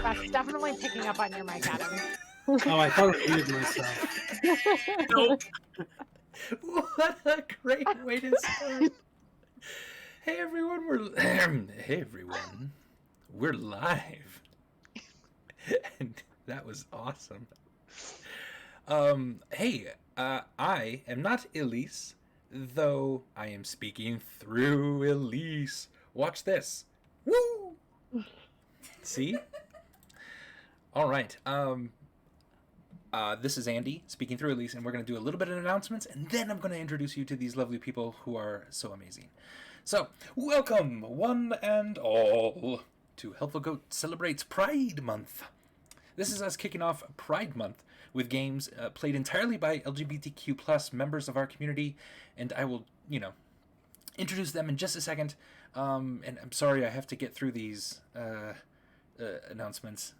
That's definitely picking up on your mic, Adam. Oh, I thought I muted myself. Nope. What a great way to start. Hey everyone, we're live. And that was awesome. Hey, I am not Elise, though I am speaking through Elise. Watch this. Woo! See? All right. This is Andy speaking through Elise, and we're going to do a little bit of announcements, and then I'm going to introduce you to these lovely people who are so amazing. So, welcome, one and all, to Helpful Goat Celebrates Pride Month. This is us kicking off Pride Month with games played entirely by LGBTQ plus members of our community, and I will, introduce them in just a second. And I'm sorry I have to get through these announcements.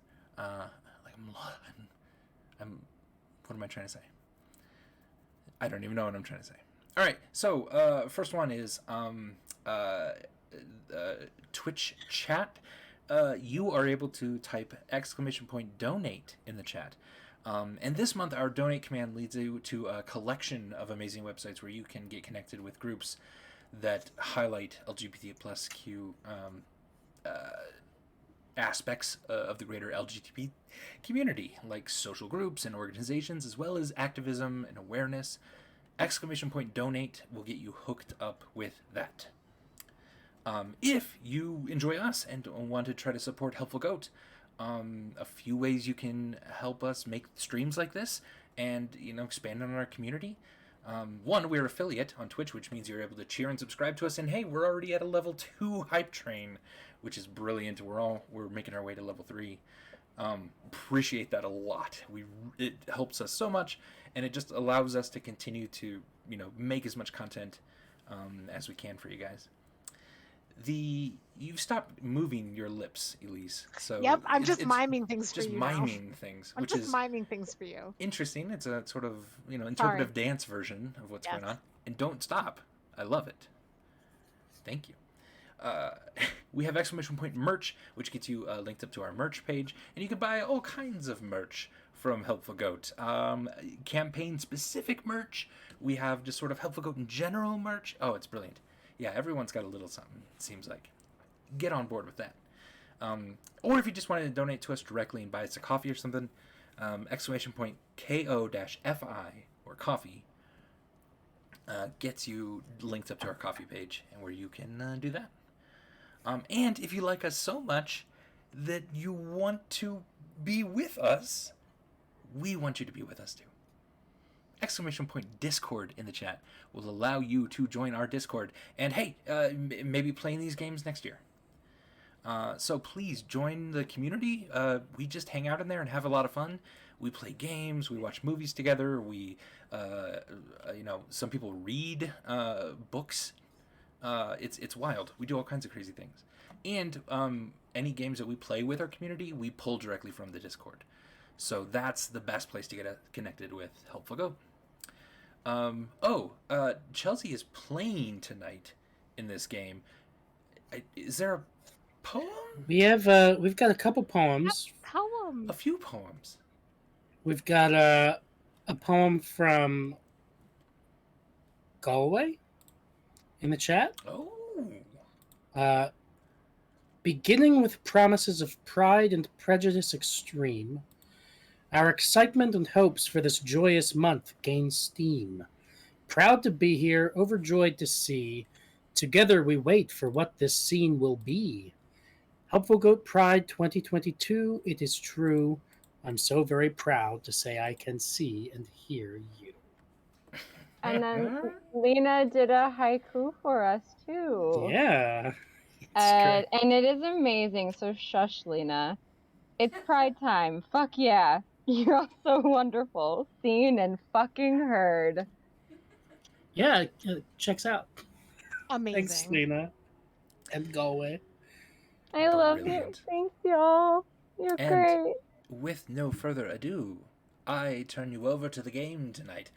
What am I trying to say? I don't even know what I'm trying to say. All right, so first one is Twitch chat. You are able to type !donate in the chat. And this month, our donate command leads you to a collection of amazing websites where you can get connected with groups that highlight LGBT plus Q aspects of the greater LGBT community, like social groups and organizations, as well as activism and awareness. !donate will get you hooked up with that. If you enjoy us and want to try to support Helpful Goat, a few ways you can help us make streams like this and, expand on our community. One, we're affiliate on Twitch, which means you're able to cheer and subscribe to us. And hey, we're already at a level 2 hype train, which is brilliant. We're making our way to level 3. Appreciate that a lot. It helps us so much, and it just allows us to continue to, make as much content as we can for you guys. You've stopped moving your lips, Elise. So yep, I'm just miming things for you. Just miming things, I'm just miming things for you. Interesting. It's a sort of interpretive dance version of what's going on. And don't stop. I love it. Thank you. Uh, we have exclamation point merch, which gets you linked up to our merch page, and you can buy all kinds of merch from Helpful Goat. Campaign specific merch. We have just sort of Helpful Goat in general merch. Oh, it's brilliant. Yeah, everyone's got a little something, it seems like. Get on board with that. Or if you just want to donate to us directly and buy us a coffee or something, exclamation point KO-FI or coffee gets you linked up to our coffee page and where you can do that. And if you like us so much that you want to be with us, we want you to be with us too. Exclamation point Discord in the chat will allow you to join our Discord and hey, maybe playing these games next year. So please join the community. We just hang out in there and have a lot of fun. We play games. We watch movies together. We, some people read books. It's wild. We do all kinds of crazy things. And any games that we play with our community, we pull directly from the Discord. So that's the best place to get connected with Helpful Go. Chelsea is playing tonight in this game. Is there a poem? We've got a couple poems. Poem. A few poems. We've got a poem from Galway in the chat. Oh. Beginning with promises of Pride and Prejudice extreme, our excitement and hopes for this joyous month gain steam. Proud to be here, overjoyed to see. Together we wait for what this scene will be. Helpful Goat Pride 2022, it is true. I'm so very proud to say I can see and hear you. And then Lena did a haiku for us too. Yeah. And it is amazing. So shush, Lena. It's Pride time. Fuck yeah. You're all so wonderful. Seen and fucking heard. Yeah, checks out. Amazing. Thanks, Lena. And Galway. I love you. Thanks, y'all. You're great. With no further ado, I turn you over to the game tonight.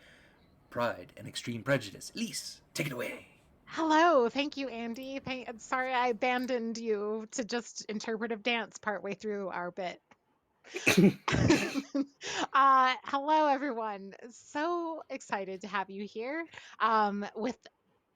Pride and Extreme Prejudice. Lise, take it away. Hello, thank you, Andy. Sorry I abandoned you to just interpretive dance partway through our bit. Hello, everyone. So excited to have you here. With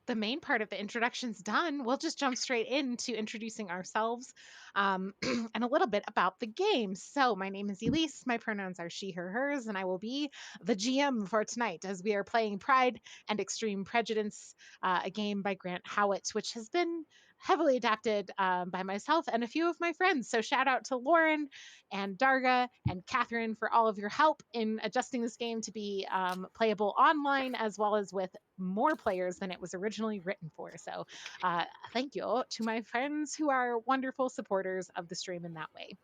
the main part of the introductions done, we'll just jump straight into introducing ourselves and a little bit about the game. So, my name is Elise. My pronouns are she, her, hers, and I will be the GM for tonight as we are playing Pride and Extreme Prejudice, a game by Grant Howitt, which has been heavily adapted by myself and a few of my friends. So, shout out to Lauren and Darga and Catherine for all of your help in adjusting this game to be playable online as well as with more players than it was originally written for. So thank you to my friends who are wonderful supporters of the stream in that way.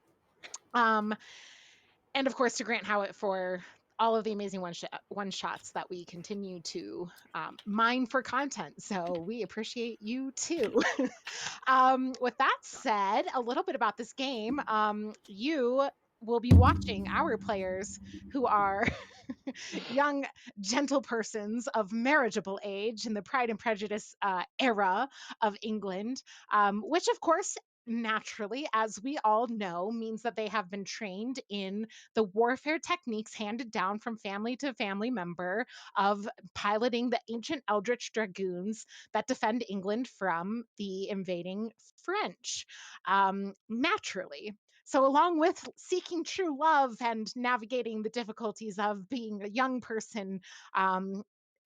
And of course to Grant Howitt for all of the amazing one shots that we continue to mine for content. So we appreciate you too. With that said, a little bit about this game. You will be watching our players who are young, gentle persons of marriageable age in the Pride and Prejudice era of England, which, of course, naturally, as we all know, means that they have been trained in the warfare techniques handed down from family to family member of piloting the ancient Eldritch dragoons that defend England from the invading French. Naturally. So, along with seeking true love and navigating the difficulties of being a young person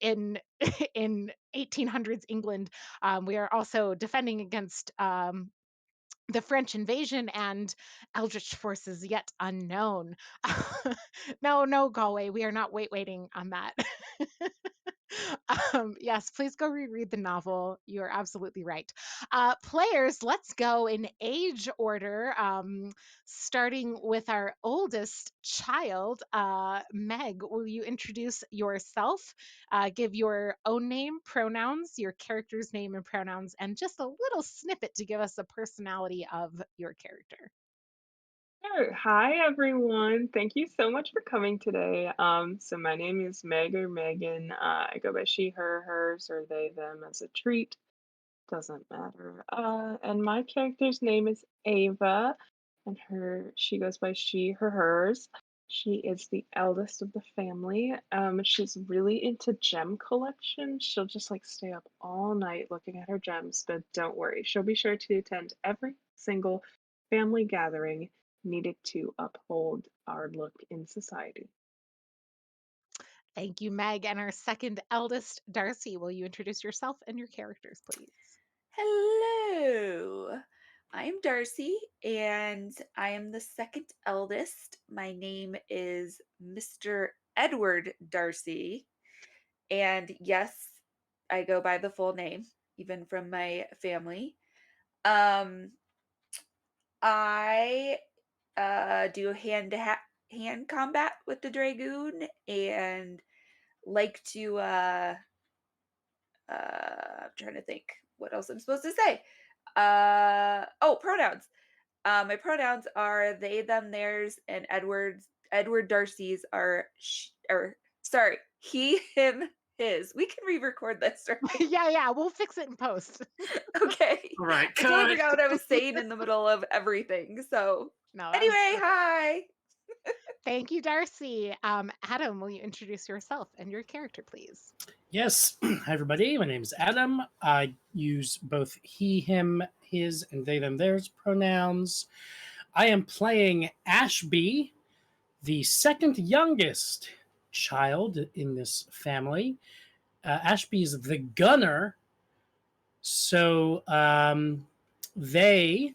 in in 1800s England, we are also defending against the French invasion and eldritch forces yet unknown. No, Galway, we are not waiting on that. Yes, please go reread the novel. You're absolutely right. Players, let's go in age order, starting with our oldest child. Meg, will you introduce yourself? Give your own name, pronouns, your character's name and pronouns, and just a little snippet to give us a personality of your character. Sure. Hi, everyone. Thank you so much for coming today. So my name is Meg or Megan. I go by she, her, hers, or they, them as a treat. Doesn't matter. And my character's name is Ava, and she goes by she, her, hers. She is the eldest of the family. She's really into gem collection. She'll just like stay up all night looking at her gems, but don't worry, she'll be sure to attend every single family gathering needed to uphold our look in society. Thank you, Meg. And our second eldest, Darcy, will you introduce yourself and your characters, please? Hello. I am Darcy and I am the second eldest. My name is Mr. Edward Darcy. And yes, I go by the full name, even from my family. Um, I do hand combat with the Dragoon and like to I'm trying to think what else I'm supposed to say. Pronouns. My pronouns are they, them, theirs, and Edward Darcy's are or sorry, he, him, his. We can re-record this, right? Yeah, we'll fix it in post. Okay. All right, I totally cut. forgot what I was saying in the middle of everything. So No, that was anyway, perfect. hi. Thank you, Darcy. Adam, will you introduce yourself and your character, please? Yes. Hi, everybody. My name is Adam. I use both he, him, his, and they, them, theirs pronouns. I am playing Ashby, the second youngest child in this family. Ashby is the gunner. So they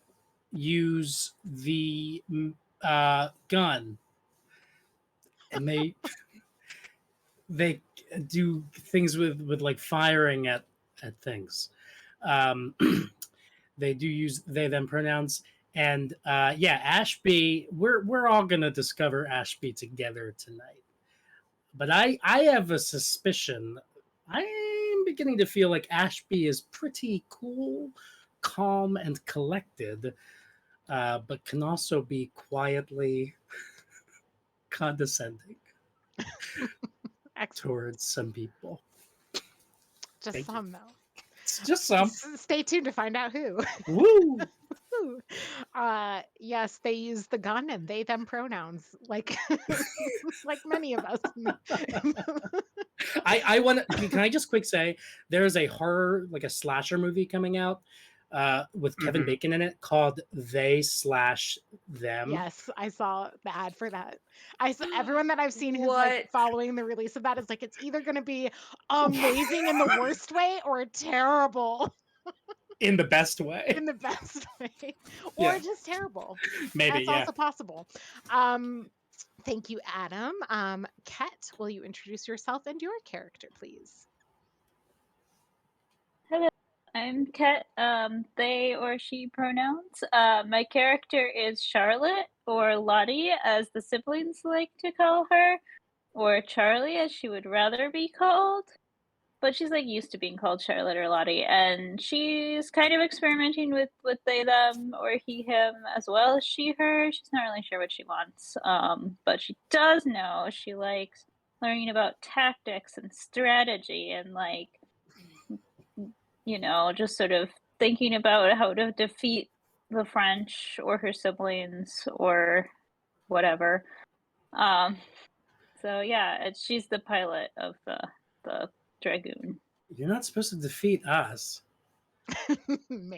use the gun, and they do things with like firing at things. Um, they do use they them pronouns, and yeah, Ashby. We're all gonna discover Ashby together tonight. But I have a suspicion. I'm beginning to feel like Ashby is pretty cool, calm, and collected, but can also be quietly condescending Excellent. towards some people. Just Thank you. some, though. It's just some. Stay tuned to find out who. Woo! Yes, they use the gun and they them pronouns, like like many of us. I want to. Can I just quick say there's a horror, like a slasher movie coming out with Kevin Bacon in it called They Slash Them. Yes, I saw the ad for that. Everyone that I've seen who's What? like following the release of that is like it's either going to be amazing in the worst way or terrible In the best way. in the best way, or Yeah. just terrible. Maybe, That's yeah. also possible. Thank you, Adam. Ket, will you introduce yourself and your character, please? Hello, I'm Ket. They or she pronouns. My character is Charlotte, or Lottie, as the siblings like to call her, or Charlie, as she would rather be called. But she's like used to being called Charlotte or Lottie, and she's kind of experimenting with they, them, or he, him, as well as she, her. She's not really sure what she wants, but she does know she likes learning about tactics and strategy and like just sort of thinking about how to defeat the French or her siblings or whatever. So yeah, she's the pilot of the Dragoon. You're not supposed to defeat us.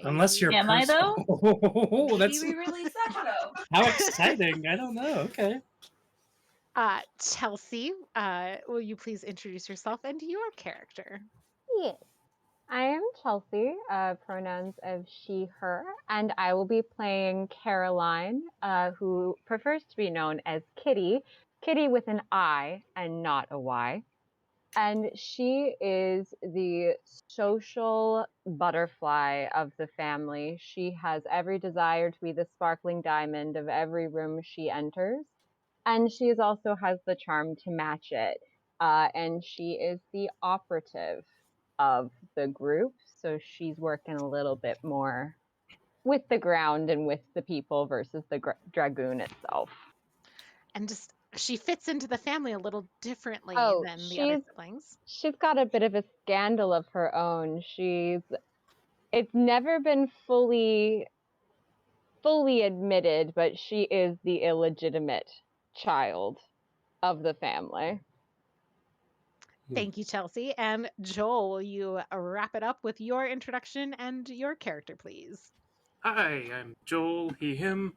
Unless Maybe. you're Am I though? Oh, Maybe that's we really said so. how exciting. I don't know. Okay. Chelsea, will you please introduce yourself and your character? Yes. I am Chelsea, pronouns of she, her, and I will be playing Caroline, who prefers to be known as Kitty, Kitty with an I and not a Y. And she is the social butterfly of the family. She has every desire to be the sparkling diamond of every room she enters. And she also has the charm to match it. And she is the operative of the group. So she's working a little bit more with the ground and with the people versus the dragoon itself. And just she fits into the family a little differently Oh, than the other siblings. she's got a bit of a scandal of her own. It's never been fully admitted, but she is the illegitimate child of the family. Thank you, Chelsea. And Joel, will you wrap it up with your introduction and your character, please? Hi, I'm Joel, he, him,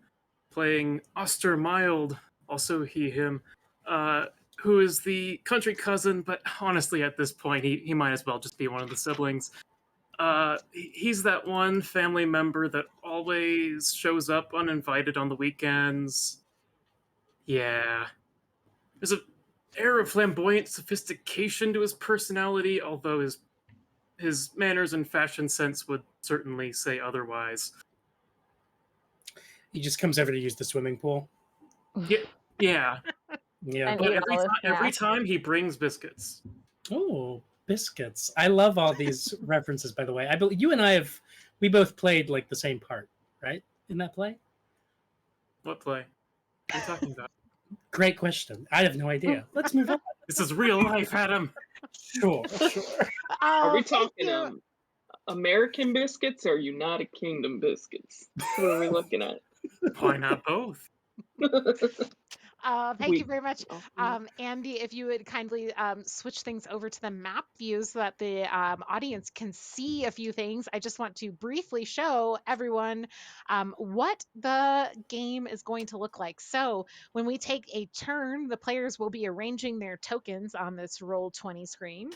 playing Oster Mild, also he, him, uh, who is the country cousin, but honestly, at this point, he might as well just be one of the siblings. He's that one family member that always shows up uninvited on the weekends. Yeah. There's an air of flamboyant sophistication to his personality, although his manners and fashion sense would certainly say otherwise. He just comes over to use the swimming pool. Yeah, yeah. Yeah. And But eat all the every snacks. time he brings biscuits. Oh, biscuits. I love all these references, by the way. I believe you and I we both played like the same part, right? In that play? What play? What are you talking about? Great question. I have no idea. Let's move on. This is real life, Adam. Sure, sure. Are we Thank talking you. American biscuits or United Kingdom biscuits? What are we looking at? Why not both? Thank you We very much. Andy, if you would kindly switch things over to the map view so that the audience can see a few things. I just want to briefly show everyone what the game is going to look like. So when we take a turn, the players will be arranging their tokens on this Roll20 screen.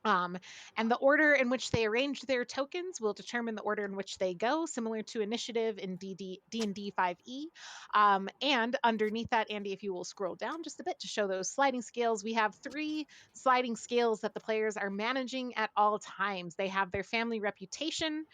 Um, and the order in which they arrange their tokens will determine the order in which they go, similar to initiative in D&D 5e. And underneath that, Andy, if you will scroll down just a bit to show those sliding scales, we have 3 sliding scales that the players are managing at all times. They have their family reputation,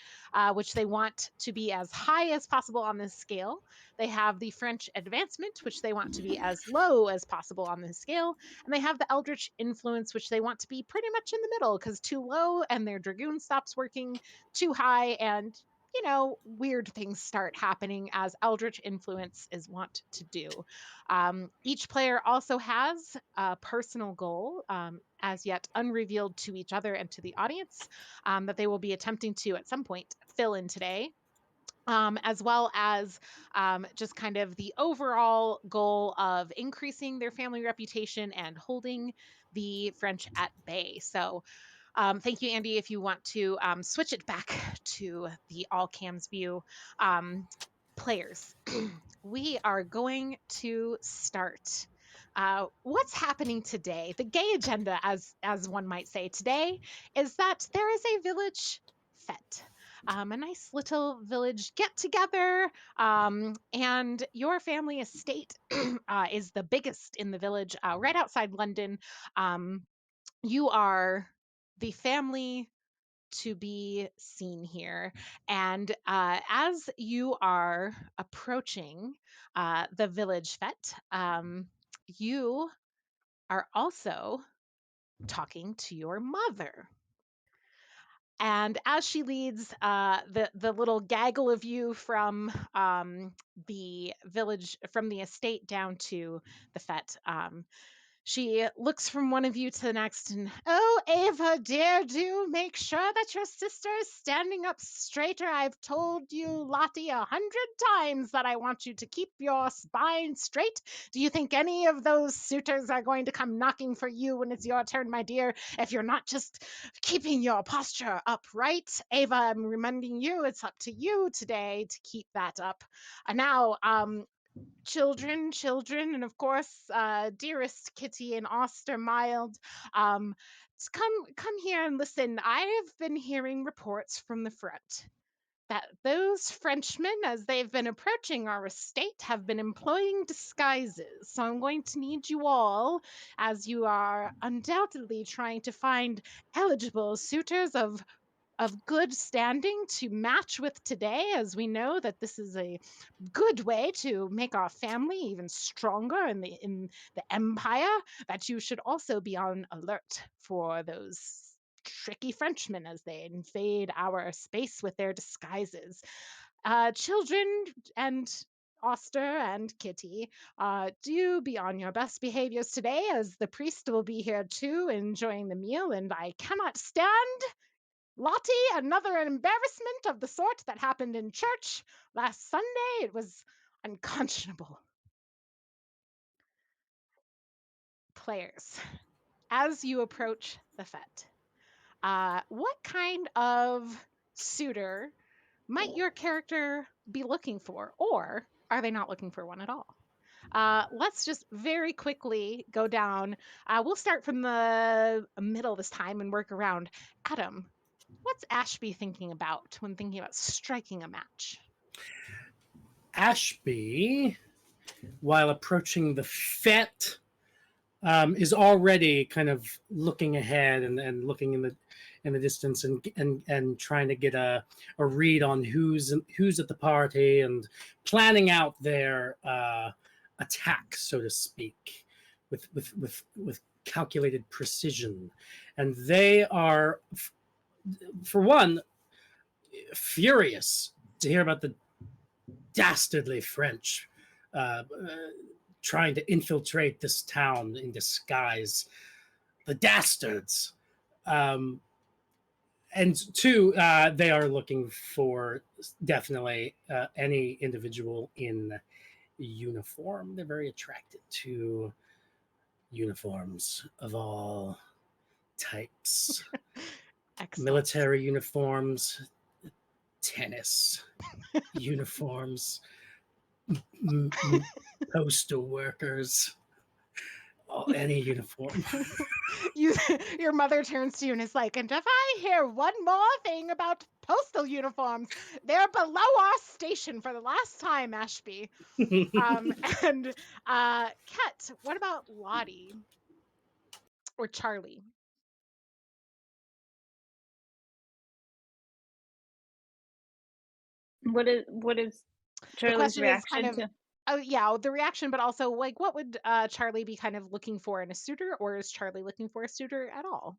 which they want to be as high as possible on this scale. They have the French advancement, which they want to be as low as possible on this scale. And they have the Eldritch influence, which they want to be pretty much in the middle because too low and their dragoon stops working, too high and weird things start happening as Eldritch influence is wont to do. Each player also has a personal goal, as yet unrevealed to each other and to the audience, that they will be attempting to at some point fill in today. As well as just kind of the overall goal of increasing their family reputation and holding the French at bay. So, thank you, Andy. If you want to switch it back to the all cams view, players, we are going to start. What's happening today? The gay agenda, as one might say, today is that there is a village fete. A nice little village get together, and your family estate is the biggest in the village, right outside London. You are the family to be seen here. And as you are approaching the village fete, you are also talking to your mother. And as she leads the little gaggle of you from the village, from the estate down to the fete, she looks from one of you to the next and, oh, Ava, dear, do make sure that your sister is standing up straighter. I've told you, Lottie, 100 times that I want you to keep your spine straight. Do you think any of those suitors are going to come knocking for you when it's your turn, my dear, if you're not just keeping your posture upright? Ava, I'm reminding you, it's up to you today to keep that up. Now, children, and of course, dearest Kitty and Oster Mild, come here and listen. I have been hearing reports from the front that those Frenchmen, as they've been approaching our estate, have been employing disguises. So I'm going to need you all, as you are undoubtedly trying to find eligible suitors of good standing to match with today, as we know that this is a good way to make our family even stronger in the empire, that you should also be on alert for those tricky Frenchmen as they invade our space with their disguises. children and Oster and Kitty, do be on your best behaviors today, as the priest will be here too, enjoying the meal, and I cannot stand Lottie, another embarrassment of the sort that happened in church last Sunday. It was unconscionable. Players, as you approach the fete, what kind of suitor might your character be looking for, or are they not looking for one at all? Let's just very quickly go down. We'll start from the middle this time and work around. Adam, what's Ashby thinking about when thinking about striking a match? Ashby, while approaching the fete, is already kind of looking ahead and looking in the distance and trying to get a read on who's at the party and planning out their attack, so to speak, with calculated precision. And they are, for one, furious to hear about the dastardly French trying to infiltrate this town in disguise. The dastards. And two, they are looking for definitely any individual in uniform. They're very attracted to uniforms of all types. Excellent. Military uniforms, tennis uniforms, postal workers, any uniform. Your mother turns to you and is like, and if I hear one more thing about postal uniforms, they're below our station for the last time, Ashby. And Ket, what about Lottie or Charlie? What is The Charlie's question is reaction kind of, to? oh yeah, the reaction, but also like, what would Charlie be kind of looking for in a suitor, or is Charlie looking for a suitor at all?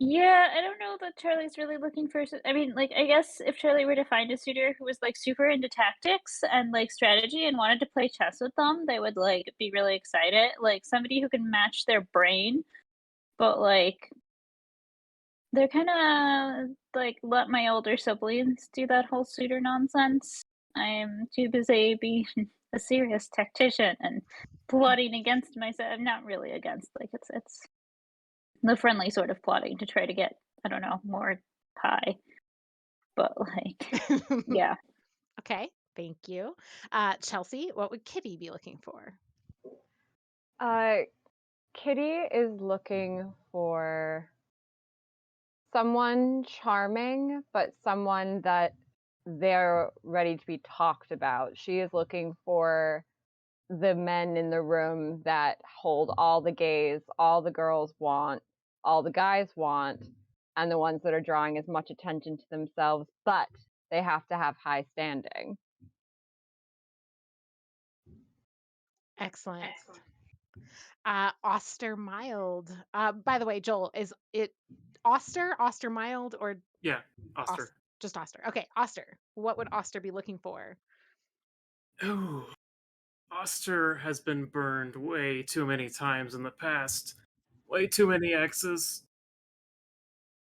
Yeah, I don't know that Charlie's really looking for. I mean, like, I guess if Charlie were to find a suitor who was like super into tactics and like strategy and wanted to play chess with them, they would like be really excited. Like somebody who can match their brain, but like they're kind of like let my older siblings do that whole suitor nonsense. I am too busy being a serious tactician and plotting against myself. I'm not really against, like it's the friendly sort of plotting to try to get, I don't know, more pie. But like, yeah. Okay, thank you. Chelsea, what would Kitty be looking for? Kitty is looking for someone charming, but someone that they're ready to be talked about. She is looking for the men in the room that hold all the gaze, all the girls want, all the guys want, and the ones that are drawing as much attention to themselves, but they have to have high standing. Excellent. Oster Mild. By the way, Joel, is it Oster Mild, or Yeah, Oster. just Oster? Okay, Oster. What would Oster be looking for? Oh, Oster has been burned way too many times in the past. Way too many exes.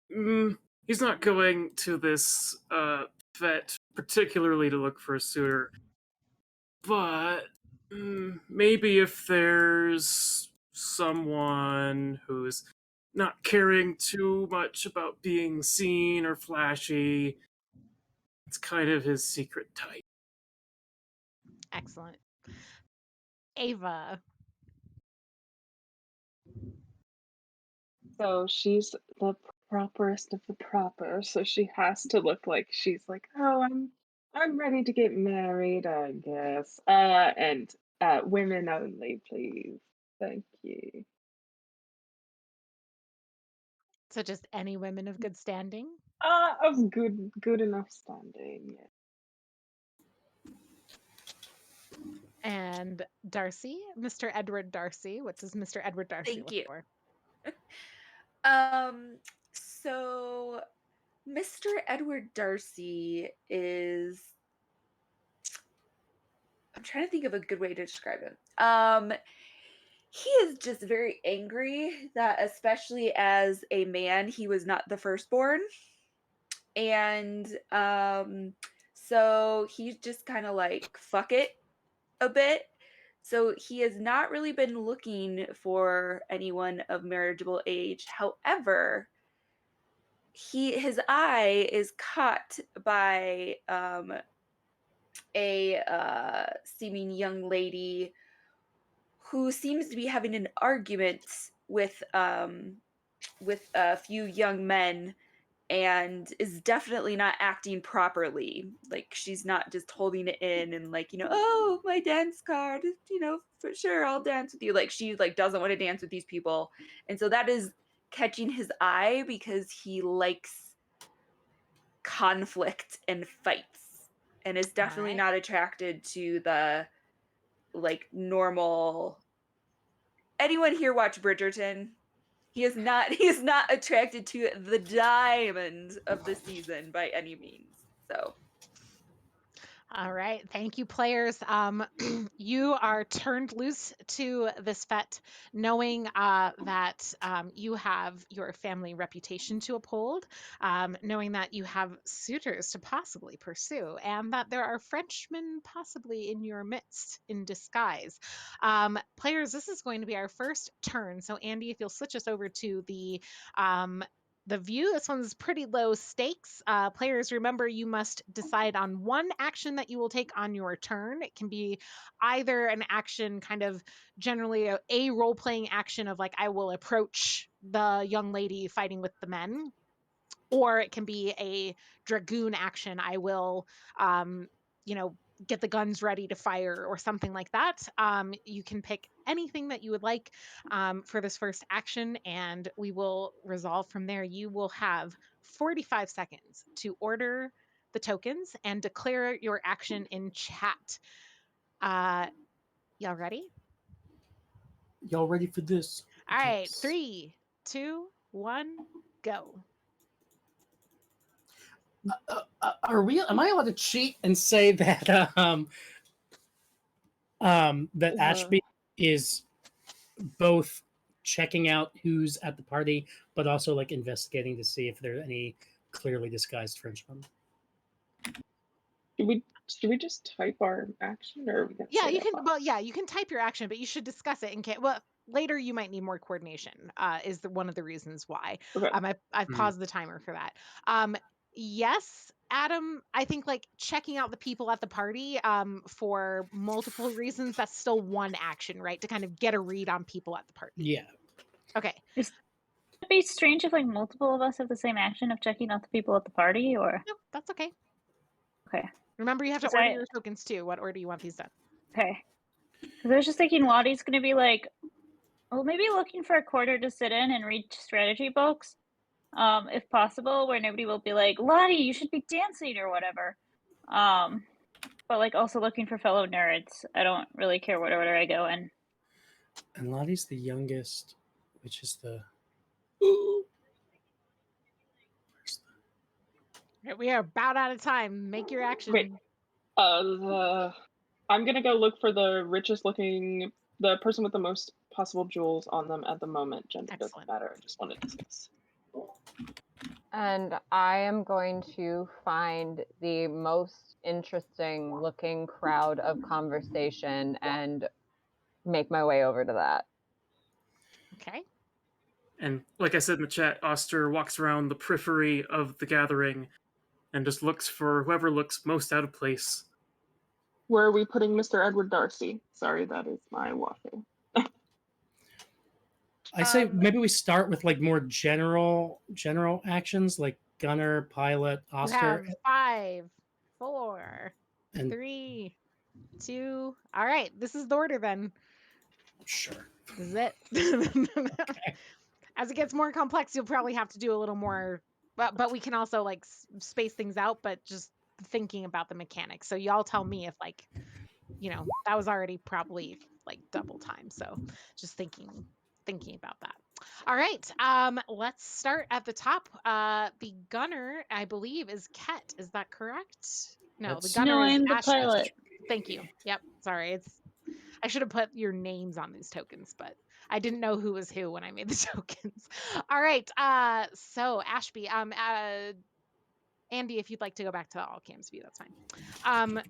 He's not going to this vet particularly to look for a suitor, but maybe if there's someone who's not caring too much about being seen or flashy, it's kind of his secret type. Excellent. Ava. So she's the properest of the proper, so she has to look like she's like, oh, I'm ready to get married, I guess. And women only, please. Thank you. So just any women of good standing? Of good enough standing, yeah. And Darcy, Mr. Edward Darcy. What does Mr. Edward Darcy Thank look you. for? So Mr. Mr. Edward Darcy is, I'm trying to think of a good way to describe him. He is just very angry that, especially as a man, he was not the firstborn. And so he's just kind of like, fuck it a bit. So he has not really been looking for anyone of marriageable age. However, his eye is caught by a seeming young lady who seems to be having an argument with a few young men, and is definitely not acting properly. Like, she's not just holding it in and like, oh, my dance card, for sure I'll dance with you. Like, she like doesn't want to dance with these people. And so that is catching his eye because he likes conflict and fights, and is definitely right. not attracted to the like normal. Anyone here watch Bridgerton? He is not attracted to the diamond of the season by any means. So All right. Thank you, players. You are turned loose to this fete, knowing that you have your family reputation to uphold, knowing that you have suitors to possibly pursue, and that there are Frenchmen possibly in your midst in disguise. Players, this is going to be our first turn. So, Andy, if you'll switch us over to the view. This one's pretty low stakes. Players, remember you must decide on one action that you will take on your turn. It can be either an action, kind of generally a role playing action of like, I will approach the young lady fighting with the men, or it can be a dragoon action. I will, you know, get the guns ready to fire or something like that. You can pick anything that you would like for this first action, and we will resolve from there. You will have 45 seconds to order the tokens and declare your action in chat. Y'all ready? Y'all ready for this? All right, Yes. 3, 2, 1, go. Am I allowed to cheat and say that that Ashby is both checking out who's at the party, but also like investigating to see if there are any clearly disguised Frenchmen? Should we just type our action, or are we gonna Yeah, say you that can. loud? Well, yeah, you can type your action, but you should discuss it in case. Well, later you might need more coordination. Is one of the reasons why. Okay. I've Hmm. paused the timer for that. Yes, Adam. I think like checking out the people at the party. For multiple reasons, that's still one action, right? To kind of get a read on people at the party. Yeah. Okay. Would it be strange if like multiple of us have the same action of checking out the people at the party, or No, that's okay. okay? Remember, you have to 'Cause order I- your tokens too. What order do you want these done? Okay. Because I was just thinking Lottie's going to be like, well, maybe looking for a quarter to sit in and read strategy books, if possible, where nobody will be like, Lottie, you should be dancing or whatever. But like also looking for fellow nerds. I don't really care what order I go in. And Lottie's the youngest, which is the. Right, we are about out of time. Make your action. Wait. I'm gonna go look for the richest looking, the person with the most possible jewels on them at the moment. Gender Excellent. doesn't matter. I just want to discuss. And I am going to find the most interesting looking crowd of conversation and make my way over to that. Okay. And like I said in the chat, Oster walks around the periphery of the gathering and just looks for whoever looks most out of place. Where are we putting Mr. Edward Darcy? Sorry, that is my walking. I say maybe we start with like more general actions like gunner, pilot, You Oster, have 5, 4, and 3, 2. All right, this is the order then. sure. This is it. Okay. As it gets more complex, you'll probably have to do a little more, but we can also like space things out, but just thinking about the mechanics. So y'all tell me if like, that was already probably like double time. So just thinking thinking about that. All right. Let's start at the top. The gunner, I believe, is Ket. Is that correct? No, the That's gunner No, is I'm the Ashby. pilot. Thank you. Yep. Sorry. I should have put your names on these tokens, but I didn't know who was who when I made the tokens. All right. So Ashby, Andy, if you'd like to go back to the all cams view, that's fine.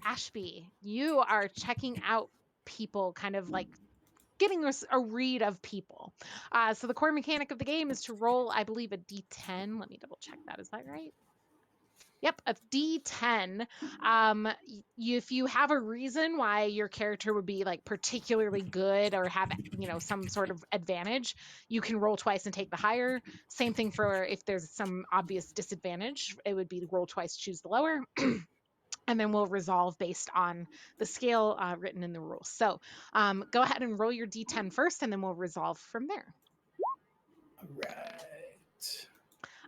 Ashby, you are checking out people, kind of like getting a read of people. So the core mechanic of the game is to roll, I believe, a d10. Let me double check that. Is that right? Yep, a d10. If you have a reason why your character would be like particularly good or have some sort of advantage, you can roll twice and take the higher. Same thing for if there's some obvious disadvantage, it would be roll twice, choose the lower. And then we'll resolve based on the scale written in the rules. So go ahead and roll your d10 first, and then we'll resolve from there. All right.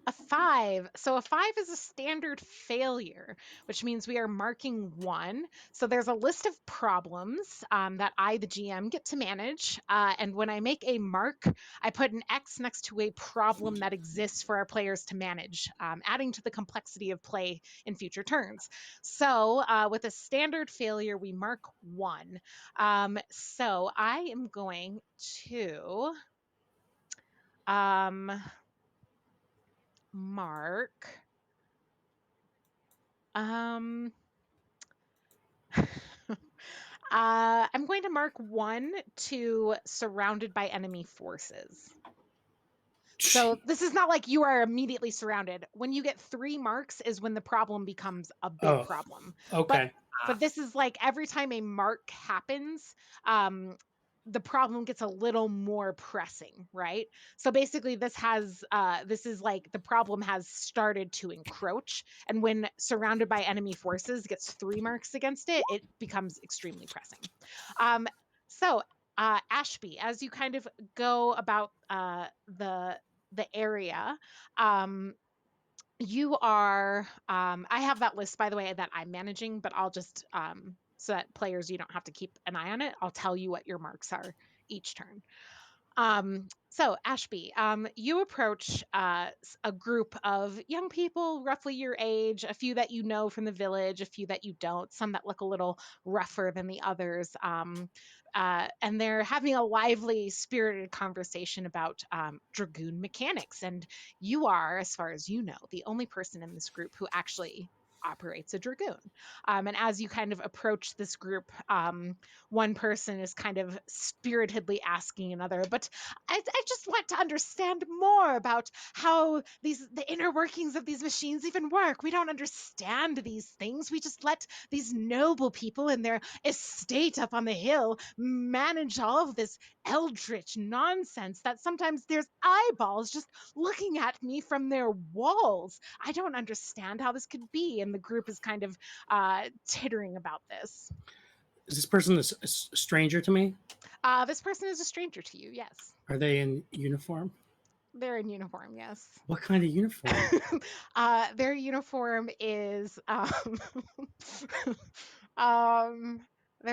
A 5. So a 5 is a standard failure, which means we are marking 1. So there's a list of problems that I, the GM, get to manage. And when I make a mark, I put an X next to a problem that exists for our players to manage, adding to the complexity of play in future turns. So with a standard failure, we mark 1. So I am going to mark I'm going to mark 1 to surrounded by enemy forces. So this is not like you are immediately surrounded. When you get 3 marks is when the problem becomes a big problem. Okay. But this is like every time a mark happens, the problem gets a little more pressing, right? So basically this is like the problem has started to encroach, and when surrounded by enemy forces gets 3 marks against it, it becomes extremely pressing. So Ashby, as you kind of go about the area, you are I have that list, by the way, that I'm managing, but I'll just so that players, you don't have to keep an eye on it, I'll tell you what your marks are each turn. So Ashby, you approach a group of young people roughly your age, a few that you know from the village, a few that you don't, some that look a little rougher than the others. And they're having a lively, spirited conversation about dragoon mechanics. And you are, as far as you know, the only person in this group who actually operates a dragoon. And as you kind of approach this group, one person is kind of spiritedly asking another, but I just want to understand more about how the inner workings of these machines even work. We don't understand these things. We just let these noble people in their estate up on the hill manage all of this eldritch nonsense that sometimes there's eyeballs just looking at me from their walls. I don't understand how this could be. And the group is kind of tittering about this. Is this person a stranger to me? This person is a stranger to you, yes. Are they in uniform? They're in uniform, yes. What kind of uniform? Their uniform is they're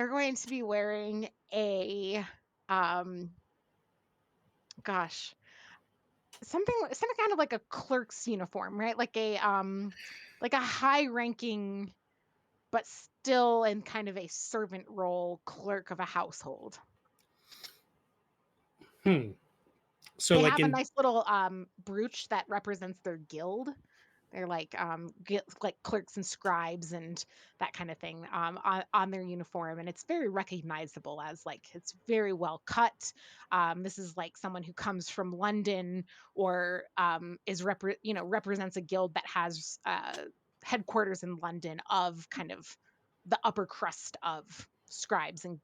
going to be wearing a gosh, something kind of like a clerk's uniform, right? Like a high ranking but still in kind of a servant role clerk of a household. So they like have a nice little brooch that represents their guild. They're like like clerks and scribes and that kind of thing on their uniform, and it's very recognizable as like it's very well cut. This is like someone who comes from London or is represents a guild that has headquarters in London of kind of the upper crust of scribes and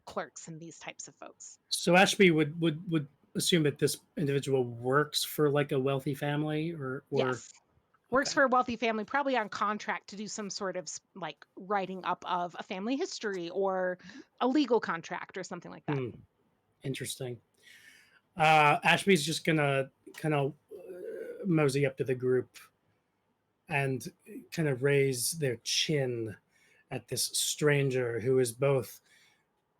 clerks and these types of folks. So Ashby would assume that this individual works for like a wealthy family or Yes. Works for a wealthy family, probably on contract to do some sort of like writing up of a family history or a legal contract or something like that. Interesting. Ashby's just gonna kind of mosey up to the group and kind of raise their chin at this stranger who is both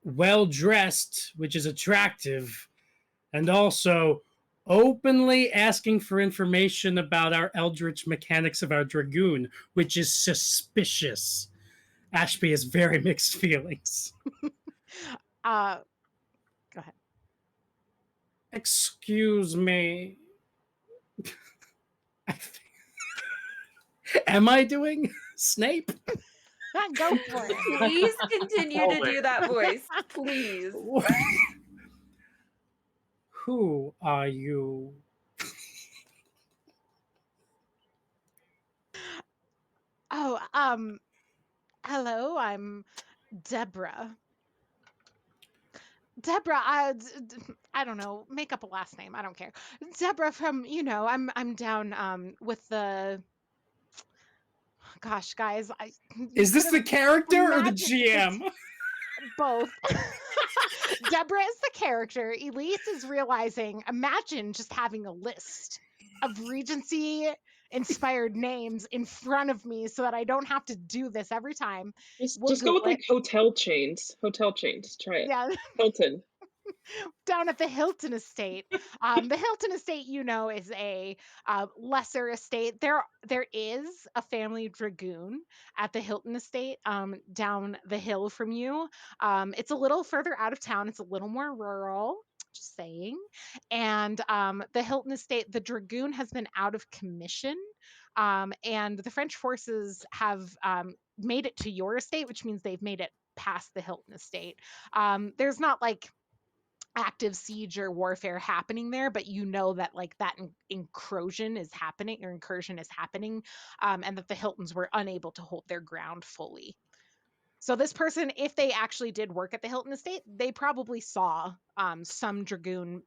well dressed, which is attractive, and also openly asking for information about our eldritch mechanics of our dragoon, which is suspicious. Ashby has very mixed feelings. Uh, go ahead. Excuse me. Am I doing Snape? Go for it. Please continue to Hold do it. that voice. Please. Who are you? Oh, hello, I'm Deborah. Deborah, I don't know, make up a last name. I don't care. Deborah from, I'm down with the gosh, guys, you Is could this have the character or the imagined it's GM? both. Deborah is the character. Elise is realizing, imagine just having a list of Regency inspired names in front of me so that I don't have to do this every time. We'll Just go with Google it. like hotel chains. Hotel chains. Try it. Yeah, Hilton. down at the Hilton estate. The Hilton estate, is a lesser estate. There is a family dragoon at the Hilton estate down the hill from you. It's a little further out of town. It's a little more rural. Just saying. And the Hilton estate, the dragoon has been out of commission. And the French forces have made it to your estate, which means they've made it past the Hilton estate. There's not like active siege or warfare happening there, but you know that like that incursion is happening, and that the Hiltons were unable to hold their ground fully. So this person, if they actually did work at the Hilton estate, they probably saw some dragoon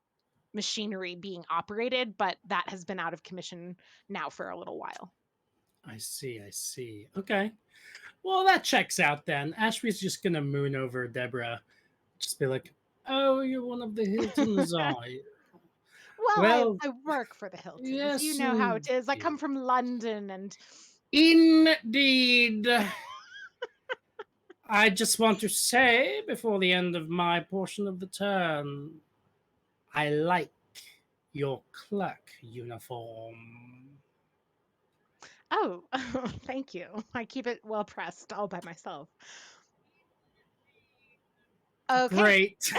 machinery being operated, but that has been out of commission now for a little while. I see. Okay. Well, that checks out then. Ashby's just gonna moon over Deborah. Just be like, oh, you're one of the Hiltons, are you? Well, Well, I work for the Hiltons. You yes, know how it is. I indeed. come from London, and Indeed. I just want to say before the end of my portion of the turn, I like your clerk uniform. oh, thank you. I keep it well pressed all by myself. Okay. Great.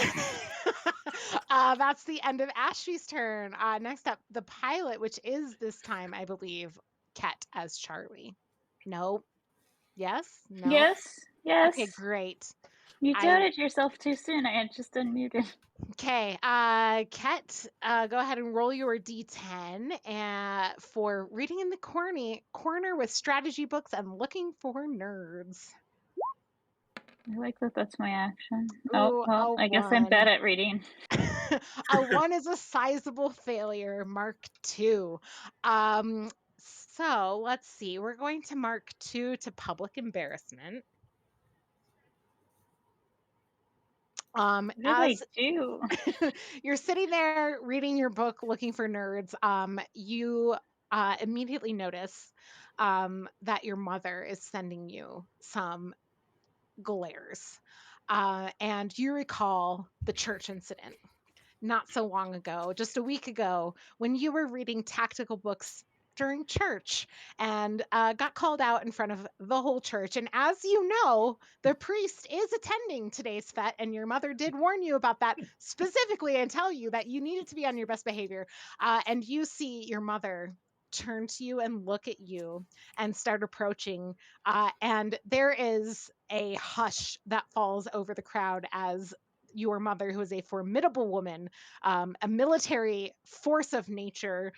That's the end of Ashby's turn. Next up, the pilot, which is this time, I believe, Ket as Charlie. No. Yes? No? Yes, yes. Okay, great. You I doubted yourself too soon. I had just unmuted. Okay, Ket, go ahead and roll your D10 for reading in the corner with strategy books and looking for nerds. I like that that's my action. Ooh, Oh, well, a I guess I'm bad one. at reading. A one is a sizable failure, Mark II. So let's see. We're going to mark two to public embarrassment. What did I As do? you're sitting there reading your book, looking for nerds, you immediately notice that your mother is sending you some glares. And you recall the church incident not so long ago, just a week ago, when you were reading tactical books during church and got called out in front of the whole church. And as you know, the priest is attending today's fete, and your mother did warn you about that specifically and tell you that you needed to be on your best behavior. And you see your mother turn to you and look at you and start approaching. And there is a hush that falls over the crowd as your mother, who is a formidable woman, a military force of nature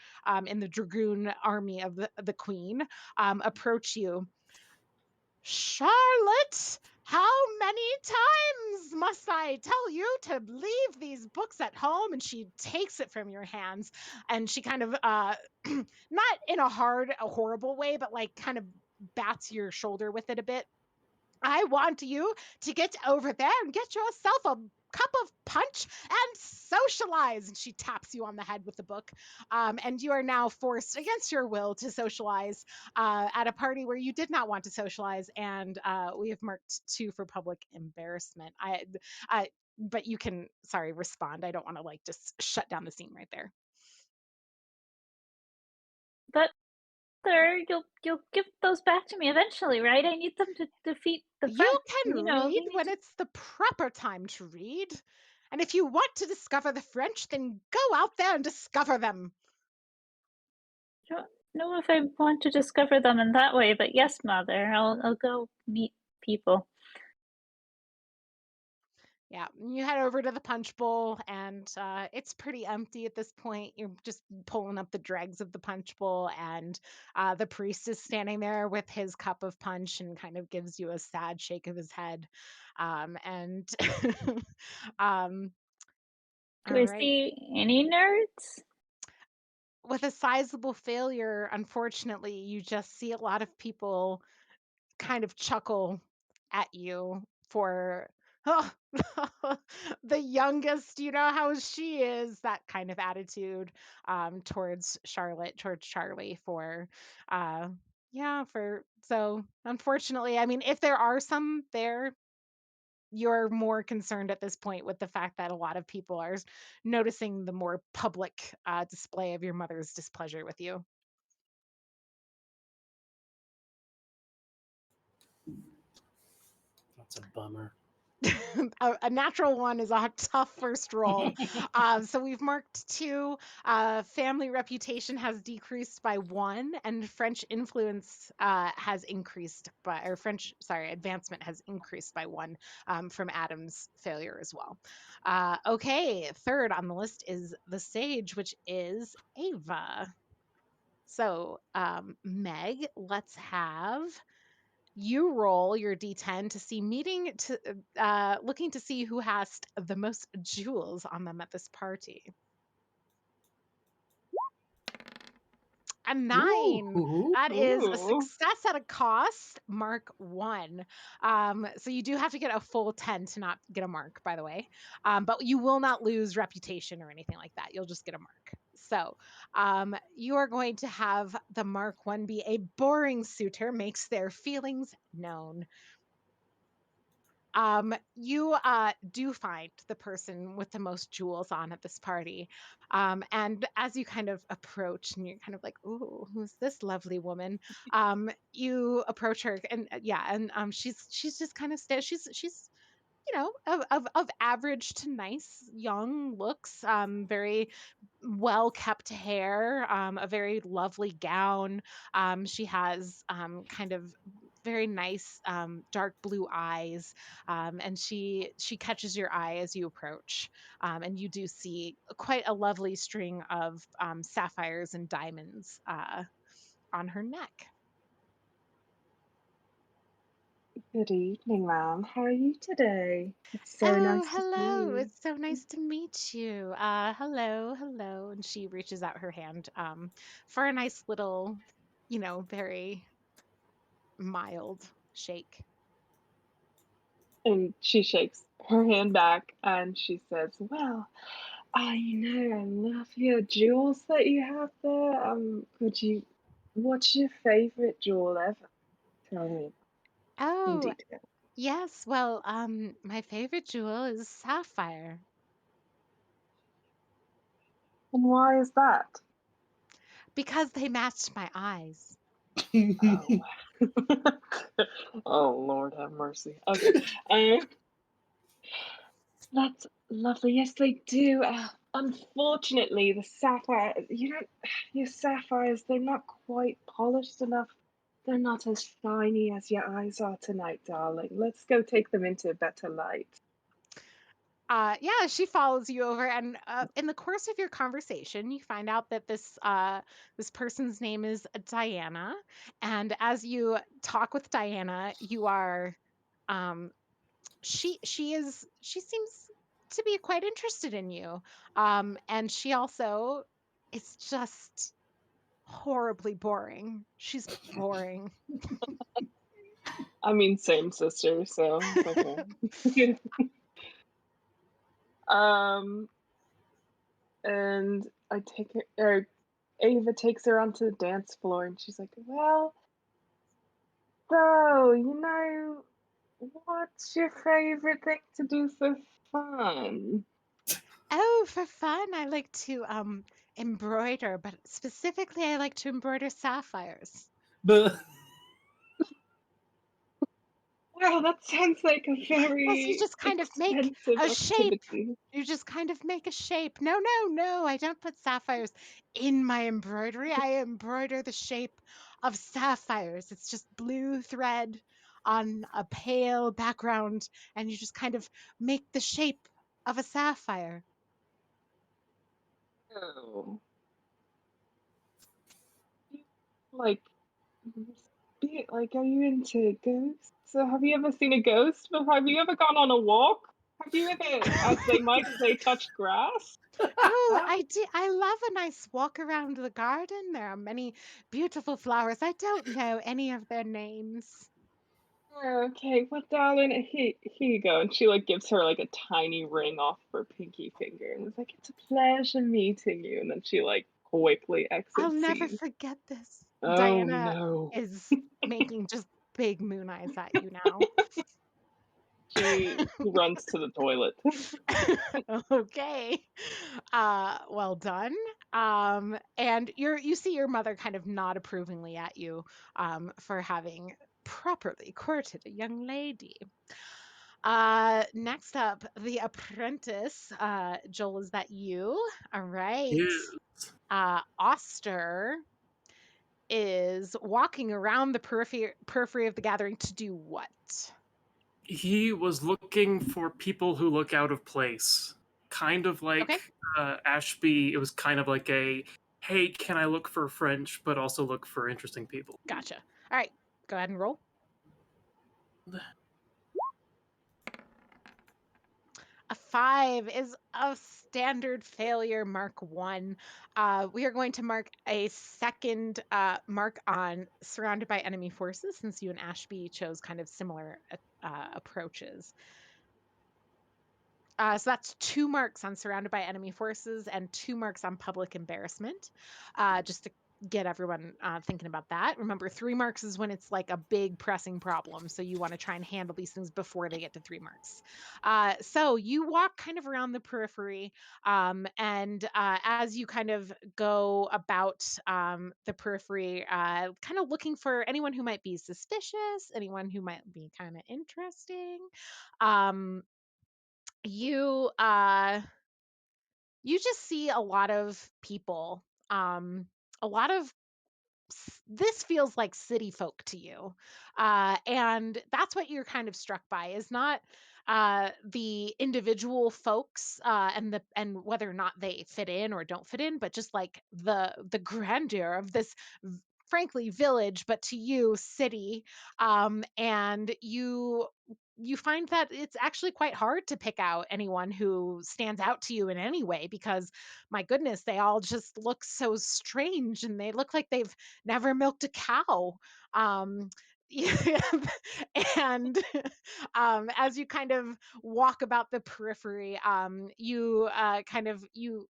in the dragoon army of the queen, approach you. Charlotte, how many times must I tell you to leave these books at home? And she takes it from your hands, and she kind of, not in a horrible way, but like kind of bats your shoulder with it a bit. I want you to get over there and get yourself a cup of punch and socialize. And she taps you on the head with the book. And you are now forced against your will to socialize at a party where you did not want to socialize. And we have marked two for public embarrassment. but you can, sorry, respond. I don't want to like just shut down the scene right there. But sir, you'll give those back to me eventually, right? I need them to defeat the You French. can You know, read they need when to. it's the proper time to read. And if you want to discover the French, then go out there and discover them. I don't know if I want to discover them in that way, but yes, mother, I'll go meet people. Yeah, you head over to the punch bowl, and it's pretty empty at this point. You're just pulling up the dregs of the punch bowl, and the priest is standing there with his cup of punch and kind of gives you a sad shake of his head. And um, Do all I right, see any nerds? with a sizable failure, unfortunately, you just see a lot of people kind of chuckle at you for, oh, the youngest, you know how she is, that kind of attitude towards Charlotte, towards Charlie for, uh, yeah, for, so unfortunately, I mean, if there are some there, you're more concerned at this point with the fact that a lot of people are noticing the more public display of your mother's displeasure with you. That's a bummer. A natural one is a tough first roll. So we've marked two. Family reputation has decreased by one, and French influence has increased by, or French, sorry, advancement has increased by one from Adam's failure as well. Okay, third on the list is the sage, which is Ava. So, Meg, let's have you roll your d10 to see meeting to looking to see who has the most jewels on them at this party. A 9. Ooh. That is a Ooh. success at a cost. Mark 1. So you do have to get a full 10 to not get a mark, by the way. But you will not lose reputation or anything like that. You'll just get a mark. So you are going to have the Mark 1 be a boring suitor makes their feelings known. You do find the person with the most jewels on at this party. And as you kind of approach and you're kind of like, "Ooh, who's this lovely woman?" You approach her and yeah, and she's just kind of she's of average to nice young looks, very well kept hair, a very lovely gown. She has kind of very nice dark blue eyes, and she catches your eye as you approach, and you do see quite a lovely string of sapphires and diamonds on her neck. Good evening, ma'am. How are you today? It's so Oh, nice to see hello. you. It's so nice to meet you. Hello, hello. And she reaches out her hand for a nice little, very mild shake. And she shakes her hand back and she says, well, I love your jewels that you have there. What's your favorite jewel ever? Tell me in Oh, detail. yes. Well, my favorite jewel is sapphire And why is that? because they match my eyes. Oh. Oh, Lord have mercy. Okay. Um, that's lovely. Yes, they do. Unfortunately, the sapphire, your sapphires, they're not quite polished enough. They're not as shiny as your eyes are tonight, darling. Let's go take them into a better light. Yeah, she follows you over, and in the course of your conversation, you find out that this person's name is Diana, and as you talk with Diana, you are, um, she seems to be quite interested in you, and she also is just horribly boring. She's boring. I mean, same sister, so it's okay. um, and I take her, or Ava takes her onto the dance floor, and she's like, "Well, so what's your favorite thing to do for fun? Oh, for fun, I like to embroider, but specifically I like to embroider sapphires. But Wow, that sounds like a Yes, you very just kind of make expensive a shape. activity. You just kind of make a shape. No, no, no, I don't put sapphires in my embroidery. I embroider the shape of sapphires. It's just blue thread on a pale background, and you just kind of make the shape of a sapphire. Oh, like, are you into ghosts? So have you ever seen a ghost before? Have you ever gone on a walk? Have you ever, as they might say, touched grass? Oh, I do. I love a nice walk around the garden. There are many beautiful flowers. I don't know any of their names. Oh, okay, well, darling, here you go. And she like gives her like a tiny ring off her pinky finger, and it's like, it's a pleasure meeting you. And then she like quickly I'll exits never scene. forget this. Oh Diana no. is making just big moon eyes at you now. She runs to the toilet. Okay. Well done. And you see your mother kind of nod approvingly at you for having properly courted a young lady. Next up, the apprentice. Joel, is that you? All right. Yes. Oster is walking around the periphery of the gathering to do what? He was looking for people who look out of place. Kind of Okay, like Ashby, it was kind of like a, hey, can I look for French, but also look for interesting people. gotcha. All right, go ahead and roll. A 5 is a standard failure, mark 1. We are going to mark a second mark on surrounded by enemy forces since you and Ashby chose kind of similar approaches. So that's 2 marks on surrounded by enemy forces and 2 marks on public embarrassment. Just to get everyone thinking about that. Remember, 3 marks is when it's like a big pressing problem. So you want to try and handle these things before they get to 3 marks. So you walk kind of around the periphery. And as you kind of go about the periphery, kind of looking for anyone who might be suspicious, anyone who might be kind of interesting. Um, you you just see a lot of people, a lot of this feels like city folk to you, and that's what you're kind of struck by is not the individual folks and whether or not they fit in or don't fit in, but just like the grandeur of this frankly village, but to you city. And you find that it's actually quite hard to pick out anyone who stands out to you in any way because my goodness, they all just look so strange and they look like they've never milked a cow. Um, yeah, and as you kind of walk about the periphery, you kind of you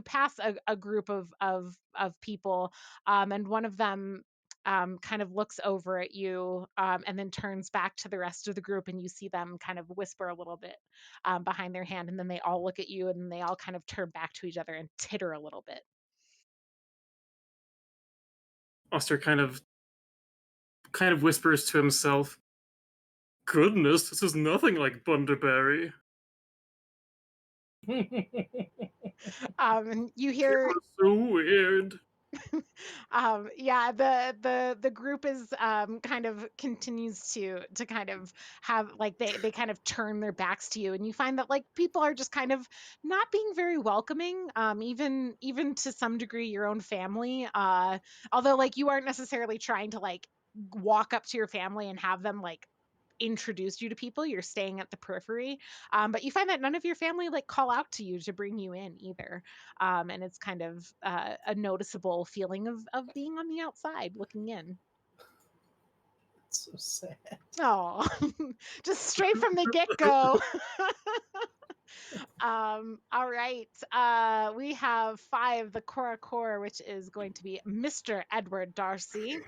pass a group of people, and one of them kind of looks over at you and then turns back to the rest of the group, and you see them kind of whisper a little bit behind their hand, and then they all look at you, and then they all kind of turn back to each other and titter a little bit. Oster kind of whispers to himself, goodness, this is nothing like Bunderberry. And you It hear was so weird. yeah, the group is kind of continues to kind of have like they kind of turn their backs to you, and you find that like people are just kind of not being very welcoming, even to some degree your own family, although like you aren't necessarily trying to like walk up to your family and have them like introduce you to people. You're staying at the periphery, but you find that none of your family like call out to you to bring you in either, and it's kind of a noticeable feeling of being on the outside looking in. so sad. Oh, just straight from the get go. All right. We have 5, the Cora Core, which is going to be Mr. Edward Darcy.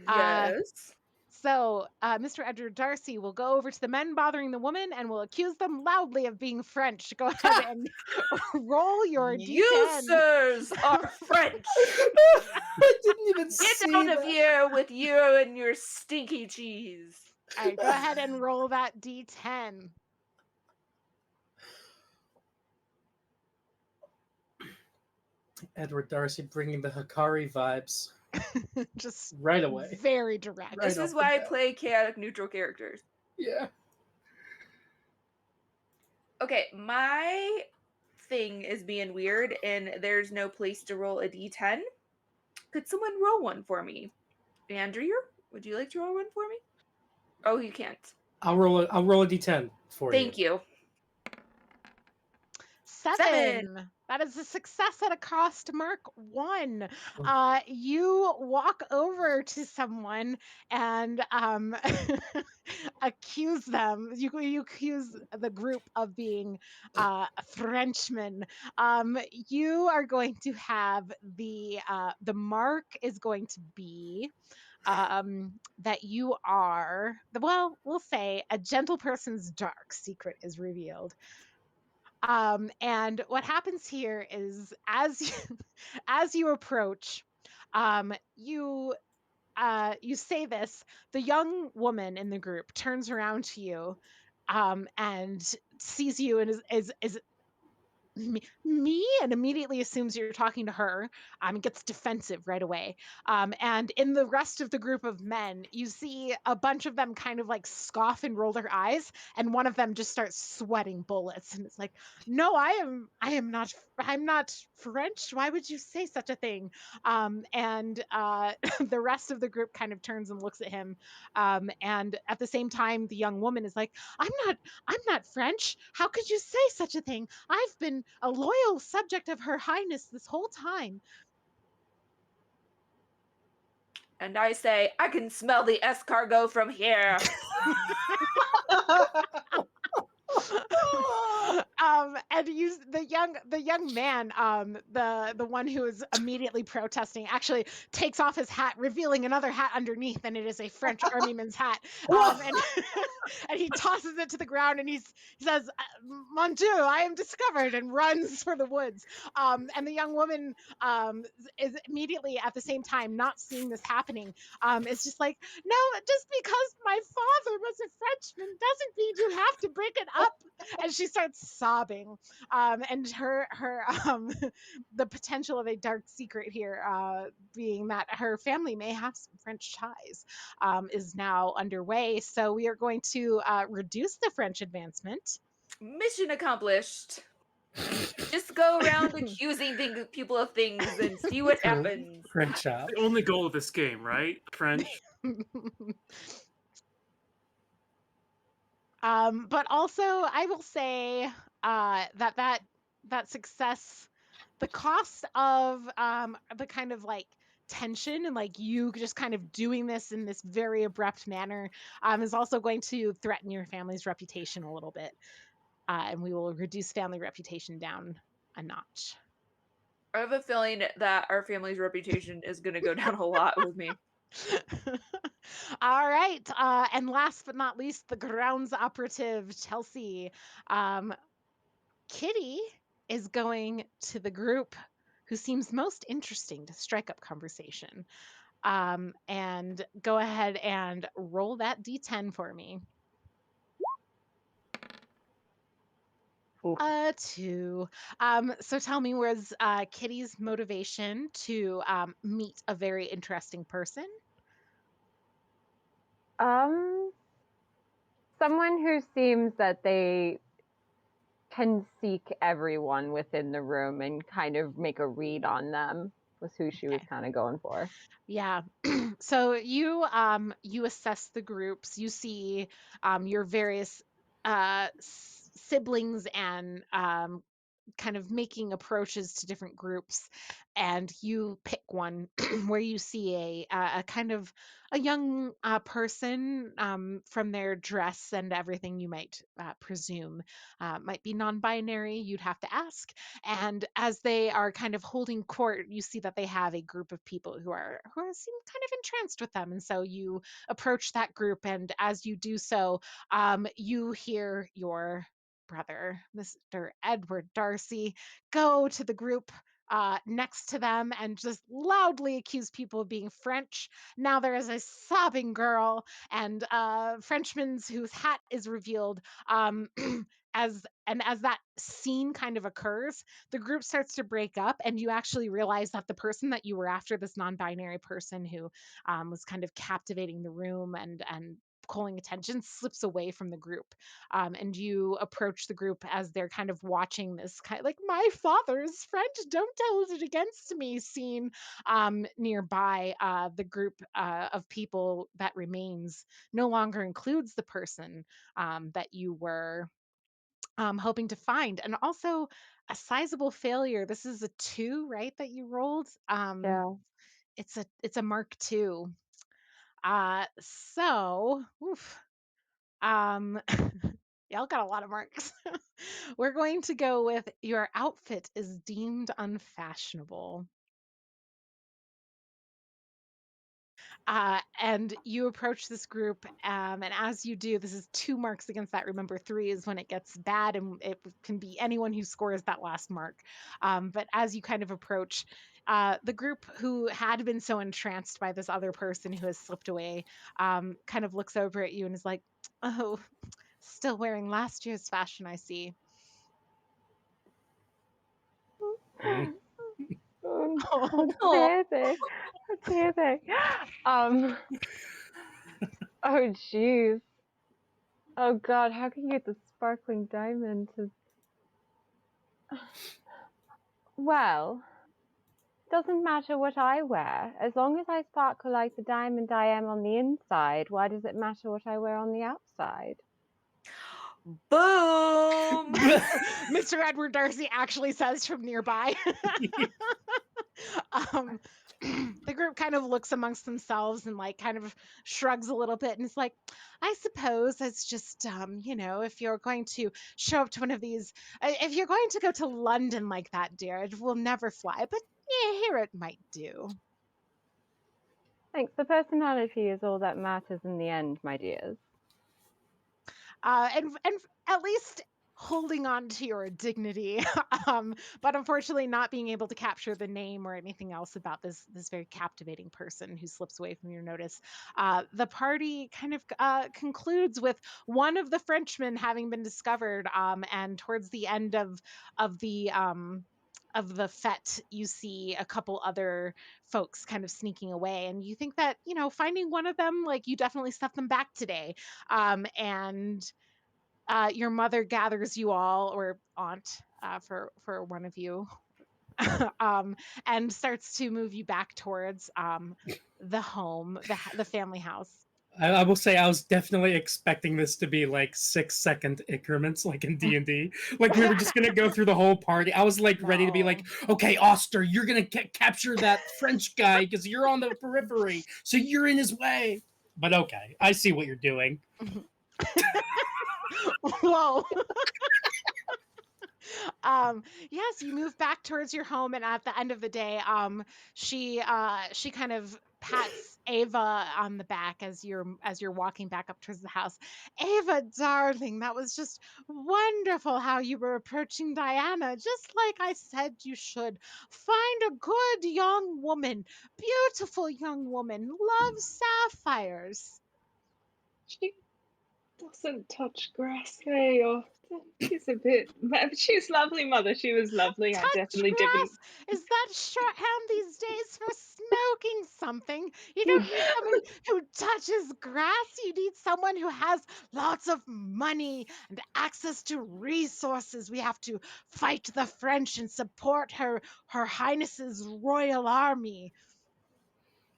Uh, Yes. So, Mr. Edward Darcy will go over to the men bothering the woman and will accuse them loudly of being French. Go ahead and roll your You, D10. sirs, are French. I didn't even Get see out of that. here with you and your stinky cheese. All right, go ahead and roll that D10. Edward Darcy bringing the Hikari vibes Just right away. very direct. Right This is off the why I bat. play chaotic neutral characters. Yeah. Okay, my thing is being weird and there's no place to roll a d10. Could someone roll one for me? Andrew, would you like to roll one for me? Oh, you can't. I'll roll a D10 for Thank you. 7. That is a success at a cost mark 1. You walk over to someone and accuse them. You accuse the group of being Frenchmen. You are going to have the mark is going to be that you are well, we'll say a gentle person's dark secret is revealed. And what happens here is as you, as you approach, you you say this. The young woman in the group turns around to you, and sees you and is me and immediately assumes you're talking to her. Gets defensive right away. And in the rest of the group of men, you see a bunch of them kind of like scoff and roll their eyes, and one of them just starts sweating bullets, and it's like, no, I'm not French. Why would you say such a thing? And the rest of the group kind of turns and looks at him. And at the same time, the young woman is like, I'm not French. How could you say such a thing? I've been a loyal subject of Her Highness this whole time. And I say, I can smell the escargot from here. And the young man, the one who is immediately protesting, actually takes off his hat, revealing another hat underneath, and it is a French armyman's hat. And and he tosses it to the ground, and he says, "Mon Dieu, I am discovered," and runs for the woods. And the young woman is immediately at the same time, not seeing this happening, is just like, "No, just because my father was a Frenchman doesn't mean you have to break it up." And she starts sobbing. And her the potential of a dark secret here, being that her family may have some French ties, is now underway. So we are going to reduce the French advancement. Mission accomplished. Just go around accusing people of things and see what happens. Great job. The only goal of this game, right? French. But also, I will say that success, the cost of the kind of like tension and like you just kind of doing this in this very abrupt manner, is also going to threaten your family's reputation a little bit, and we will reduce family reputation down a notch. I have a feeling that our family's reputation is going to go down a lot with me. All right. And last but not least, the grounds operative, Chelsea. Kitty is going to the group who seems most interesting to strike up conversation. And go ahead and roll that D10 for me. Oof. 2. So tell me, was Kitty's motivation to meet a very interesting person? Someone who seems that they can seek everyone within the room and kind of make a read on them was who she was Okay. kind of going for. Yeah. So you assess the groups. You see your various siblings and kind of making approaches to different groups, and you pick one where you see a kind of a young person, from their dress and everything, you might presume might be non-binary. You'd have to ask. And as they are kind of holding court, you see that they have a group of people who seem kind of entranced with them, and so you approach that group. And as you do so, you hear your brother, Mr. Edward Darcy, go to the group next to them and just loudly accuse people of being French. Now there is a sobbing girl and Frenchman's whose hat is revealed. As that scene kind of occurs, the group starts to break up, and you actually realize that the person that you were after, this non-binary person who was kind of captivating the room and calling attention, slips away from the group. And you approach the group as they're kind of watching this kind of like "my father's French, don't tell it against me" scene nearby. The group of people that remains no longer includes the person that you were hoping to find, and also a sizable failure. This is a 2, right, that you rolled? Yeah. It's a Mark 2. So, oof, um, y'all got a lot of marks. We're going to go with your outfit is deemed unfashionable. And you approach this group, and as you do, this is 2 marks against that. Remember, 3 is when it gets bad, and it can be anyone who scores that last mark. But as you kind of approach, the group who had been so entranced by this other person who has slipped away, kind of looks over at you and is like, "Oh, still wearing last year's fashion, I see." Mm. How dare they? How dare they? Oh jeez. Oh god, how can you get the sparkling diamond to... Well, doesn't matter what I wear. As long as I sparkle like the diamond I am on the inside, why does it matter what I wear on the outside? Boom! Mr. Edward Darcy actually says from nearby. um, the group kind of looks amongst themselves and like kind of shrugs a little bit and is like, "I suppose it's just, if you're going to show up to one of these, if you're going to go to London like that, dear, it will never fly. But yeah, here it might do." Thanks. The personality is all that matters in the end, my dears. And at least holding on to your dignity, but unfortunately not being able to capture the name or anything else about this very captivating person who slips away from your notice. The party kind of concludes with one of the Frenchmen having been discovered, and towards the end of the fete, you see a couple other folks kind of sneaking away, and you think that, finding one of them, like, you definitely stuffed them back today. And your mother gathers you all, or aunt, for one of you, um, and starts to move you back towards the home, the family house. I will say I was definitely expecting this to be like 6-second increments, like in D&D. Like we were just gonna go through the whole party. I was like ready to be like, No. okay, Oster, you're gonna capture that French guy because you're on the periphery, so you're in his way. But okay, I see what you're doing. Whoa. Yes, you move back towards your home, and at the end of the day, she kind of pats Ava on the back as you're walking back up towards the house. "Ava, darling, that was just wonderful how you were approaching Diana, just like I said you should. Find a good young woman, beautiful young woman, loves sapphires." She doesn't touch grass very often. She's a bit. She's lovely, mother. She was lovely. I Touch definitely didn't. grass? Is that shorthand these days for smoking something? You don't need someone who touches grass. You need someone who has lots of money and access to resources. We have to fight the French and support her Highness's royal army.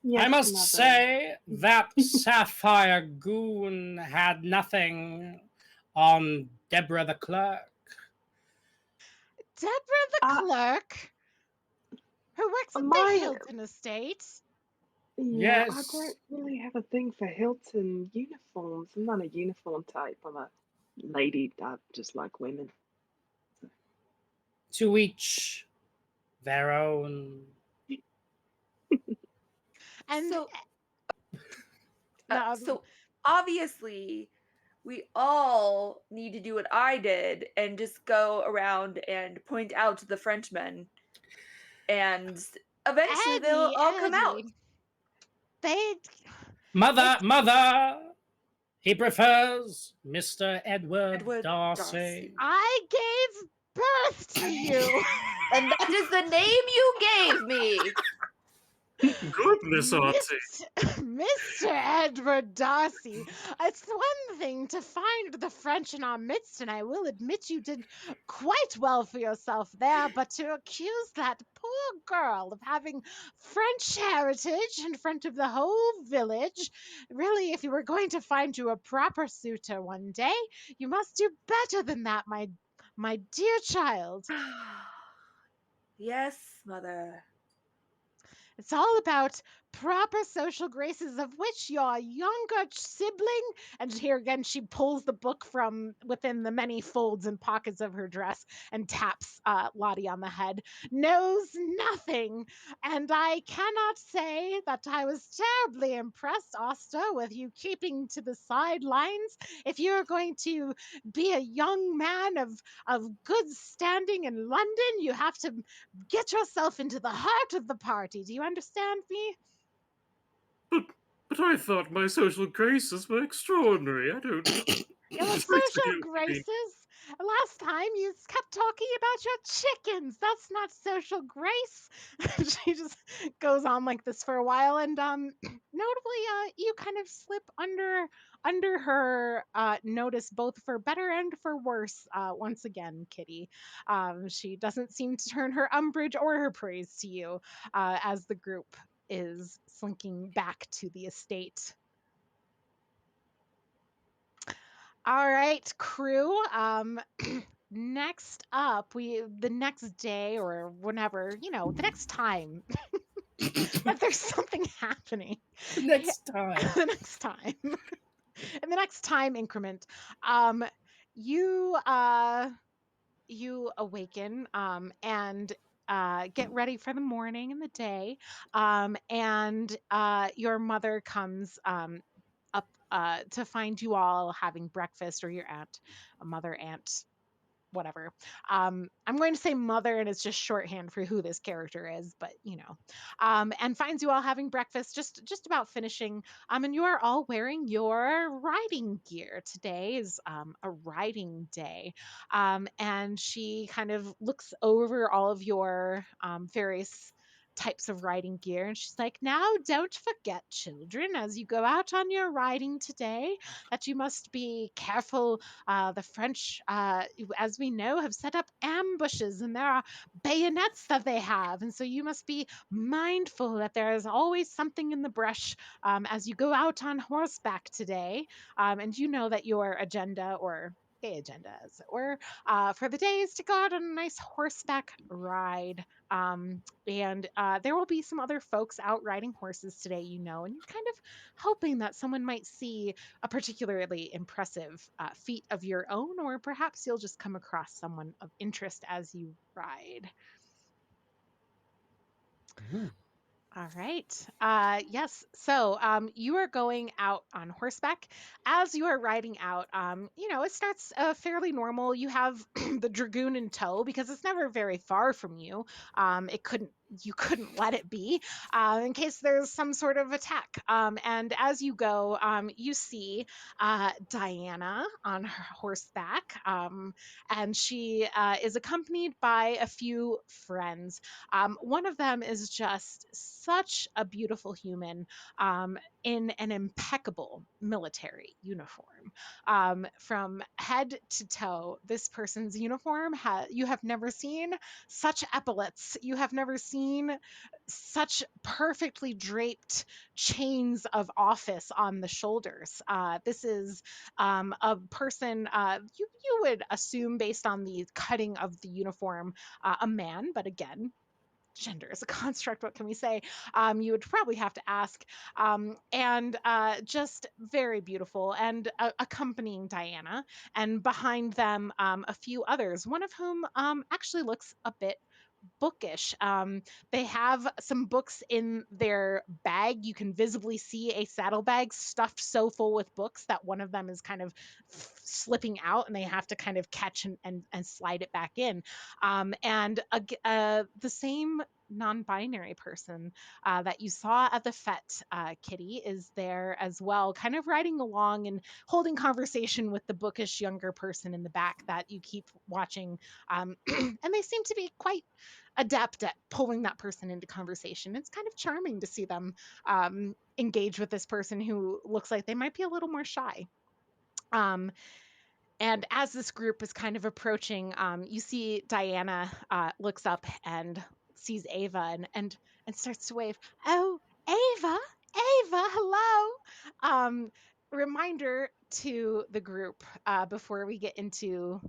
I Yes, must mother. say that Sapphire Goon had nothing on Deborah the clerk. Deborah the Uh, clerk who works at the my Hilton estate. Yeah, I Yes. don't really have a thing for Hilton uniforms. I'm not a uniform type. I'm a lady. I just like women. To each their own. And So, no, so obviously, we all need to do what I did and just go around and point out the Frenchmen, and eventually they'll all come out. Eddie, they Mother, it's mother! He prefers Mr. Edward Edward Darcy. Darcy. I gave birth to you. And that is the name you gave me. Goodness, Auntie. Mr. Edward Darcy, it's one thing to find the French in our midst, and I will admit you did quite well for yourself there, but to accuse that poor girl of having French heritage in front of the whole village, really, if you were going to find you a proper suitor one day, you must do better than that, my dear child. Yes, mother. It's all about proper social graces of which your younger sibling, and here again she pulls the book from within the many folds and pockets of her dress and taps Lottie on the head, knows nothing. And I cannot say that I was terribly impressed, Asta, with you keeping to the sidelines. If you're going to be a young man of good standing in London, you have to get yourself into the heart of the party. Do you understand me? But, but I thought my social graces were extraordinary. I don't. Your Please social forgive me. graces. Last time you kept talking about your chickens. That's not social grace. She just goes on like this for a while, and notably, you kind of slip under her notice, both for better and for worse. Once again, Kitty, she doesn't seem to turn her umbrage or her praise to you, as the group is slinking back to the estate. All right, crew. Next up, the next day or whenever, the next time that there's something happening. The next time. The next time. In the next time increment, um, you you awaken and get ready for the morning and the day. And your mother comes up to find you all having breakfast, or your aunt, a mother, aunt, whatever. I'm going to say mother, and it's just shorthand for who this character is, but and finds you all having breakfast, just about finishing. And you are all wearing your riding gear. Today is a riding day, and she kind of looks over all of your various types of riding gear, and she's like, now don't forget, children, as you go out on your riding today, that you must be careful. The French, as we know, have set up ambushes, and there are bayonets that they have. And so you must be mindful that there is always something in the brush as you go out on horseback today. And you know that your agenda, or gay agenda, as it were, for the day is to go out on a nice horseback ride. And there will be some other folks out riding horses today, and you're kind of hoping that someone might see a particularly impressive feat of your own, or perhaps you'll just come across someone of interest as you ride. Mm. All right. Yes. So you are going out on horseback. As you are riding out, it starts fairly normal. You have the dragoon in tow because it's never very far from you. You couldn't let it be in case there's some sort of attack. And as you go, you see Diana on her horseback, and she is accompanied by a few friends. One of them is just such a beautiful human in an impeccable military uniform. From head to toe, this person's uniform, you have never seen such epaulets. You have never seen seen such perfectly draped chains of office on the shoulders. This is a person you would assume based on the cutting of the uniform, a man, but again, gender is a construct. What can we say? You would probably have to ask. And just very beautiful and accompanying Diana. And behind them, a few others, one of whom actually looks a bit bookish. They have some books in their bag. You can visibly see a saddlebag stuffed so full with books that one of them is kind of slipping out and they have to kind of catch and slide it back in. The same non-binary person that you saw at the fete, Kitty, is there as well, kind of riding along and holding conversation with the bookish younger person in the back that you keep watching. And they seem to be quite adept at pulling that person into conversation. It's kind of charming to see them engage with this person who looks like they might be a little more shy. Um, and as this group is kind of approaching, you see Diana looks up and sees Ava and starts to wave. Oh, Ava, Ava, hello. Reminder to the group before we get into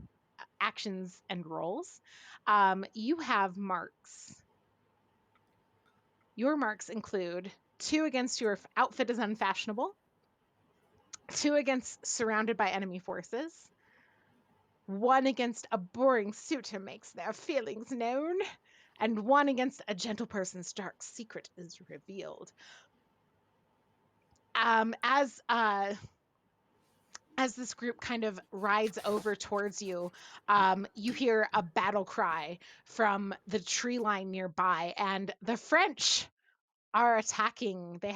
actions and roles. You have marks. Your marks include 2 against your outfit is unfashionable, 2 against surrounded by enemy forces, 1 against a boring suitor makes their feelings known, and 1 against a gentle person's dark secret is revealed. Um, as uh, as this group kind of rides over towards you, you hear a battle cry from the tree line nearby, and the French are attacking. They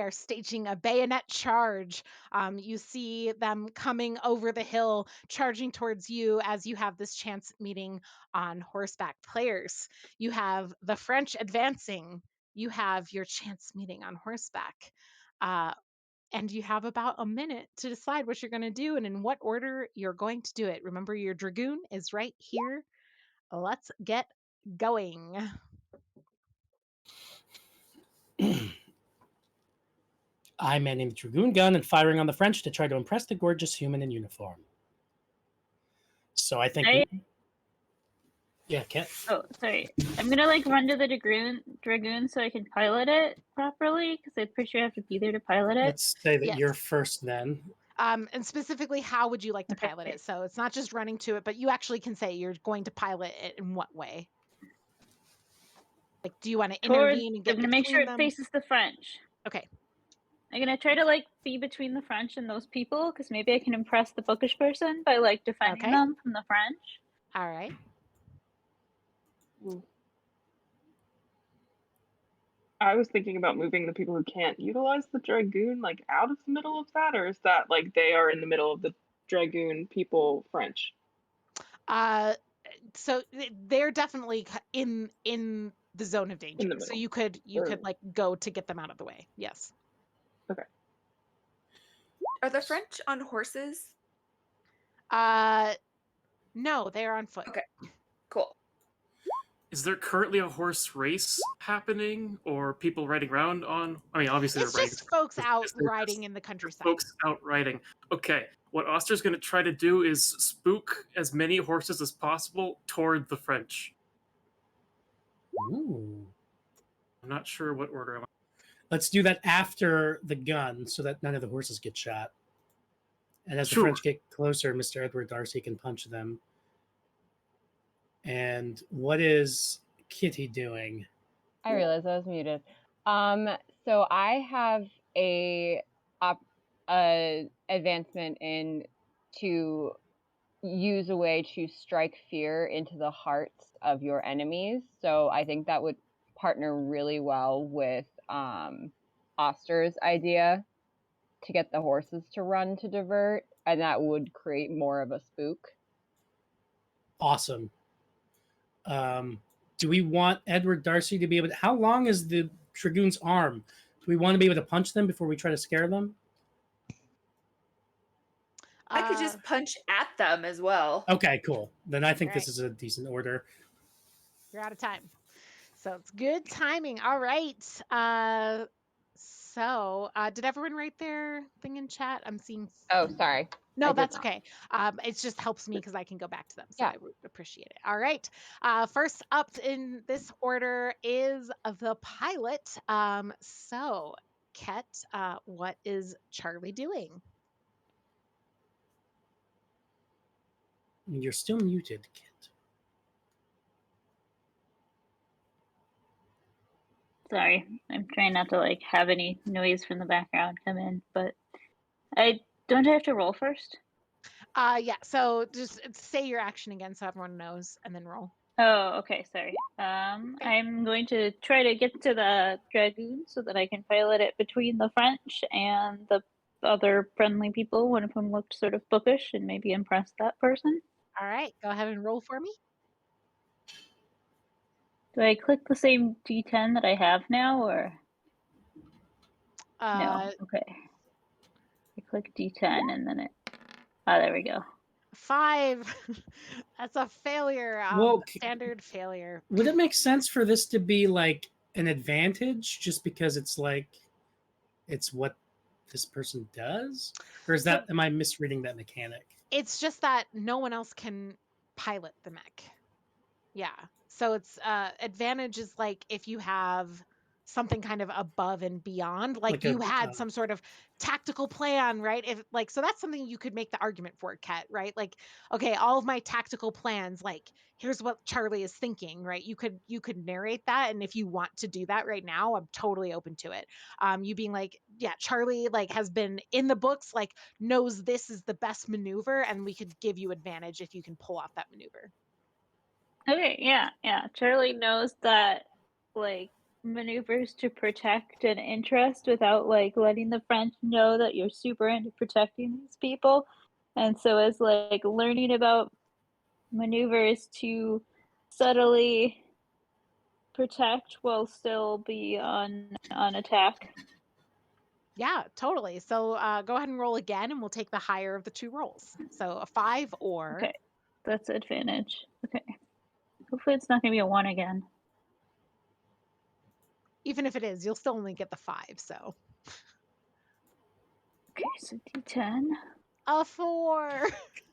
are staging a bayonet charge. You see them coming over the hill, charging towards you as you have this chance meeting on horseback. Players, you have the French advancing. You have your chance meeting on horseback. And you have about a minute to decide what you're going to do and in what order you're going to do it. Remember, your dragoon is right here. Let's get going. I'm manning the dragoon gun and firing on the French to try to impress the gorgeous human in uniform. So I think, yeah, Kit. Oh, sorry. I'm gonna like run to the dragoon so I can pilot it properly because I'm pretty sure I have to be there to pilot it. Let's say that Yes. you're first then. And specifically, how would you like to Okay. pilot it? So it's not just running to it, but you actually can say you're going to pilot it in what way? Like, do you want to intervene and get I'm gonna make sure between it them? faces the French. Okay. I'm gonna try to like be between the French and those people because maybe I can impress the bookish person by like defending Okay. them from the French. All right. I was thinking about moving the people who can't utilize the dragoon like out of the middle of that, or is that like they are in the middle of the dragoon people French? So they're definitely in the zone of danger. In the So middle. you could Or- like go to get them out of the way. Yes. Okay. Are the French on horses? No, they're on foot. Okay. Cool. Is there currently a horse race happening, or people riding around on? I mean, obviously It's they're riding. just folks out Is there riding just in the countryside. folks out riding. Okay, what Oster's going to try to do is spook as many horses as possible toward the French. Ooh. I'm not sure what order I'm. Let's do that after the gun so that none of the horses get shot. And as the Sure. French get closer, Mr. Edward Darcy can punch them. And what is Kitty doing? I realized I was muted. So I have a advancement in to use a way to strike fear into the hearts of your enemies. So I think that would partner really well with Oster's idea to get the horses to run to divert, and that would create more of a spook. Awesome. Do we want Edward Darcy to be able to... How long is the dragoon's arm? Do we want to be able to punch them before we try to scare them? I could just punch at them as well. Okay, cool. Then I think All this is a decent order. You're out of time. So it's good timing. All right. Did everyone write their thing in chat? I'm seeing. Oh, sorry. I No, did that's not. okay. It just helps me because I can go back to them. So Yeah. I would appreciate it. All right. First up in this order is the pilot. Ket, what is Charlie doing? You're still muted, Kit. Sorry, I'm trying not to like have any noise from the background come in, but I don't have to roll first. Yeah. So just say your action again so everyone knows, and then roll. Oh, okay, sorry. Okay. I'm going to try to get to the dragoon so that I can pilot it between the French and the other friendly people. One of whom looked sort of bookish and maybe impress that person. All right. Go ahead and roll for me. Do I click the same D10 that I have now, or no? Uh, Okay. I click D10 and then it. Ah, there we go. 5. That's a failure. Well, Standard failure. would it make sense for this to be like an advantage just because it's like it's what this person does? Or is So that am I misreading that mechanic? it's just that no one else can pilot the mech. Yeah. So it's advantage is like if you have something kind of above and beyond, like Like a you had some sort of tactical plan, right? If like so that's something you could make the argument for, Ket, right? Like, okay, all of my tactical plans, like here's what Charlie is thinking, right? You could narrate that. And if you want to do that right now, I'm totally open to it. You being like, yeah, Charlie like has been in the books, like knows this is the best maneuver, and we could give you advantage if you can pull off that maneuver. Okay, yeah, yeah. Charlie knows that like maneuvers to protect an interest without like letting the French know that you're super into protecting these people. And so is like learning about maneuvers to subtly protect while still be on attack. Yeah, totally. So go ahead and roll again, and we'll take the higher of the two rolls. So a 5 or Okay. That's advantage. Okay. Hopefully it's not gonna be a 1 again. even if it is, you'll still only get the 5. So Okay, so D10. a 4.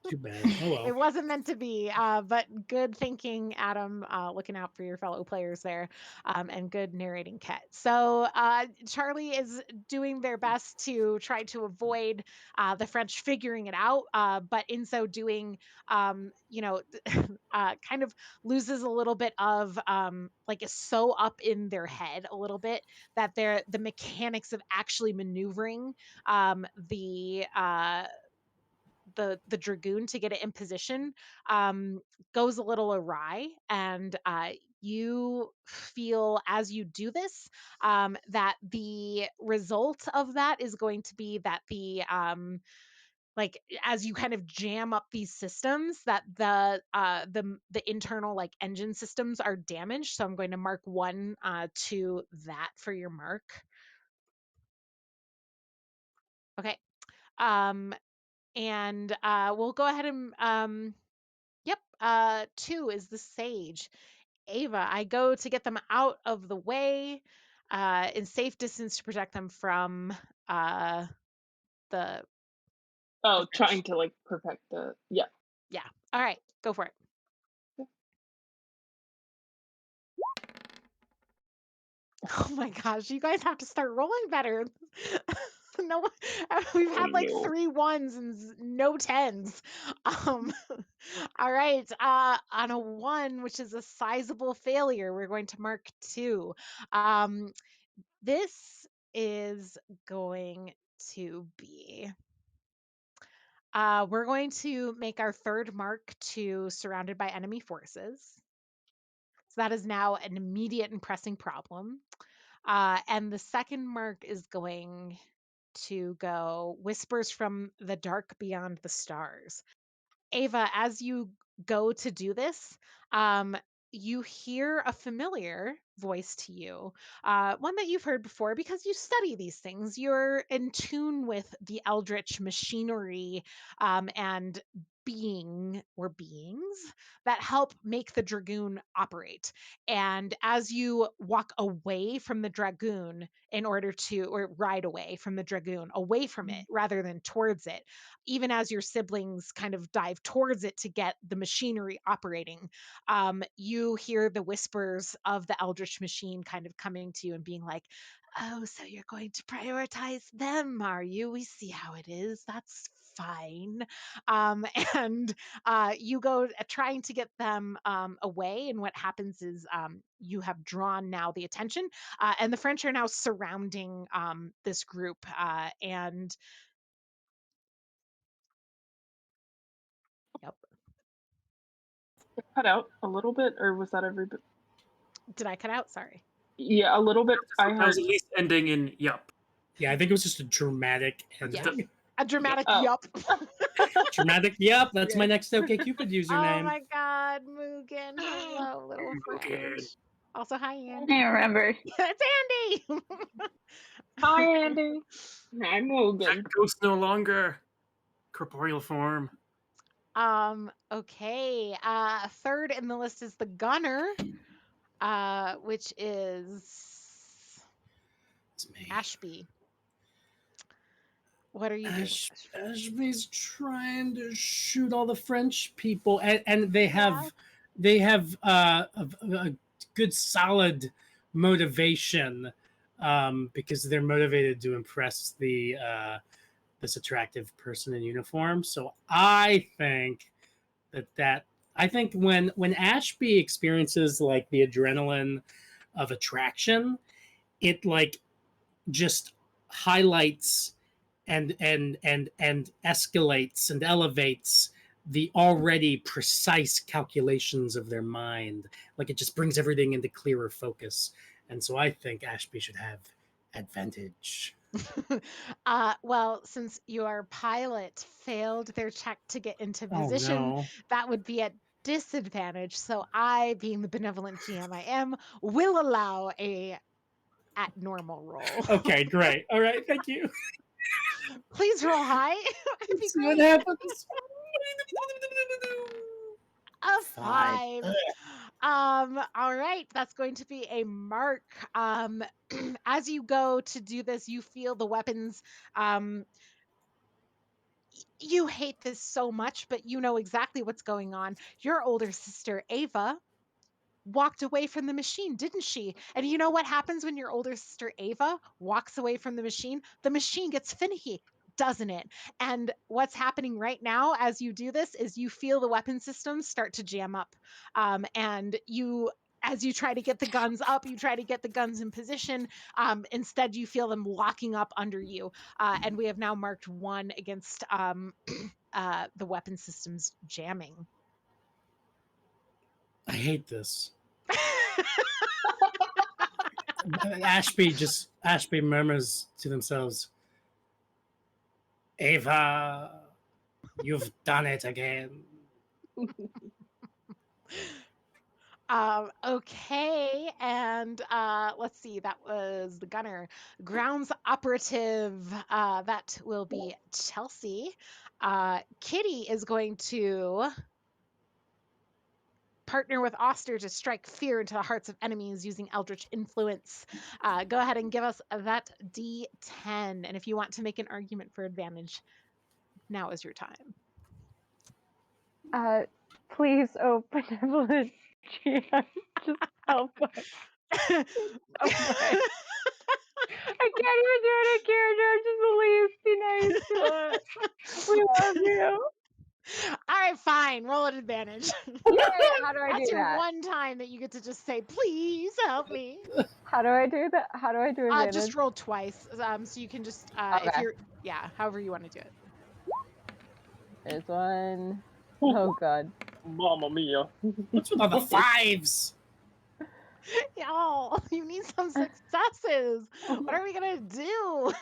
too bad. Oh well. It wasn't meant to be, but good thinking, Adam. Looking out for your fellow players there, and good narrating, Ket. So Charlie is doing their best to try to avoid the French figuring it out, but in so doing, kind of loses a little bit of like is so up in their head a little bit that the mechanics of actually maneuvering the dragoon to get it in position um, goes a little awry, and you feel as you do this that the result of that is going to be that like as you kind of jam up these systems that the internal like engine systems are damaged. So I'm going to mark 1 to that for your mark. Okay. um and we'll go ahead and yep. 2 is the sage. Ava, I go to get them out of the way in safe distance to protect them from uh, the the Oh, trying French. to like perfect the yeah. Yeah. All right, go for it. Oh my gosh, you guys have to start rolling better. No, we've Oh had like no. 3 1s and no 10s. Um, all right, on a 1, which is a sizable failure, we're going to mark 2. Um, this is going to be. We're going to make our third mark to surrounded by enemy forces. So that is now an immediate and pressing problem. And the second mark is going to go whispers from the dark beyond the stars. Ava, as you go to do this, um, you hear a familiar voice to you, one that you've heard before because you study these things. You're in tune with the eldritch machinery and being or beings that help make the dragoon operate. And as you walk away from the dragoon in order to, or ride away from the dragoon, away from it rather than towards it, even as your siblings kind of dive towards it to get the machinery operating, you hear the whispers of the eldritch machine kind of coming to you and being like, "Oh, so you're going to prioritize them, are you? We see how it is. That's fine." Um, and you go trying to get them away. And what happens is you have drawn now the attention, and the French are now surrounding this group. And yep. Cut out a little bit, or was that everybody? Did I cut out? Sorry. Yeah, a little bit. I That was heard. at least ending in yup. Yeah, I think it was just a dramatic Yeah. ending. A dramatic Oh. yup. Dramatic, yep, that's my Yeah. next OkCupid Oh username. my God, Mugen. Hello, little friend. Mugen. Also, hi, Andy. I remember. It's Andy. Hi, Andy. Hi, Morgan. That ghost no longer corporeal form. Okay. Third in the list is the gunner, which is It's me. Ashby. What are you doing? Ashby's trying to shoot all the French people, and they have a good solid motivation, because they're motivated to impress this attractive person in uniform. So I think that I think when Ashby experiences like the adrenaline of attraction, it like just highlights and escalates and elevates the already precise calculations of their mind. Like it just brings everything into clearer focus. And so I think Ashby should have advantage. Well, since your pilot failed their check to get into Oh position, no. that would be at disadvantage. So I, being the benevolent GM I am, will allow a at normal roll. Okay, great. All right, thank you. Please roll high. It'd be Let's see what great. happens. A Five. 5. All right, that's going to be a mark. As you go to do this, you feel the weapons. You hate this so much, but you know exactly what's going on. Your older sister, Ava, walked away from the machine, didn't she? And you know what happens when your older sister Ava walks away from the machine? The machine gets finicky, doesn't it? And what's happening right now as you do this is you feel the weapon systems start to jam up. And you, as you try to get the guns up, you try to get the guns in position. Instead, you feel them locking up under you. And we have now marked 1 against the weapon systems jamming. I hate this. Ashby murmurs to themselves, Ava, you've done it again. Okay, and let's see, that was the gunner. Grounds operative, that will be Chelsea. Kitty is going to partner with Oster to strike fear into the hearts of enemies using Eldritch Influence. Go ahead and give us that D10. And if you want to make an argument for advantage, now is your time. Please, oh benevolent GM, just help us. I can't even do it in character. Just please be nice to us. We love you. All right, fine. Roll an advantage. Yay, how do I That's do your that? one time that you get to just say, please help me. How do I do that? How do I do advantage? Just roll twice. So you can just, if Okay. you're, yeah, however you want to do it. There's one. Oh god. Mamma mia. What's with all the 5s? Y'all, you need some successes. What are we gonna do?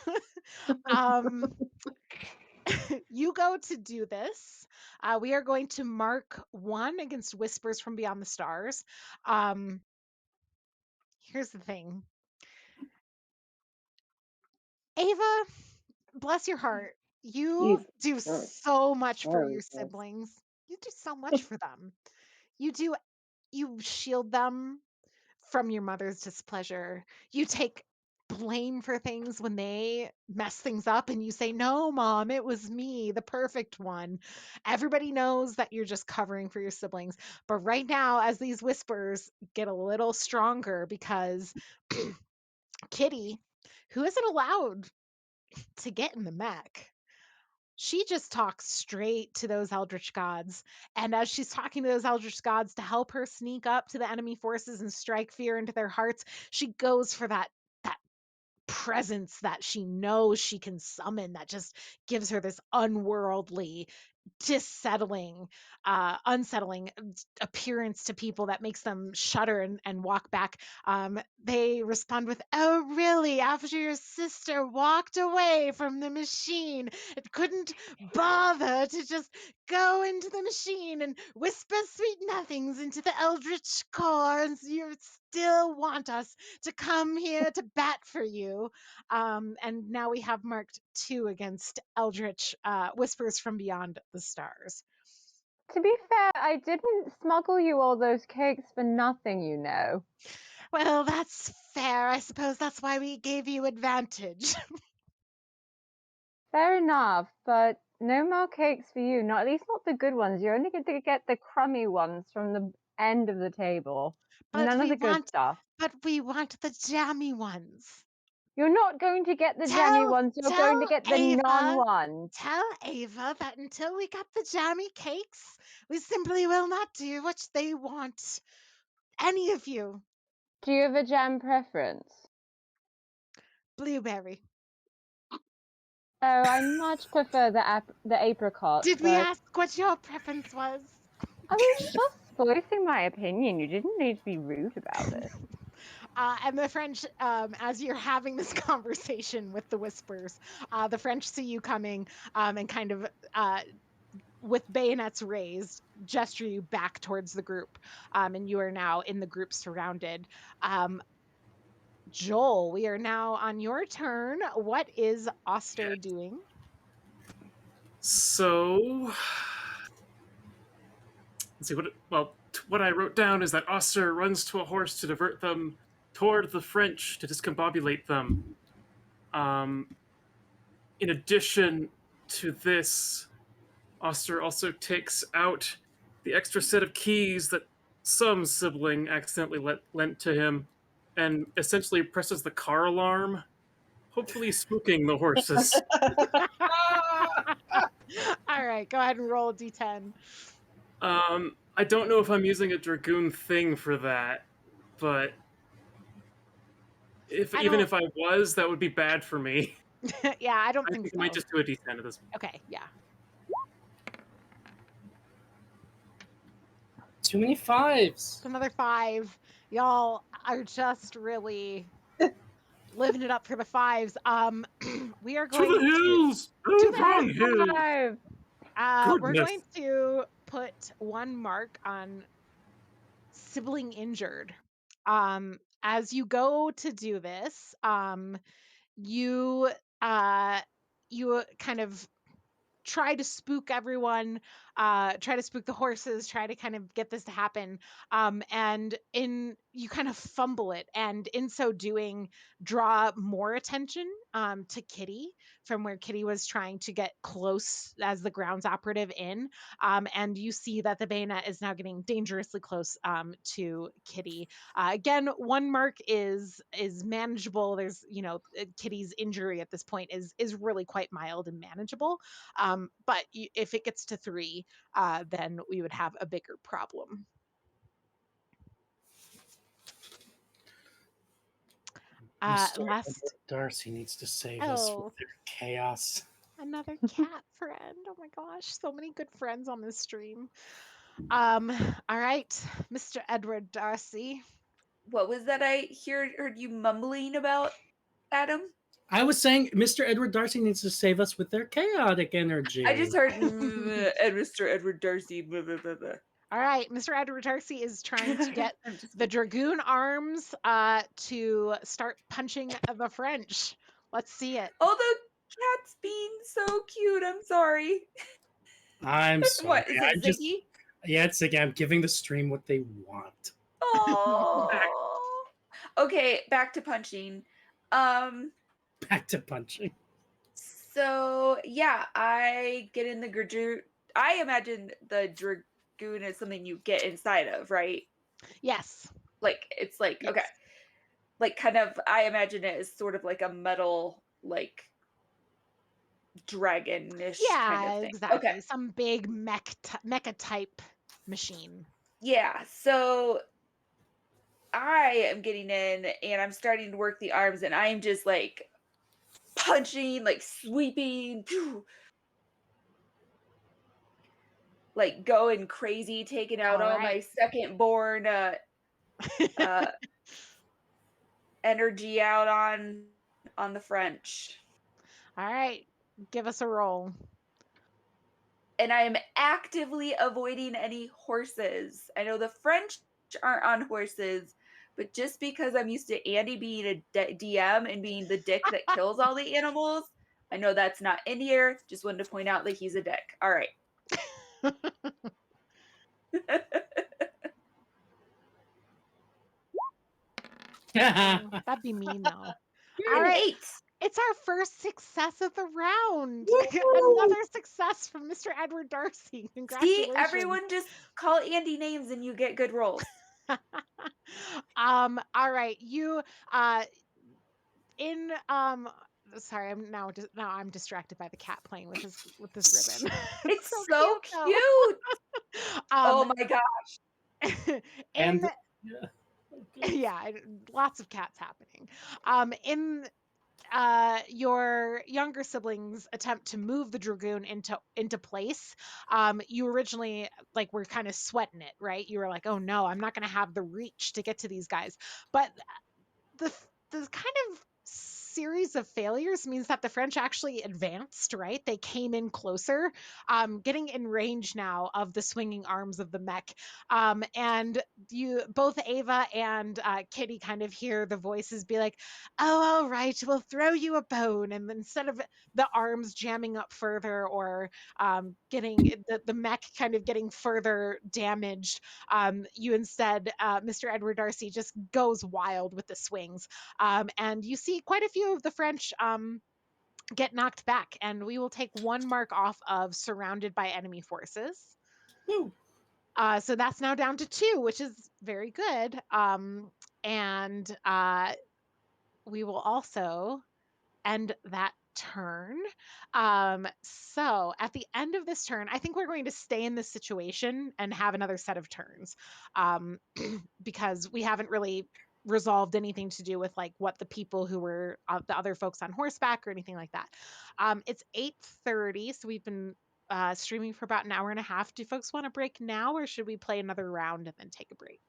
You go to do this. We are going to mark 1 against Whispers from Beyond the Stars. Here's the thing. Ava, bless your heart. You Jesus do Christ. so much for Sorry, your guys. siblings. You do so much for them. You do you shield them from your mother's displeasure. You take blame for things when they mess things up and you say, "No, mom, it was me, the perfect one." Everybody knows that you're just covering for your siblings. But right now, as these whispers get a little stronger because Kitty, who isn't allowed to get in the mech, she just talks straight to those eldritch gods. And as she's talking to those eldritch gods to help her sneak up to the enemy forces and strike fear into their hearts, she goes for that presence that she knows she can summon that just gives her this unworldly, unsettling appearance to people that makes them shudder and walk back. They respond with, "Oh, really? After your sister walked away from the machine, it couldn't bother to just go into the machine and whisper sweet nothings into the eldritch core, and you still want us to come here to bat for you." And now we have marked 2 against Eldritch Whispers from Beyond the Stars. To be fair, I didn't smuggle you all those cakes for nothing, you know. Well, that's fair. I suppose that's why we gave you advantage. Fair enough, but no more cakes for you. Not at least not the good ones. You're only going to get the crummy ones from the end of the table. but None of we the good want stuff. but we want the jammy ones. You're not going to get the jammy Tell ones. You're going to tell get the non Ava ones. tell Ava that until we get the jammy cakes, we simply will not do what they want. Any of you. Do you have a jam preference? Blueberry. Oh, I much prefer the apricot, Did we but ask what your preference was? I was just voicing my opinion. You didn't need to be rude about it. And the French, as you're having this conversation with the whispers, the French see you coming and kind of, with bayonets raised, gesture you back towards the group. And you are now in the group surrounded. Joel, we are now on your turn. What is Oster doing? So, let's see what I wrote down is that Oster runs to a horse to divert them toward the French to discombobulate them. In addition to this, Oster also takes out the extra set of keys that some sibling accidentally lent to him and essentially presses the car alarm, hopefully spooking the horses. All right, go ahead and roll a d10. I don't know if I'm using a Dragoon thing for that, but I even don't, if I was, that would be bad for me. yeah, I don't I think think I might so. just do a D10 at this point. Okay, yeah. Too many fives. It's another 5. Y'all are just really living it up for the 5s. We are To the going to hills! to the Wrong hill! Five. we're Goodness. going to put 1 mark on sibling injured. As you go to do this, you uh you kind of try to spook everyone, try to spook the horses, try to kind of get this to happen. And in you kind of fumble it, and in so doing, draw more attention to Kitty from where Kitty was trying to get close as the grounds operative in. And you see that the bayonet is now getting dangerously close to Kitty. Again, 1 mark is manageable. There's, Kitty's injury at this point is really quite mild and manageable. But if it gets to 3, then we would have a bigger problem. Mr. Last, Darcy needs to save us with their chaos. another cat friend. Oh my gosh, so many good friends on this stream. All right, Mr. Edward Darcy. What was that I heard you mumbling about, Adam? I was saying Mr. Edward Darcy needs to save us with their chaotic energy. I just heard Mr. Edward Darcy. Blah, blah, blah, blah. All right, Mr. Edward Darcy is trying to get I'm just the Dragoon arms to start punching the French. Let's see it. Although, cat's being so cute. I'm sorry. I'm sorry. What is it, Ziggy? Yeah, it's Ziggy. I'm giving the stream what they want. Oh. Okay, back to punching. Um, Back to punching. so yeah, I get in the dragoon. I imagine the dragoon is something you get inside of, right? Yes. Like it's like okay, Yes. like kind of. I imagine it as sort of like a metal, like dragon-ish kind Yeah, of thing. Okay, exactly. Some big mecha type machine. yeah. So I am getting in, and I'm starting to work the arms, and I'm just like punching, like sweeping, phew, like going crazy, taking out All all right. my second born uh energy out on the French. All right. Give us a roll. And I am actively avoiding any horses. I know the French aren't on horses, but just because I'm used to Andy being a DM and being the dick that kills all the animals, I know that's not in here. Just wanted to point out that he's a dick. All right. Oh, that'd be mean though. All An right. 8. It's our first success of the round. Woo! Another success from Mr. Edward Darcy. See, Congratulations. everyone just call Andy names and you get good rolls. All right. You in sorry, now I'm distracted by the cat playing with this ribbon. It's so It's so cute though. cute. Um Oh my god. in And yeah. yeah, lots of cats happening. In your younger siblings attempt to move the dragoon into place, you originally like were kind of sweating it, right? You were like, oh no, I'm not going to have the reach to get to these guys. But the the kind of series of failures means that the French actually advanced, right? They came in closer, getting in range now of the swinging arms of the mech. And you, both Ava and Kitty, kind of hear the voices be like, "Oh, all right, we'll throw you a bone." And instead of the arms jamming up further or getting the mech kind of getting further damaged, you instead, Mr. Edward Darcy just goes wild with the swings. And you see quite a few of the French get knocked back, and we will take 1 mark off of surrounded by enemy forces. Woo. So that's now down to 2, which is very good. And we will also end that turn. So at the end of this turn, I think we're going to stay in this situation and have another set of turns, um, because we haven't really resolved anything to do with like what the people who were the other folks on horseback or anything like that. It's 8:30, so we've been streaming for about an hour and a half. Do folks want to break now, or should we play another round and then take a break?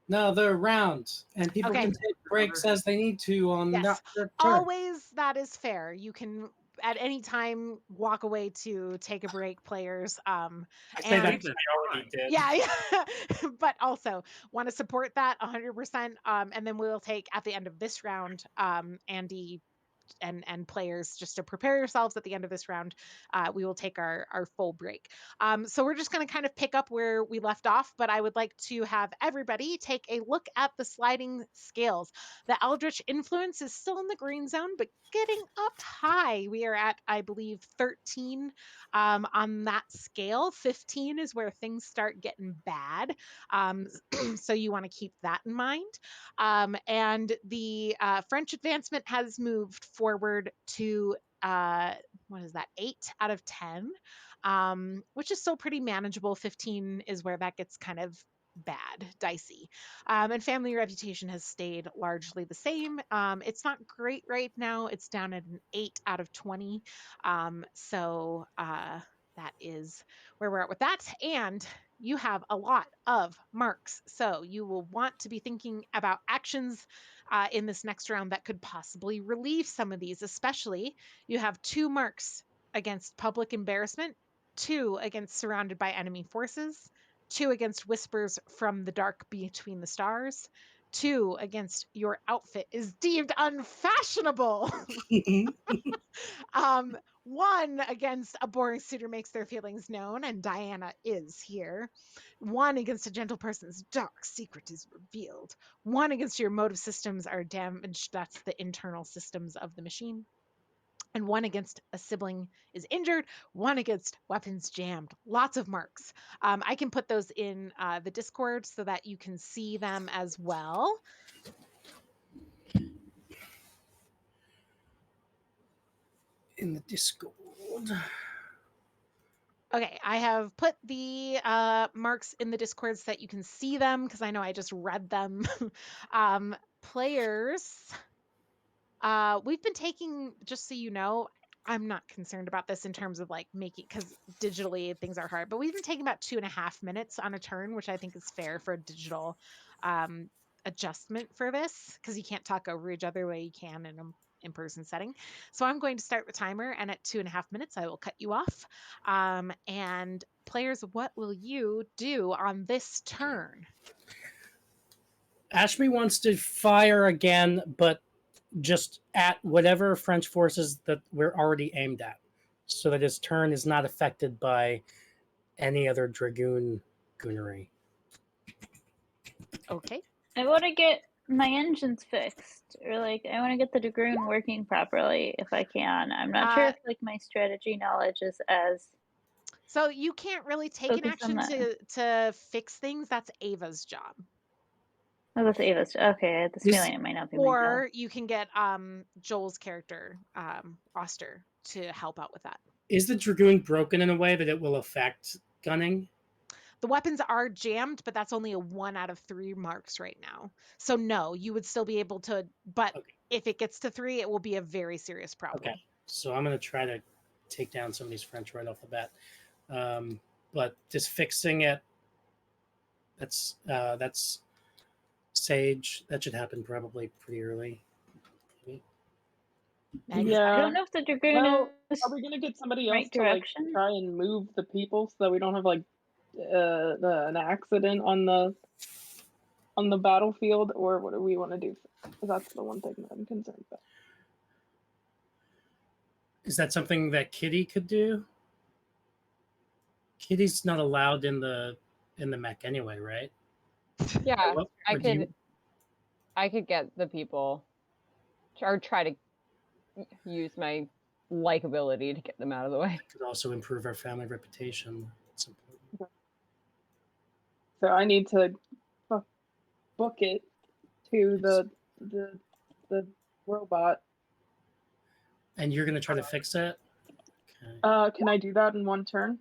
No, they're around, and people Okay. can take breaks as they need to on Yes, their turn. always that is fair. You can at any time walk away to take a break, players. I say that And 'cause we already did. yeah, yeah. But also want to support that 100%. And then we'll take at the end of this round, Andy and players, just to prepare yourselves at the end of this round, we will take our full break. So we're just going to kind of pick up where we left off, but I would like to have everybody take a look at the sliding scales. The eldritch influence is still in the green zone, but getting up high. We are at, I believe, 13 on that scale. 15 is where things start getting bad. So you want to keep that in mind. And the French advancement has moved forward to what is that, 8 out of 10, which is still pretty manageable. 15 is where that gets kind of bad, dicey. And family reputation has stayed largely the same. It's not great right now. It's down at an 8 out of 20. So that is where we're at with that. And you have a lot of marks. So you will want to be thinking about actions in this next round that could possibly relieve some of these, especially you have 2 marks against public embarrassment, 2 against surrounded by enemy forces, 2 against whispers from the dark between the stars, 2 against your outfit is deemed unfashionable. 1 against a boring suitor makes their feelings known, and Diana is here. 1 against a gentle person's dark secret is revealed. 1 against your motive systems are damaged. That's the internal systems of the machine. And 1 against a sibling is injured. 1 against weapons jammed. Lots of marks. I can put those in the Discord so that you can see them as well. In the Discord. Okay, I have put the marks in the Discord so that you can see them because I know I just read them. Players, we've been taking, just so you know, I'm not concerned about this in terms of like making, because digitally things are hard, but we've been taking about 2.5 minutes on a turn, which I think is fair for a digital um, adjustment for this, because you can't talk over each other the way you can in a in-person setting. So I'm going to start the timer, and at 2.5 minutes, I will cut you off. And players, what will you do on this turn? Ashby wants to fire again, but just at whatever French forces that we're already aimed at, so that his turn is not affected by any other dragoon goonery. Okay. I want to get my engines fixed, or like I want to get the dragoon working properly if I can. I'm not sure if like my strategy knowledge is as. So you can't really take an Focus on action to fix things. That's Ava's job. Oh, that's Ava's. Okay, I had this feeling it might not be my job. Or you can get Joel's character, Oster, to help out with that. Is the dragoon broken in a way that it will affect gunning? The weapons are jammed, but that's only a 1 out of 3 marks right now. So no, you would still be able to, but Okay. if it gets to 3, it will be a very serious problem. Okay, so I'm going to try to take down some of these French right off the bat. But just fixing it, that's Sage. That should happen probably pretty early. I Yeah. don't know if the dragoon Well, is are we gonna get somebody else right to like direction. try and move the people so that we don't have like an accident on the battlefield, or what do we want to do? That's the one thing that I'm concerned about. Is that something that Kitty could do? Kitty's not allowed in the mech anyway, right? Yeah, Or I do you- could get the people, or try to use my likability to get them out of the way. could also improve our family reputation. It's important. So I need to book it to the robot. And you're going to try to fix it? Okay. Can I do that in one turn?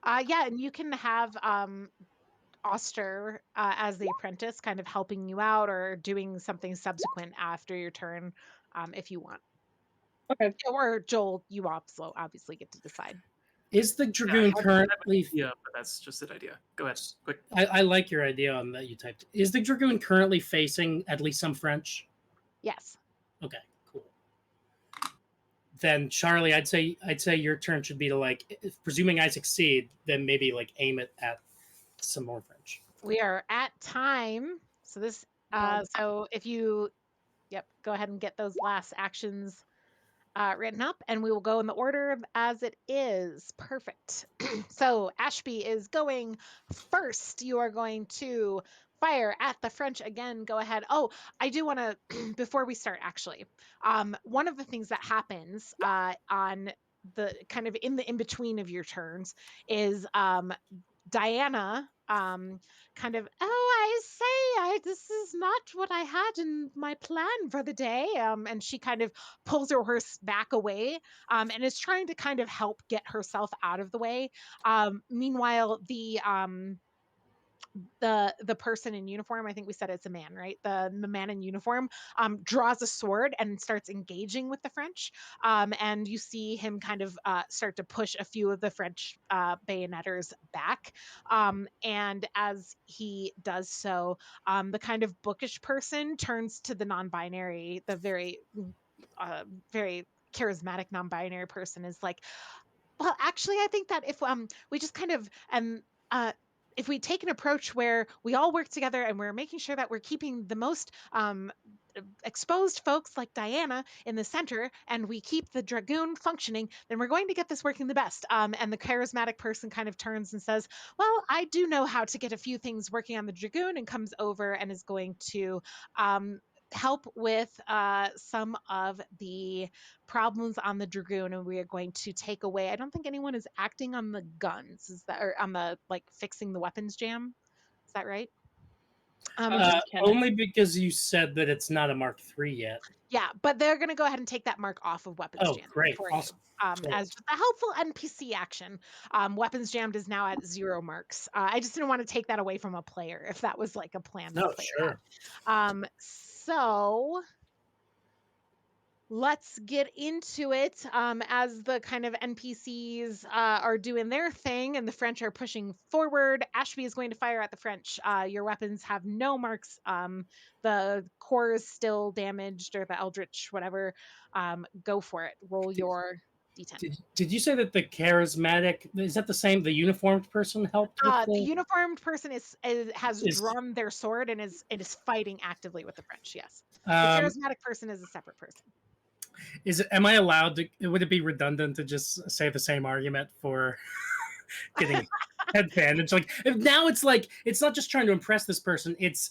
Yeah, and you can have Oster as the apprentice kind of helping you out or doing something subsequent after your turn if you want. Okay. Or Joel, you also obviously get to decide. Is the dragoon currently? Yeah, but that's just an idea. Go ahead, quick. I like your idea on that you typed. Is the dragoon currently facing at least some French? Yes. Okay, cool. Then Charlie, I'd say your turn should be to like, presuming I succeed, then maybe like aim it at some more French. We are at time. So this so if you go ahead and get those last actions written up, and we will go in the order as it is. Perfect. So Ashby is going first. You are going to fire at the French again. Go ahead. Oh, I do want to, before we start, actually, one of the things that happens on the kind of in the in between of your turns is Diana kind of, this is not what I had in my plan for the day, and she kind of pulls her horse back away, and is trying to kind of help get herself out of the way. Meanwhile, the person in uniform, I think we said it's a man, right? The man in uniform draws a sword and starts engaging with the French, and you see him kind of start to push a few of the French bayonetters back, and as he does so, the kind of bookish person turns to the non-binary, the very charismatic non-binary person is like, well, actually, I think that if we just kind of if we take an approach where we all work together and we're making sure that we're keeping the most exposed folks like Diana in the center, and we keep the dragoon functioning, then we're going to get this working the best. And the charismatic person kind of turns and says, well, I do know how to get a few things working on the dragoon, and comes over and is going to um, help with some of the problems on the dragoon, and we are going to take away, I don't think anyone is acting on the guns, is that, or on the like fixing the weapons jam, is that right? Kenneth. Only because you said that it's not a Mark III yet. Yeah, but they're going to go ahead and take that mark off of weapons Oh, jam great. for Awesome. you, Cool. as just a helpful NPC action. Weapons jammed is now at 0 marks. I just didn't want to take that away from a player if that was like a plan that a No, player sure. had. So let's get into it. As the kind of NPCs are doing their thing and the French are pushing forward, Ashby is going to fire at the French. Your weapons have no marks. The core is still damaged, or the Eldritch, whatever. Go for it. Roll your d10. Did you say that the charismatic, is that the same? The uniformed person helped with The the. uniformed person has Is drawn their sword and is fighting actively with the French. Yes, the um charismatic person is a separate person. is am I allowed to? Would it be redundant to just say the same argument for getting advantage? Like now, it's like it's not just trying to impress this person. It's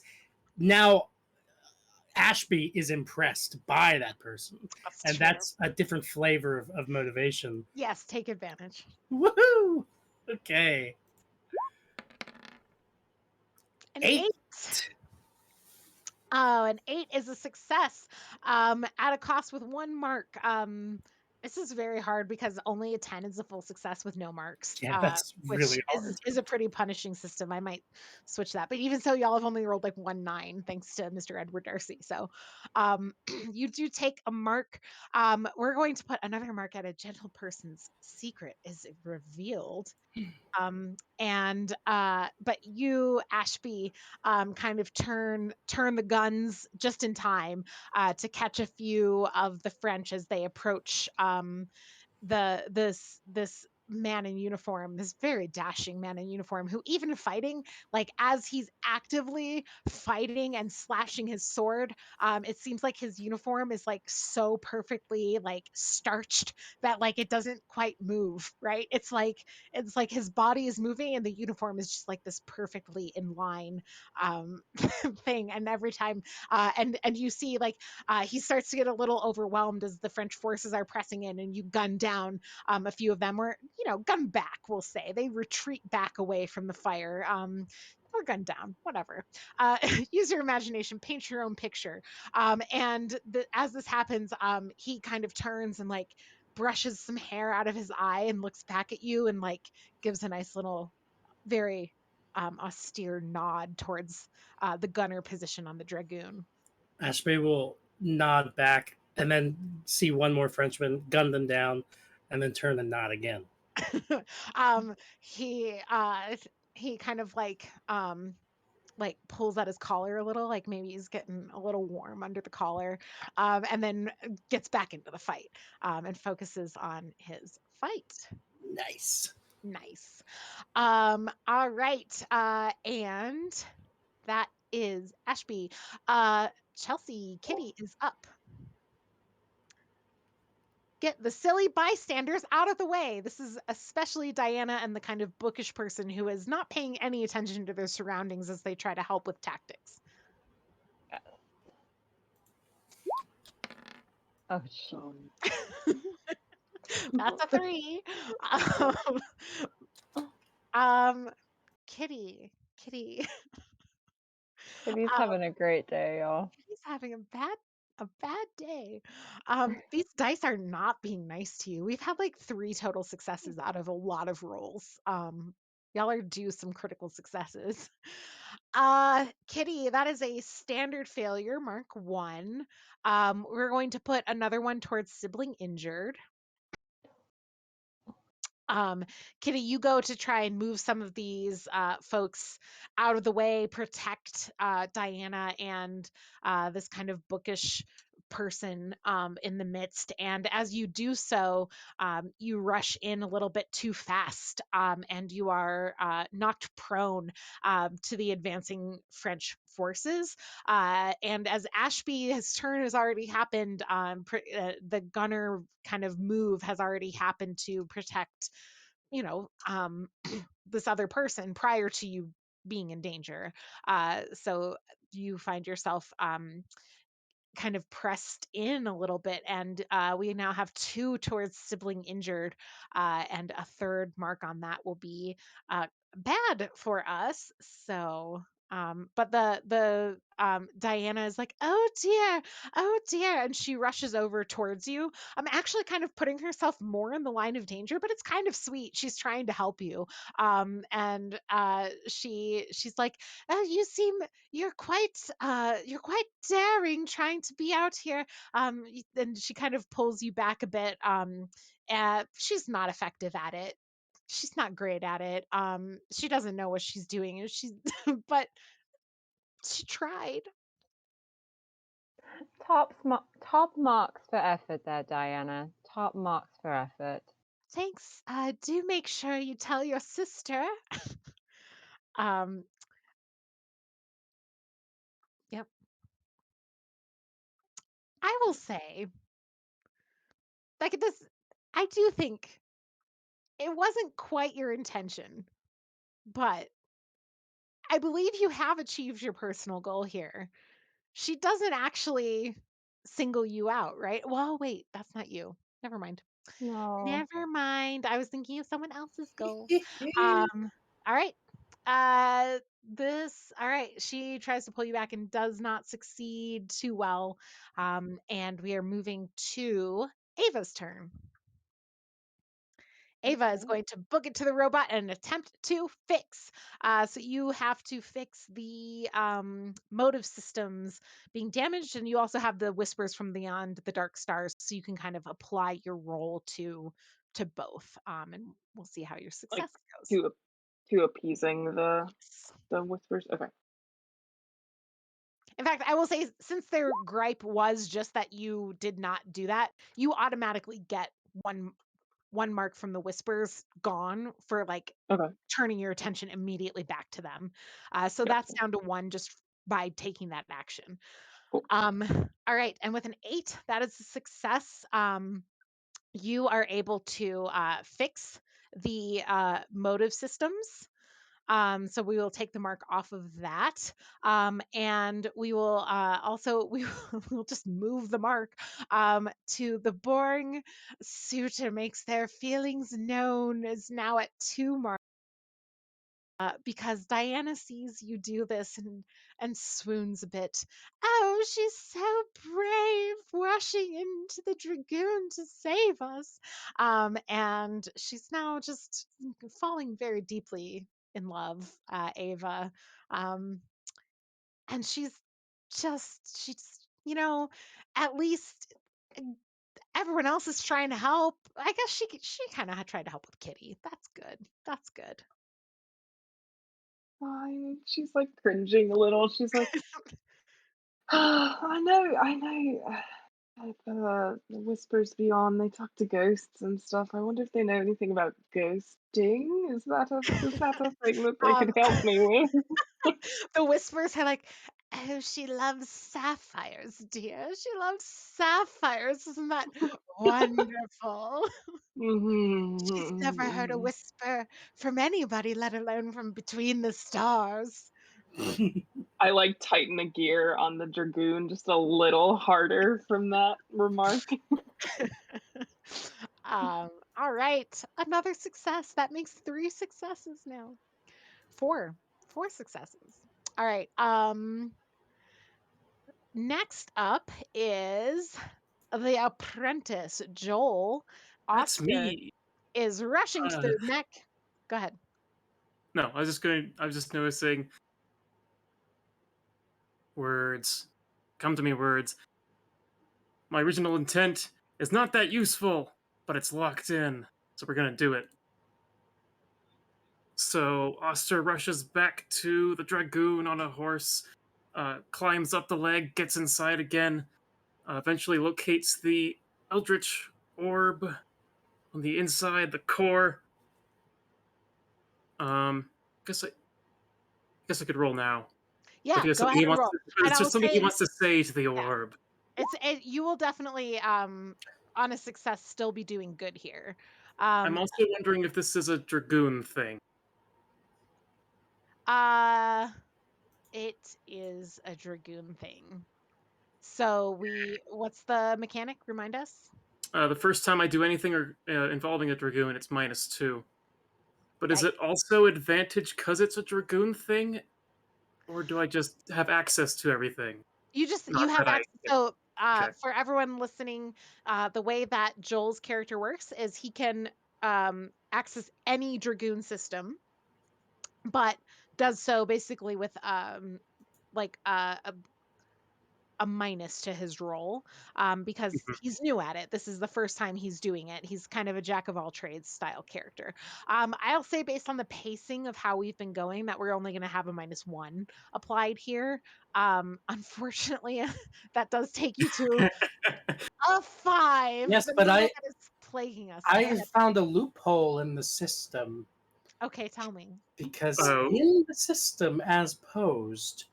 now Ashby is impressed by that person, That's and true. that's a different flavor of motivation. Yes, take advantage. Woohoo! Okay, An 8. 8. Oh, an 8 is a success, at a cost with 1 mark. This is very hard because only a 10 is a full success with no marks, Yeah, that's which really hard. is a pretty punishing system. I might switch that, but even so, y'all have only rolled like 1 9 thanks to Mr. Edward Darcy. So, you do take a mark. We're going to put another mark at a gentle person's secret is revealed. And but you, Ashby, kind of turn the guns just in time to catch a few of the French as they approach this man in uniform, this very dashing man in uniform, who, even fighting, like as he's actively fighting and slashing his sword, it seems like his uniform is like so perfectly like starched that like it doesn't quite move, right? It's like his body is moving and the uniform is just like this perfectly in line um thing. And every time and you see like he starts to get a little overwhelmed as the French forces are pressing in, and you gun down a few of them, or gun back, we'll say. They retreat back away from the fire, or gun down, whatever. uh, Use your imagination, paint your own picture. As this happens, he kind of turns and like brushes some hair out of his eye and looks back at you and like gives a nice little, very austere nod towards the gunner position on the dragoon. Ashby will nod back and then see one more Frenchman, gun them down, and then turn and nod again. um he kind of like pulls at his collar a little, like maybe he's getting a little warm under the collar, and then gets back into the fight, and focuses on his fight. Nice. Nice. All right, and that is Ashby. Chelsea, Kitty is up. Get the silly bystanders out of the way. This is especially Diana and the kind of bookish person who is not paying any attention to their surroundings as they try to help with tactics. Oh, shoot. That's a 3. Um, um, Kitty. Kitty's Um, having a great day, y'all. Kitty's having a bad day. These dice are not being nice to you. We've had like 3 total successes out of a lot of rolls. Y'all are due some critical successes. Kitty, that is a standard failure, mark 1. We're going to put another one towards sibling injured. Um, Kitty, you go to try and move some of these folks out of the way, protect Diana and this kind of bookish person in the midst. And as you do so, you rush in a little bit too fast, and you are knocked prone to the advancing French forces. And as Ashby, his turn has already happened, the gunner kind of move has already happened to protect, this other person prior to you being in danger. So you find yourself kind of pressed in a little bit, and we now have two towards sibling injured, and a third mark on that will be bad for us. So but the Diana is like, oh dear, and she rushes over towards you. I'm actually kind of putting herself more in the line of danger, but it's kind of sweet. She's trying to help you. And she's like, oh, you're quite daring trying to be out here. And she kind of pulls you back a bit. She's not effective at it. She's not great at it. She doesn't know what she's doing, and she's but she tried. Top marks for effort there, Diana. Top marks for effort. Thanks. Do make sure you tell your sister. um, yep. I will say, like this, I do think it wasn't quite your intention, but I believe you have achieved your personal goal here. She doesn't actually single you out, right? Well, wait, that's not you. Never mind. No. Never mind. I was thinking of someone else's goal. All right. All right. She tries to pull you back and does not succeed too well. And we are moving to Ava's turn. Ava is Okay. going to book it to the robot and attempt to fix. So you have to fix the motive systems being damaged, and you also have the whispers from beyond the dark stars, so you can kind of apply your role to both. And we'll see how your Like success goes. to appeasing Yes. the whispers. Okay. In fact, I will say, since their gripe was just that you did not do that, you automatically get one mark from the whispers gone for like Okay. turning your attention immediately back to them. So that's Gotcha. down to one just by taking that action. Cool. All right, and with an 8, that is a success. You are able to fix the motive systems. So we will take the mark off of that. And we will also we'll just move the mark to the boring suitor makes their feelings known is now at 2 marks. Because Diana sees you do this and swoons a bit. Oh, she's so brave, rushing into the dragoon to save us. And she's now just falling very deeply in love, Ava. Um, and she's at least everyone else is trying to help. I guess she kind of tried to help with Kitty. That's good. That's good. Fine. She's like cringing a little. She's like, I know. The whispers beyond, they talk to ghosts and stuff. I wonder if they know anything about ghosting. Is that a thing that they Um, could help me with? the whispers are like, oh, she loves sapphires, dear. She loves sapphires. Isn't that wonderful? She's never heard a Mm-hmm. whisper from anybody, let alone from between the stars. I like tighten the gear on the dragoon just a little harder from that remark. All right. Another success. That makes 3 successes now. 4. 4 successes. All right. Next up is the apprentice, Joel. That's Oscar me. is rushing to Uh, the neck. Go ahead. no, I was just noticing words. Come to me, words. My original intent is not that useful, but it's locked in, so we're gonna do it. So Oster rushes back to the dragoon on a horse, climbs up the leg, gets inside again, eventually locates the eldritch orb on the inside, the core. Guess I could roll now. If Yeah, he has go something ahead he and wants, roll. if And it's I'll just something he say, wants to say to the yeah, orb. you will definitely on a success still be doing good here. I'm Um, also wondering if this is a dragoon thing. uh, it is a dragoon thing. So what's the mechanic? Remind us. The first time I do anything involving a dragoon, it's -2. But is I it also advantage because it's a dragoon thing, or do I just have access to everything? you Not have that I. access. So Okay. for everyone listening, the way that Joel's character works is he can access any dragoon system, but does so basically with like a minus to his role because Mhm. he's new at it. This is the first time he's doing it. He's kind of a jack of all trades style character. I'll say, based on the pacing of how we've been going, that we're only going to have a -1 applied here. Unfortunately, that does take you to a 5, Yes, the but number that is plaguing us. Go I ahead. found a loophole in the system Okay, tell me. because Oh. in the system as posed,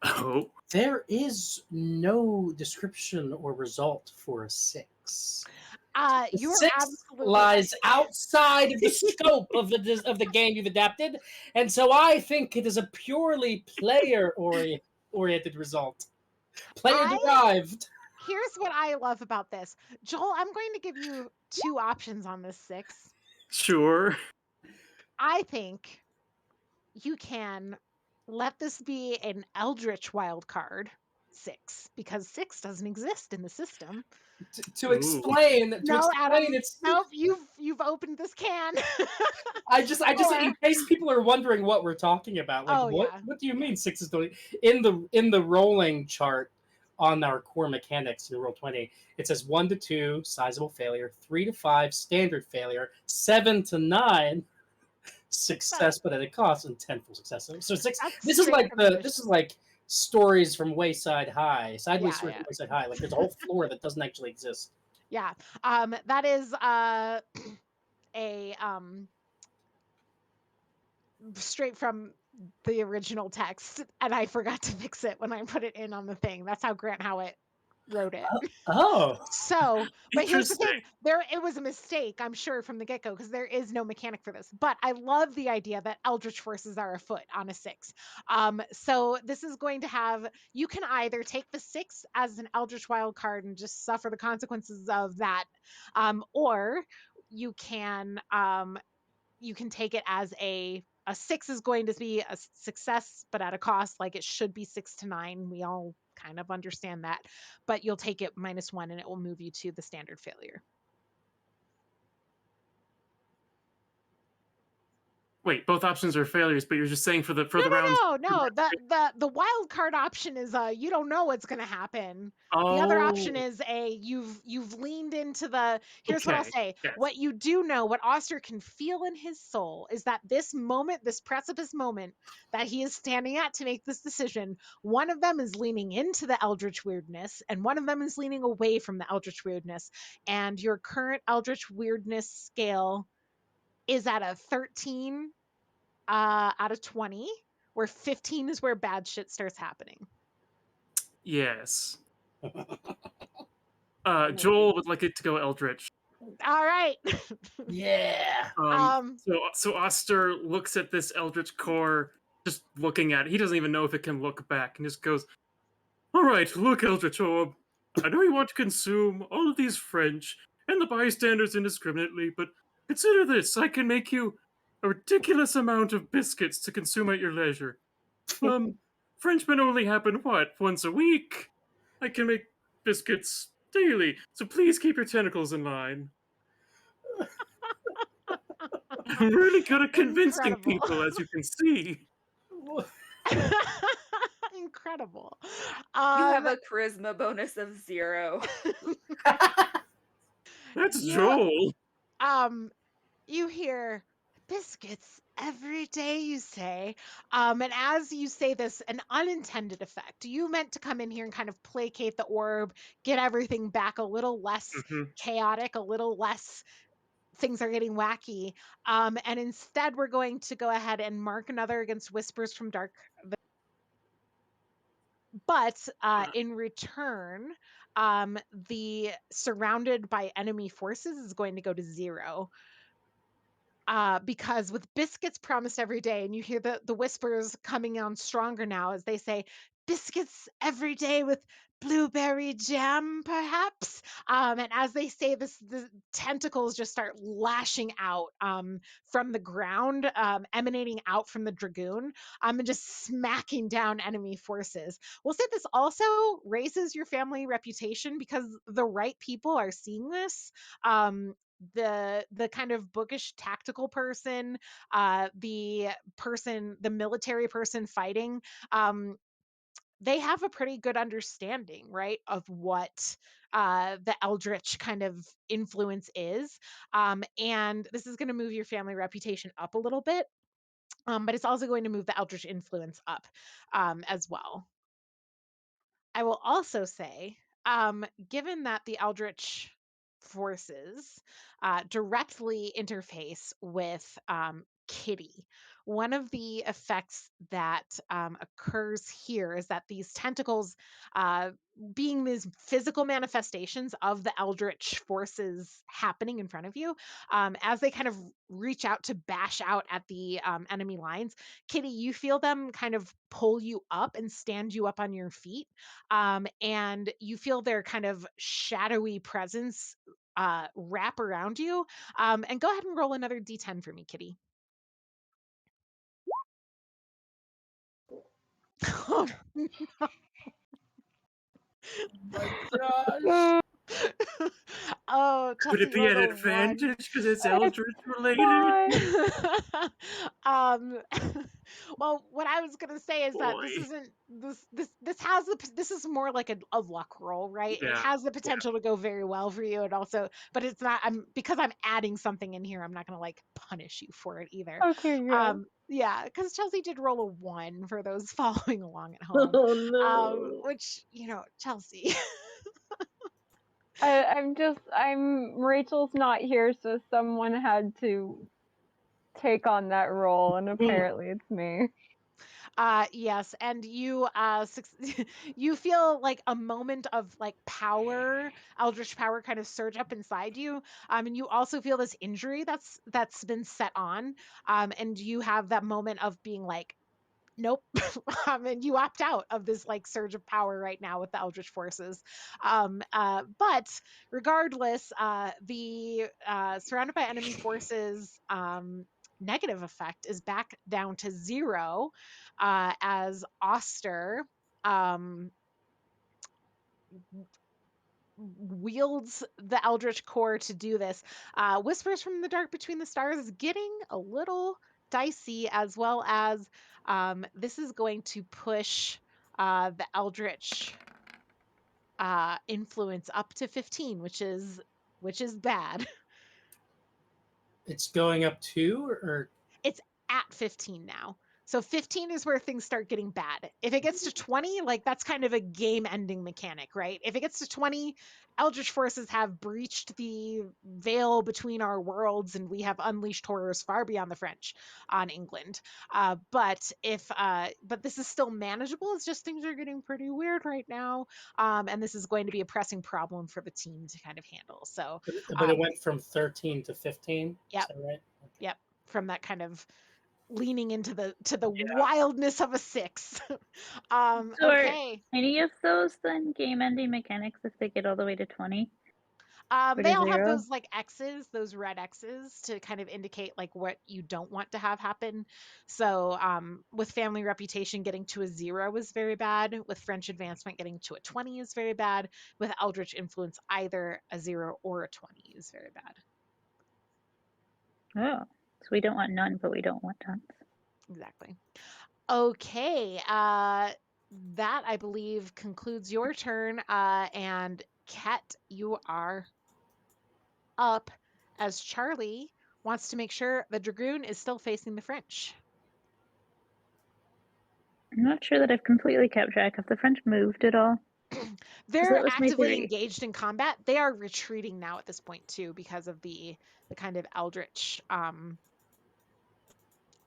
Oh. there is no description or result for a 6. The You're 6 absolutely right. lies outside of the scope of the game you've adapted, and so I think it is a purely player-oriented result. Player I derived. Here's what I love about this. Joel, I'm going to give you two options on this 6. Sure. I think you can let this be an Eldritch wild card 6 because 6 doesn't exist in the system. To Ooh. explain, No, Adam. it's Nope, you've opened this can. I just in Or case people are wondering what we're talking about, like oh yeah. what do you mean 6 is doing in the rolling chart on our core mechanics in roll 20, it says 1 to 2 sizable failure, 3 to 5 standard failure, 7 to 9 That, success but at a cost, and 10 full success. So 6, that's this is straight like from the this is mission. like stories from Wayside High, sideways Yeah, stories yeah. from Wayside High. Like there's a whole floor that doesn't actually exist. Yeah. That is a straight from the original text, and I forgot to fix it when I put it in on the thing. That's how Grant Howitt wrote it. Oh, So, but here's the Interesting. thing. It was a mistake, I'm sure, from the get-go because there is no mechanic for this. But I love the idea that eldritch forces are afoot on a 6. So this is going to have, you can either take the 6 as an eldritch wild card and just suffer the consequences of that, or you can take it as a 6 is going to be a success, but at a cost. Like it should be 6 to 9. We all kind of understand that, but you'll take it -1 and it will move you to the standard failure. Wait, both options are failures, but you're just saying for the No, rounds. no, no, no. The wild card option is you don't know what's going to happen. The other option Oh. is you've leaned into the. Here's what I'll Okay. say. Yes. What you do know, what Oster can feel in his soul, is that this moment, this precipice moment that he is standing at to make this decision, one of them is leaning into the eldritch weirdness, and one of them is leaning away from the eldritch weirdness. And your current eldritch weirdness scale is at a 13 out of 20, where 15 is where bad shit starts happening. Yes. Thank Joel you. would like it to go Eldritch. All right. yeah. So Oster looks at this Eldritch core, just looking at it. He doesn't even know if it can look back, and just goes, "All right, look, Eldritch Orb. I know you want to consume all of these French and the bystanders indiscriminately, but consider this: I can make you a ridiculous amount of biscuits to consume at your leisure. Frenchmen only happen what, once a week? I can make biscuits daily, so please keep your tentacles in line." I'm really good at convincing Incredible. people, as you can see. Incredible. You have a charisma bonus of 0. That's you Joel. you hear biscuits every day, you say. And as you say this, an unintended effect. You meant to come in here and kind of placate the orb, get everything back a little less Hmm. chaotic, a little less things are getting wacky. And instead, we're going to go ahead and mark another against Whispers from Dark. But in return, the surrounded by enemy forces is going to go to 0. Because with biscuits promised every day, and you hear the whispers coming on stronger now as they say, biscuits every day with blueberry jam, perhaps. And as they say this, the tentacles just start lashing out from the ground, emanating out from the dragoon, and just smacking down enemy forces. We'll say this also raises your family reputation because the right people are seeing this. The kind of bookish tactical person, the military person fighting, they have a pretty good understanding, right, of what the eldritch kind of influence is. And this is going to move your family reputation up a little bit, but it's also going to move the eldritch influence up as well. I will also say, given that the eldritch forces directly interface with Kitty, one of the effects that occurs here is that these tentacles, uh, being these physical manifestations of the eldritch forces happening in front of you, as they kind of reach out to bash out at the enemy lines, Kitty, you feel them kind of pull you up and stand you up on your feet, and you feel their kind of shadowy presence wrap around you. And go ahead and roll another d10 for me, Kitty. Oh, My gosh. oh, Could it Chelsea be rolled an a 1. advantage because it's Eldritch related? God. um well, what I was gonna say is that this Boy. isn't this has this is more like a luck roll, right? It Yeah. has the potential to go very well for you, and also, but it's not, because I'm adding something in here, I'm not gonna like punish you for it either. Okay, good. Yeah, because Chelsea did roll a 1 for those following along at home. Oh no. Which, Chelsea. I'm Rachel's not here, so someone had to take on that role, and apparently it's me. Yes, and you you feel like a moment of like power, eldritch power kind of surge up inside you. And you also feel this injury that's been set on. And you have that moment of being like, nope. And you opt out of this like surge of power right now with the eldritch forces. But regardless, the surrounded by enemy forces negative effect is back down to 0, as Oster um, wields the eldritch core to do this. Whispers from the Dark Between the Stars is getting a little dicey, as well as this is going to push the eldritch influence up to 15, which is bad. It's going up to, or It's at 15 now. So 15 is where things start getting bad. If it gets to 20, like that's kind of a game ending mechanic, right? If it gets to 20, Eldritch forces have breached the veil between our worlds and we have unleashed horrors far beyond the French on England. But this is still manageable. It's just things are getting pretty weird right now. And this is going to be a pressing problem for the team to kind of handle. So, but it um, went from 13 to 15. Is yep, that right? Okay. yep. From that kind of leaning into the Yeah. wildness of a 6. So are Okay. any of those then game ending mechanics if they get all the way to 20 or They to all have 0? those like X's, those red X's to kind of indicate like what you don't want to have happen. So with family reputation getting to a 0 is very bad. With French advancement getting to a 20 is very bad. With Eldritch influence, either a 0 or a 20 is very bad. Oh, so we don't want none, but we don't want tons. Exactly. Okay. That I believe concludes your turn. And Ket, you are up as Charlie wants to make sure the dragoon is still facing the French. I'm not sure that I've completely kept track. Have the French moved at all? They're that was my actively theory. engaged in combat. They are retreating now at this point too because of the kind of eldritch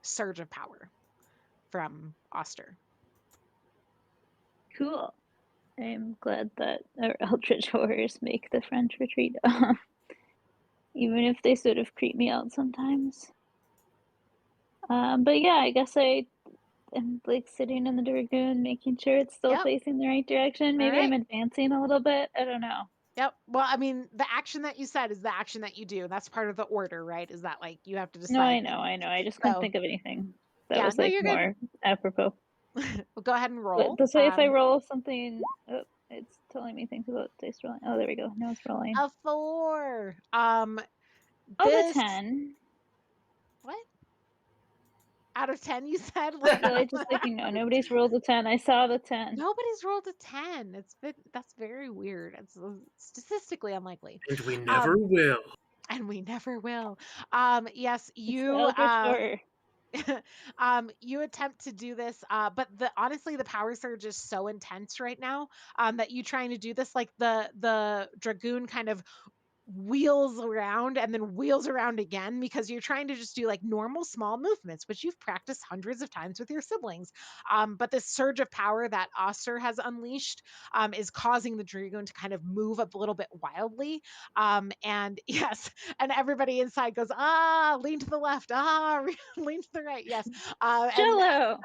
surge of power from Oster. Cool. I'm glad that our eldritch horrors make the French retreat. Even if they sort of creep me out sometimes. But yeah, I guess I am like sitting in the dragoon, making sure it's still Yep. facing the right direction. Maybe right. I'm advancing a little bit. I don't know. Yep. Well, I mean, the action that you said is the action that you do. That's part of the order, right? Is that like you have to No, I decide? know. I just couldn't So, think of anything that yeah, was no, like you're good. more apropos. Well, go ahead and But roll. this way, if I roll something, oh, it's telling me things about dice rolling. Oh, there we go. Now it's rolling. A 4. Oh, the This 10. what? Out of 10, you said? I feel like just like nobody's rolled a 10. I saw the 10. Nobody's rolled a 10. That's very weird. It's statistically unlikely. And we never will. And we never will. Yes, It's the you eldritch horror. you attempt to do this, but honestly, the power surge is so intense right now, that you trying to do this, like the dragoon kind of wheels around and then wheels around again because you're trying to just do like normal small movements, which you've practiced hundreds of times with your siblings. But this surge of power that Oster has unleashed is causing the dragoon to kind of move a little bit wildly. And yes, and everybody inside goes, lean to the left, lean to the right. Yes. And Jello.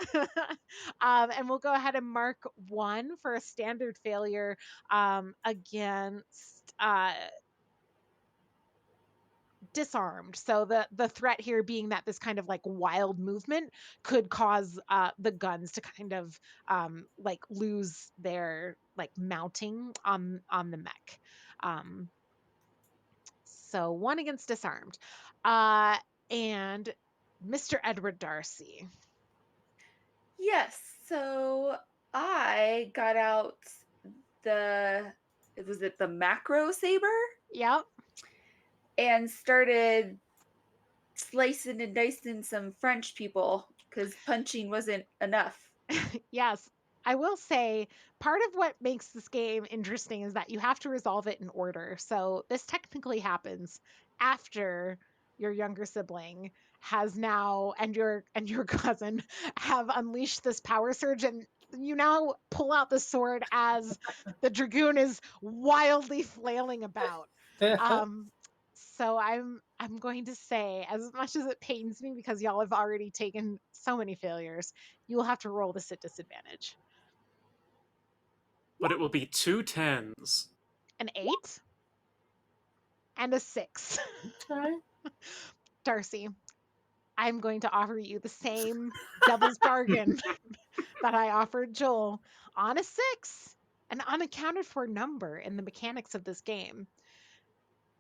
and we'll go ahead and mark 1 for a standard failure against disarmed. So the threat here being that this kind of like wild movement could cause the guns to kind of like lose their like mounting on the mech. So 1 against disarmed. And Mr. Edward Darcy. Yes. So I got out was it the macro saber? Yep. And started slicing and dicing some French people because punching wasn't enough. Yes. I will say part of what makes this game interesting is that you have to resolve it in order. So this technically happens after your younger sibling has now and your cousin have unleashed this power surge, and you now pull out the sword as the dragoon is wildly flailing about. Um so I'm going to say, as much as it pains me because y'all have already taken so many failures, you will have to roll this at disadvantage. But it will be 2 10s. An 8 and a 6. Okay. Darcy, I'm going to offer you the same devil's bargain that I offered Joel on a 6, an unaccounted for number in the mechanics of this game.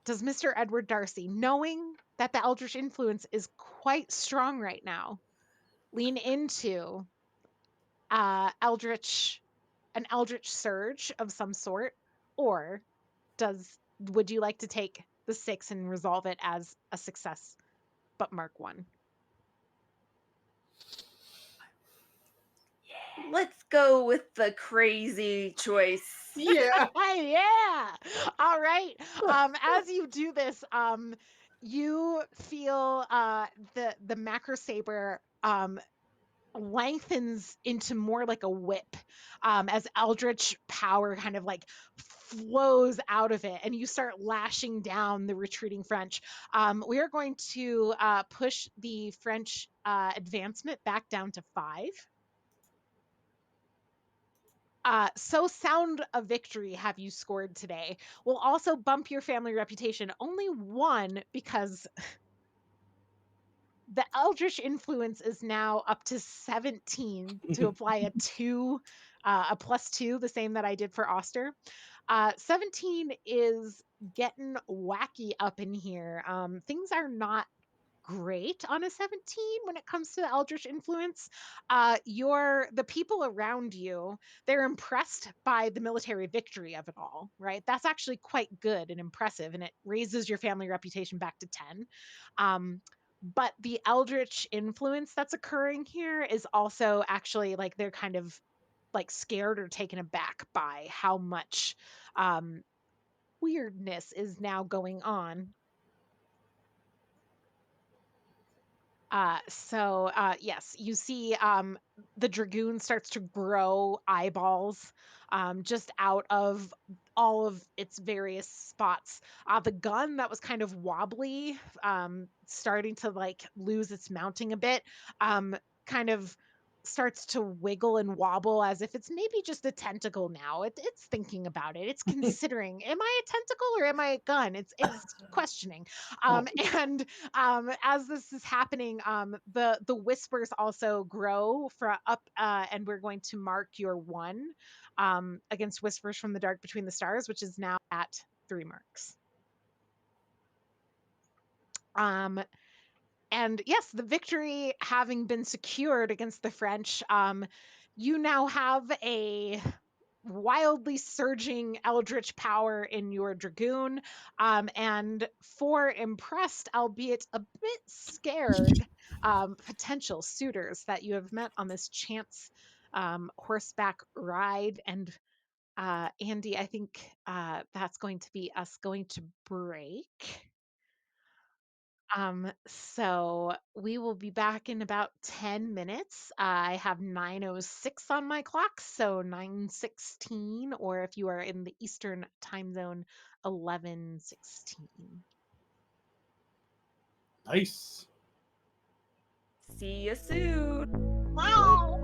Does Mr. Edward Darcy, knowing that the Eldritch influence is quite strong right now, lean into an Eldritch surge of some sort, or would you like to take the 6 and resolve it as a success, but mark 1? Let's go with the crazy choice. Yeah. Yeah. All right. As you do this, you feel the macro saber lengthens into more like a whip, as eldritch power kind of like flows out of it and you start lashing down the retreating French. We are going to push the French advancement back down to 5. So sound a victory have you scored today. We'll also bump your family reputation only 1 because the eldritch influence is now up to 17 to apply a +2, the same that I did for Oster. 17 is getting wacky up in here. Things are not great on a 17 when it comes to the eldritch influence. The people around you, they're impressed by the military victory of it all, right? That's actually quite good and impressive, and it raises your family reputation back to 10. But the eldritch influence that's occurring here is also actually like they're kind of like scared or taken aback by how much um, weirdness is now going on. Yes, you see the dragoon starts to grow eyeballs just out of all of its various spots. The gun that was kind of wobbly, starting to like lose its mounting a bit, um, kind of starts to wiggle and wobble as if it's maybe just a tentacle now. It's thinking about it. It's considering, am I a tentacle or am I a gun? It's questioning. Oh, And as this is happening, the whispers also grow for up, and we're going to mark your one against whispers from the dark between the stars, which is now at 3 marks. Um, and yes, the victory having been secured against the French, you now have a wildly surging eldritch power in your dragoon, and 4 impressed, albeit a bit scared, potential suitors that you have met on this chance horseback ride. And Andy, I think that's going to be us going to break. So we will be back in about 10 minutes. I have 9:06 on my clock, so 9:16, or if you are in the Eastern time zone, 11:16. nice. See you soon. Wow.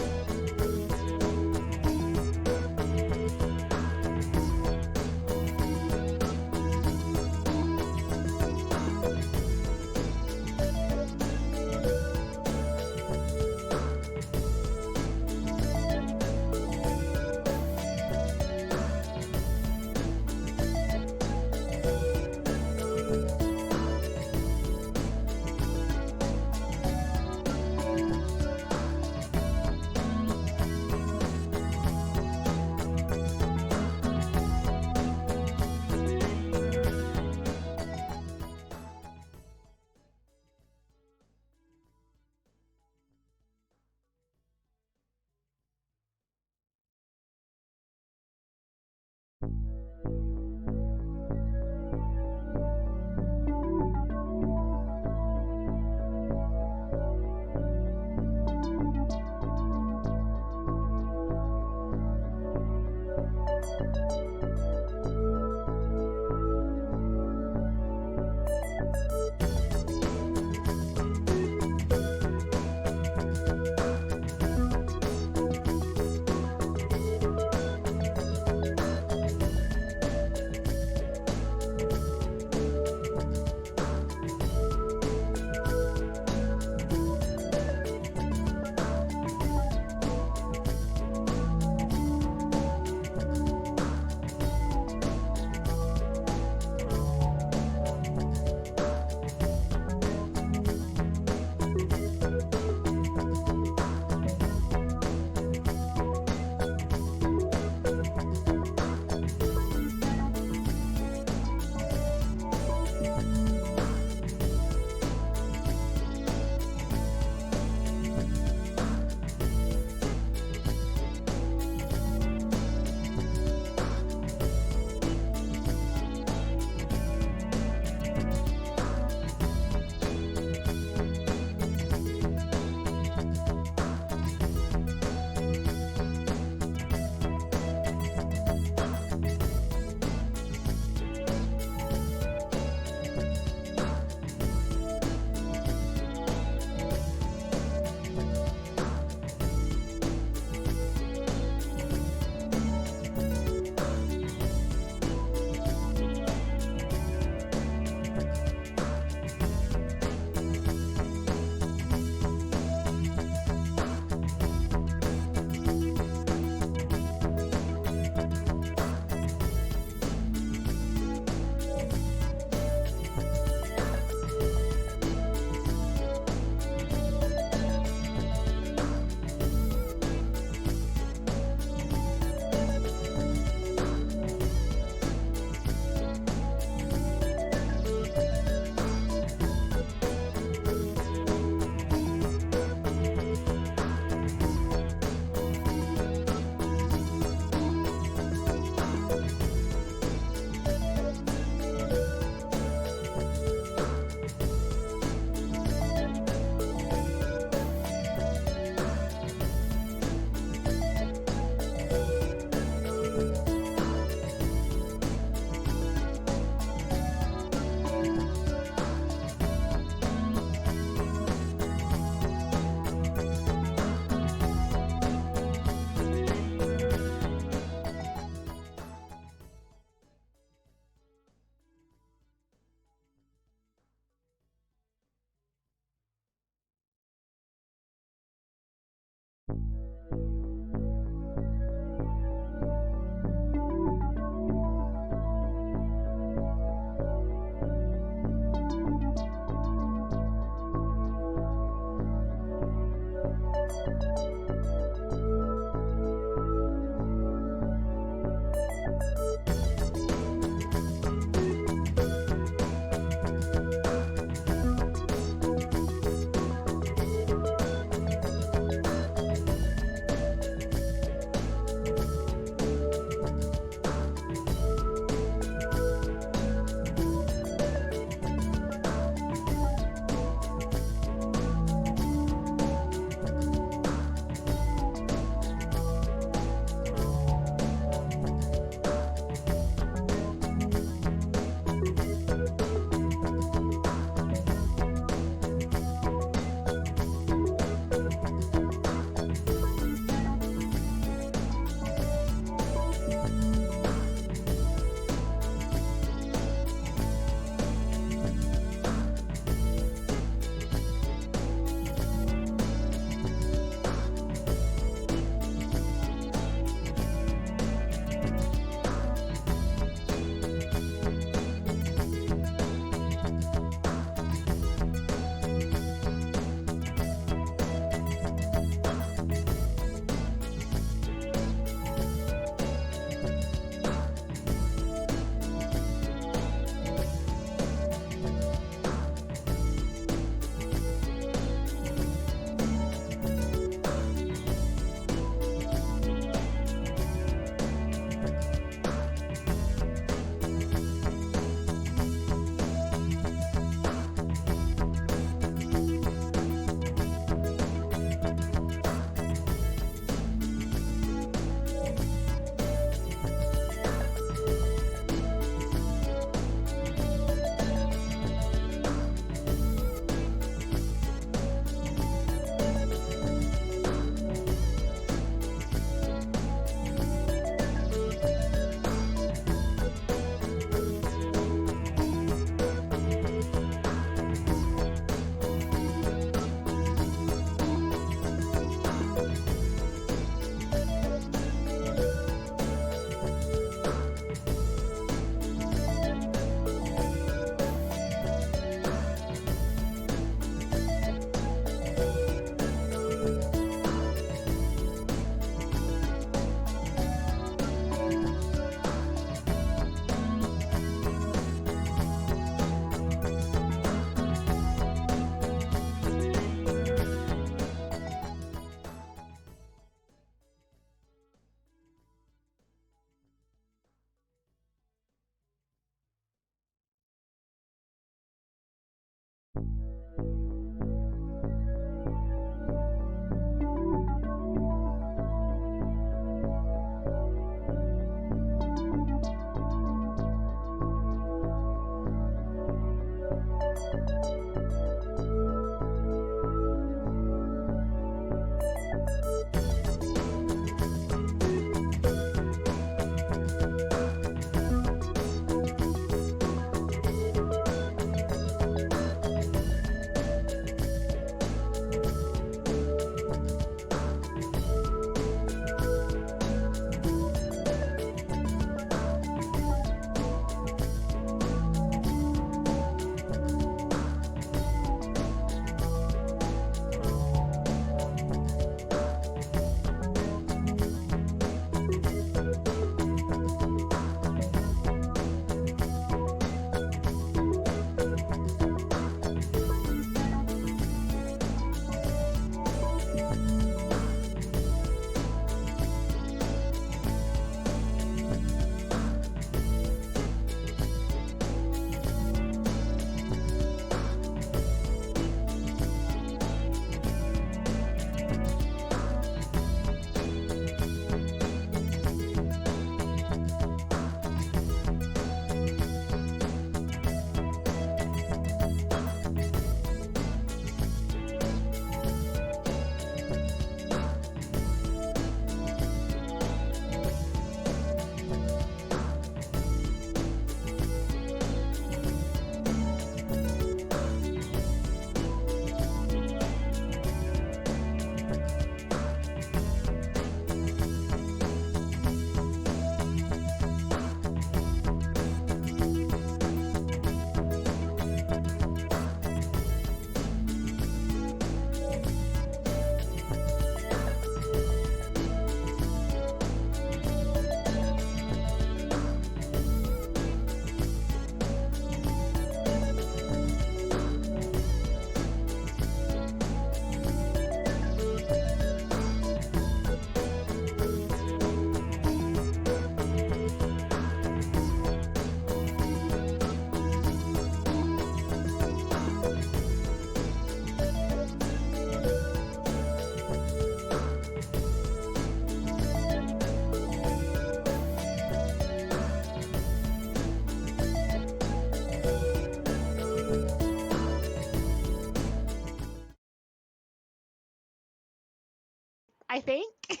I think.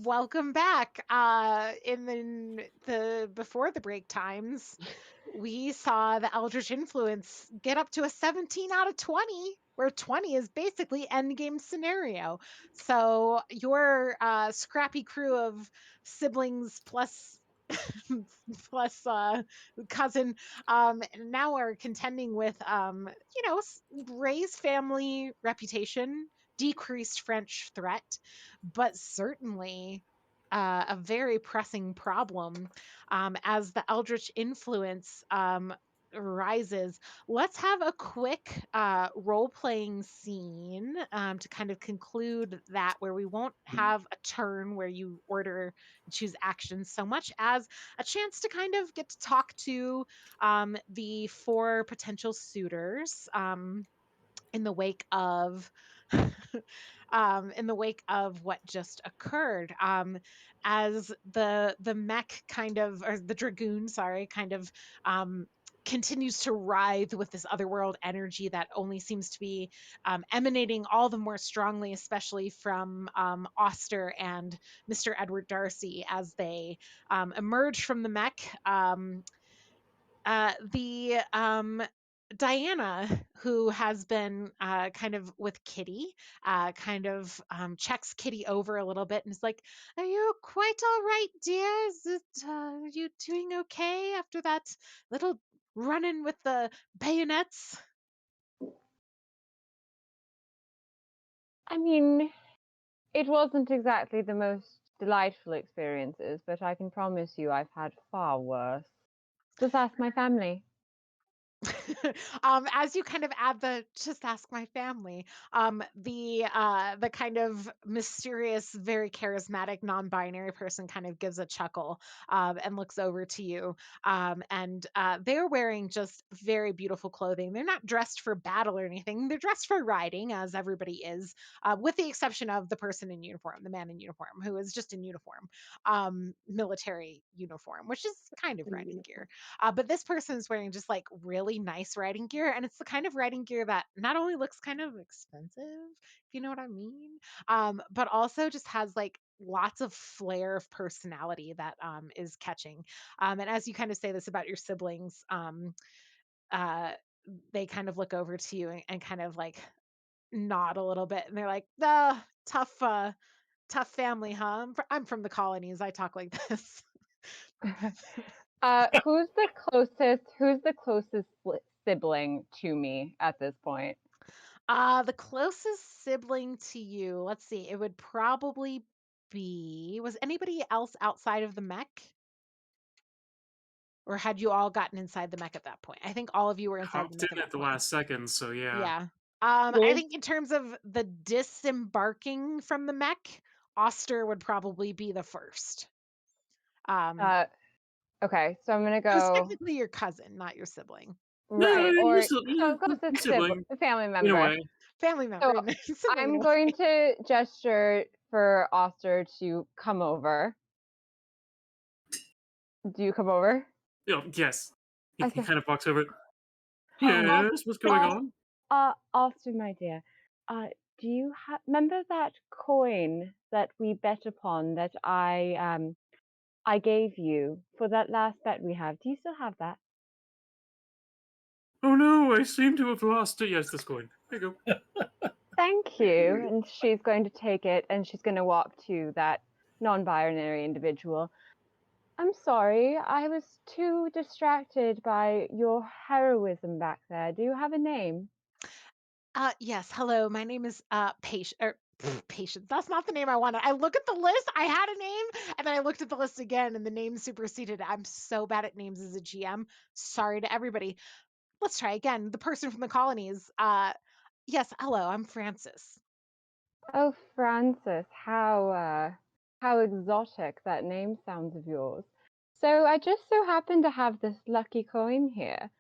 Welcome back. In the before the break times, we saw the Eldritch Influence get up to a 17 out of 20, where 20 is basically end game scenario. So your scrappy crew of siblings plus plus cousin now are contending with Ray's family reputation, decreased French threat, but certainly a very pressing problem as the Eldritch influence rises. Let's have a quick role playing scene to kind of conclude that, where we won't have a turn where you order and choose actions so much as a chance to kind of get to talk to the four potential suitors. In the wake of in the wake of what just occurred, as the mech kind of, or the dragoon, sorry, kind of continues to writhe with this otherworld energy that only seems to be emanating all the more strongly, especially from Oster and Mr. Edward Darcy as they emerge from the mech. The Diana, who has been kind of with Kitty, kind of checks Kitty over a little bit and is like, "Are you quite all right, dear? Is it, are you doing okay after that little run-in with the bayonets?" I mean, it wasn't exactly the most delightful experiences, but I can promise you I've had far worse. Just ask my family. As you kind of add the "just ask my family," the kind of mysterious, very charismatic, non-binary person kind of gives a chuckle and looks over to you. And they're wearing just very beautiful clothing. They're not dressed for battle or anything. They're dressed for riding, as everybody is, with the exception of the person in uniform, the man in uniform, who is just in uniform, military uniform, which is kind of riding gear. But this person is wearing just like really nice riding gear. And it's the kind of riding gear that not only looks kind of expensive, if you know what I mean, but also just has like lots of flair of personality that is catching. And as you kind of say this about your siblings, uh, they kind of look over to you and kind of like nod a little bit. And they're like, tough, tough family, huh? I'm from the colonies. I talk like this. Who's the closest sibling to me at this point? The closest sibling to you, let's see, it would probably be, was anybody else outside of the mech? Or had you all gotten inside the mech at that point? I think all of you were inside the Hopped mech at in at that the point. last second, so yeah. Yeah. I Liz? think in terms of the disembarking from the mech, Oster would probably be the first. Uh, okay, so I'm gonna Who's go technically your cousin, not your sibling. right, or Yeah, closest sibling. family In a member. way. Family member, So and sibling. I'm going to gesture for Oster to come over. Do you come over? Oh, yes. He Okay. kind of walks over. Oh, Yes, what's going on? Oster, my dear, do you remember that coin that we bet upon that I gave you for that last bet we have? Do you still have that? Oh no, I seem to have lost it. Yes, this coin. There you go. Thank you. And she's going to take it and she's going to walk to that non-binary individual. I'm sorry, I was too distracted by your heroism back there. Do you have a name? Yes. Hello. My name is Patience. That's not the name I wanted. I look at the list. I had a name, and then I looked at the list again, and the name superseded. I'm so bad at names as a GM. Sorry to everybody. Let's try again. The person from the colonies. Yes. Hello. I'm Francis. Oh, Francis, how exotic that name sounds of yours. So I just so happen to have this lucky coin here,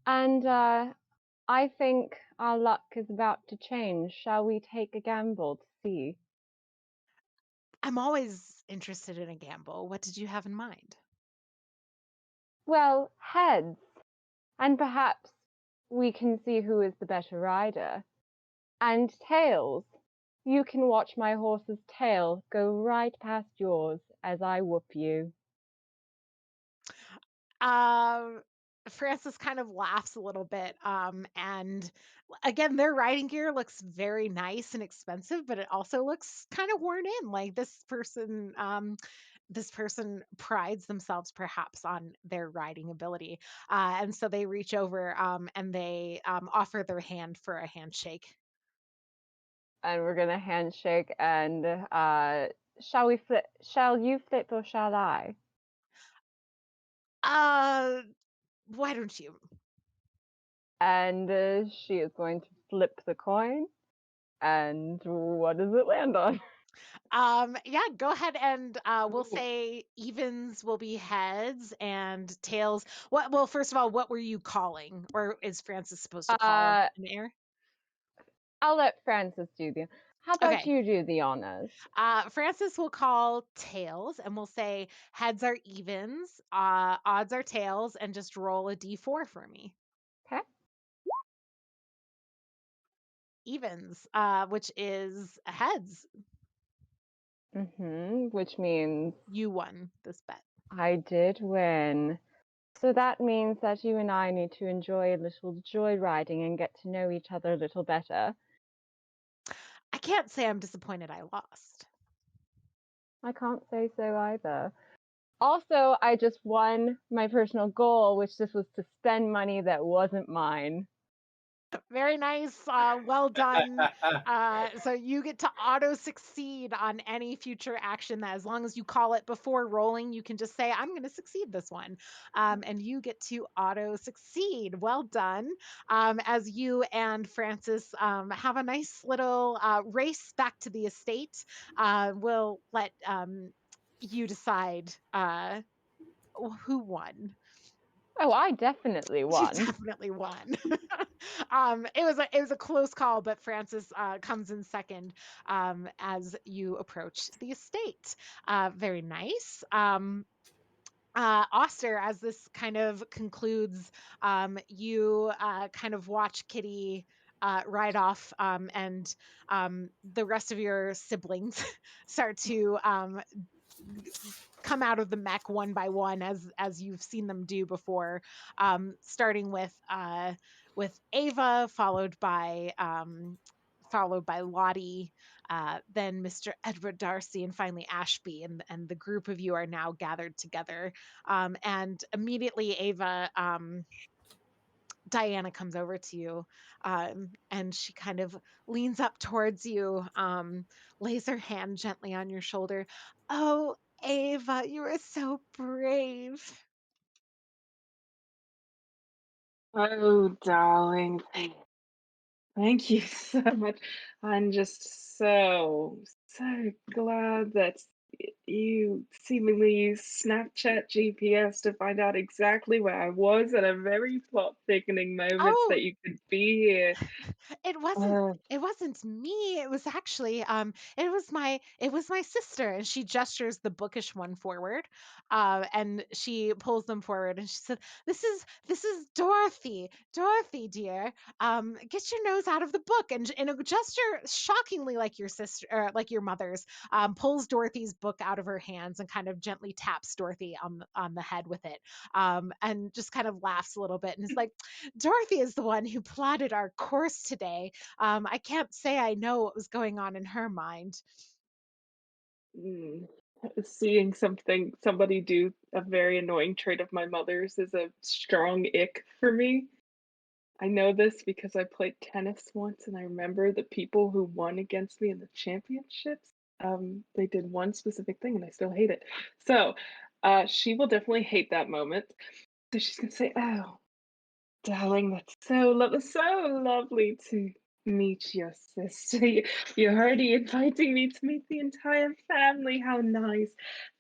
and I think our luck is about to change. Shall we take a gamble to see? I'm always interested in a gamble. What did you have in mind? Well, heads, and perhaps we can see who is the better rider. And tails, You can watch my horse's tail go right past yours as I whoop you. Um, Francis kind of laughs a little bit, and again, their riding gear looks very nice and expensive, but it also looks kind of worn in. Like this person prides themselves perhaps on their riding ability, and so they reach over and they offer their hand for a handshake. And we're gonna handshake and shall you flip or shall I? Uh, why don't you? And she is going to flip the coin. And what does it land on? Yeah, go ahead and we'll Ooh. say evens will be heads and tails. What? Well, first of all, what were you calling, or is Francis supposed to call Uh, an air? I'll let Francis do the. How about Okay. you do the honors? Francis will call tails, and we'll say heads are evens, odds are tails, and just roll a d4 for me. Okay. Evens, which is heads. Which means You won this bet. I did win. So that means that you and I need to enjoy a little joyriding and get to know each other a little better. I can't say I'm disappointed I lost. I can't say so either. Also, I just won my personal goal, which just was to spend money that wasn't mine. Very nice. Well done. So you get to auto succeed on any future action that, as long as you call it before rolling, you can just say, I'm going to succeed this one. And you get to auto succeed. Well done. As you and Francis have a nice little race back to the estate, we'll let you decide who won. Oh, I definitely You won. definitely won. It was a close call, but Francis comes in second as you approach the estate. Very nice. Oster, as this kind of concludes, you kind of watch Kitty ride off, and the rest of your siblings start to come out of the mech one by one, as you've seen them do before, starting with Ava, followed by Lottie, then Mr. Edward Darcy, and finally Ashby, and the group of you are now gathered together. And immediately Ava, Diana comes over to you, and she kind of leans up towards you, lays her hand gently on your shoulder. Oh, Ava, you are so brave. Oh, darling. Thank you so much. I'm just so glad that you seemingly used Snapchat GPS to find out exactly where I was at a very plot thickening moment so Oh, that you could be here. It wasn't Uh, it wasn't me. It was actually it was my sister, and she gestures the bookish one forward. And she pulls them forward, and she said, this is Dorothy. Dorothy dear. Get your nose out of the book." And in a gesture shockingly like your sister, like your mother's, pulls Dorothy's book out of her hands and kind of gently taps Dorothy on the head with it. And just kind of laughs a little bit and is like, Dorothy is the one who plotted our course today. I can't say I know what was going on in her mind. mm, seeing somebody do a very annoying trait of my mother's is a strong ick for me. I know this because I played tennis once, and I remember the people who won against me in the championships. They did one specific thing, and I still hate it. So, she will definitely hate that moment. So she's gonna say, "Oh, darling, that's so lovely to meet your sister. You're already inviting me to meet the entire family. How nice!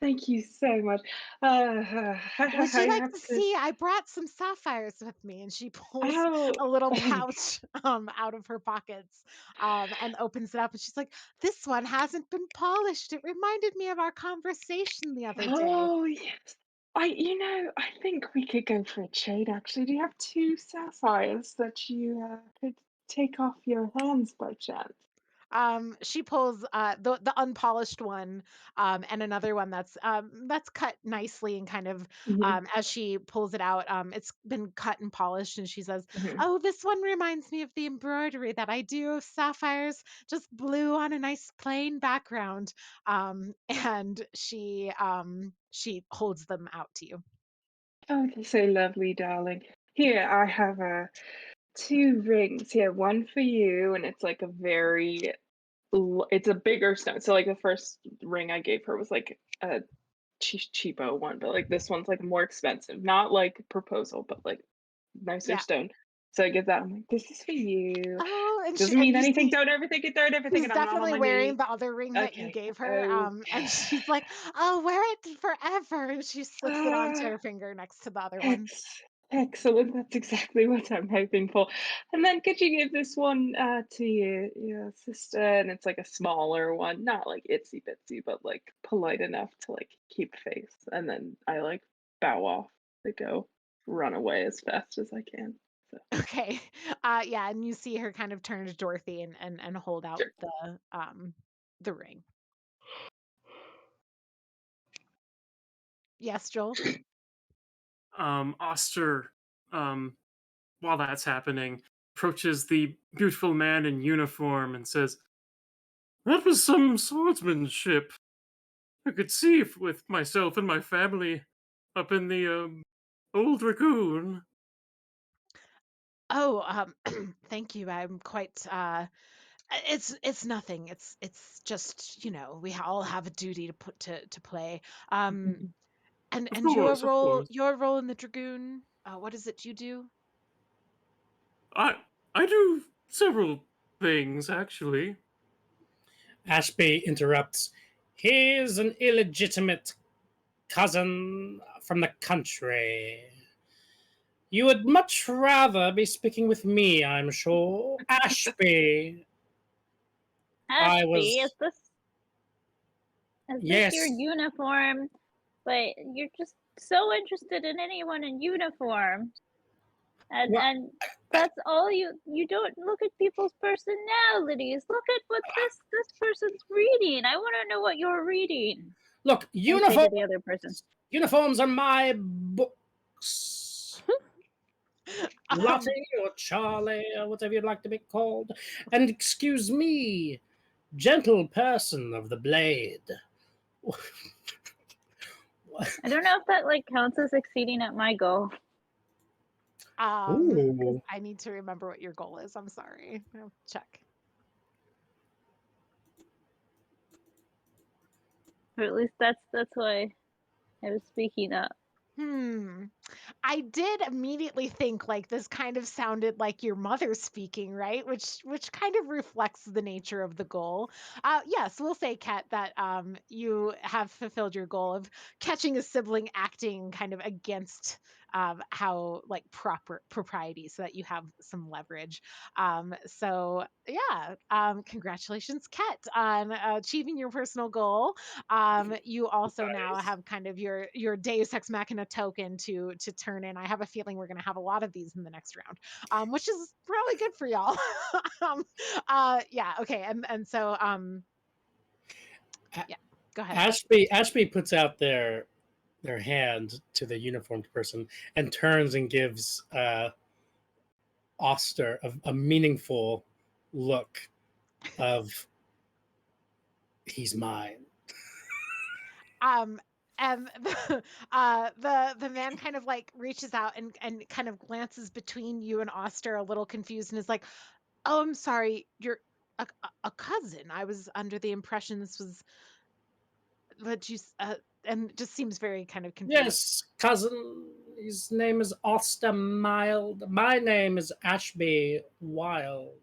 Thank you so much. Would I you like have to to. see? I brought some sapphires with me. And she pulls Oh, a little pouch out of her pockets, and opens it up. And she's like, "This one hasn't been polished. It reminded me of our conversation the other day." oh yes. I think we could go for a trade actually. Do you have two sapphires that you could take off your hands by chance? She pulls the unpolished one, and another one that's cut nicely and kind of Mhm, as she pulls it out, it's been cut and polished, and she says, mhm. "Oh, this one reminds me of the embroidery that I do of sapphires, just blue on a nice plain background." And she holds them out to you. Oh, that's so lovely, darling. Here, I have, 2 rings here, one for you, and it's like a very it's a bigger stone. So, like, the first ring I gave her was, like, a cheapo one, but, like, this one's, like, more expensive. Not, like, proposal, but, like, nicer Yeah. stone. So I give that, I'm like, "This is for you. Oh, Doesn't and mean you anything, see don't ever think it, don't ever think she's it, I'm not on definitely my wearing knee." the other ring that you Okay, gave her, and okay. she's like, "I'll wear it forever," and she slips it onto Ah. her finger next to the other one. Excellent, that's exactly what I'm hoping for. And then could you give this one, to your sister? And it's like a smaller one, not like itsy bitsy, but like polite enough to like keep face. And then I like bow off to go run away as fast as I can. So Okay. Yeah, and you see her kind of turn to Dorothy and hold out sure. the ring. Yes, Joel? Oster, um, while that's happening, approaches the beautiful man in uniform and says, "That was some swordsmanship. I could see with myself and my family up in the old Dragoon." Oh, thank you. I'm quite it's nothing. It's just, we all have a duty to put to play. Um Of and your course, of role course. your role in the Dragoon, what is it you do? I I do several things actually. Ashby interrupts. He's an illegitimate cousin from the country. You would much rather be speaking with me, I'm sure. Ashby, I Ashby, was. is this your Yes. uniform? But you're just so interested in anyone in uniform. And Well, and that's all you don't look at people's personalities. Look at what this person's reading. I want to know what you're reading. look, And say to the other person. uniforms are my books. Um Lottie or Charlie or whatever you'd like to be called. And excuse me, gentle person of the blade. I don't know if that like counts as exceeding at my goal. 'Cause Ooh. I need to remember what your goal is. I'm sorry. I'll check. Or at least that's why I was speaking up. Hmm. I did immediately think like this kind of sounded like your mother speaking, right? Which kind of reflects the nature of the goal. Yes, we'll say, Kat, that you have fulfilled your goal of catching a sibling acting kind of against how like proper propriety, so that you have some leverage. So yeah, congratulations, Kat, on achieving your personal goal. You also now Nice. have kind of your Deus Ex Machina token to turn in. I have a feeling we're going to have a lot of these in the next round, which is probably good for y'all. um, yeah, okay, and so A- yeah, go ahead. Ashby puts out their hand to the uniformed person and turns and gives Oster a meaningful look of he's mine. Um, and the man kind of like reaches out and kind of glances between you and Oster a little confused and is like, "Oh, I'm sorry, you're a cousin. I was under the impression this was what and just seems very kind of confused." Yes, cousin. His name is Oster Mild. My name is Ashby Wild.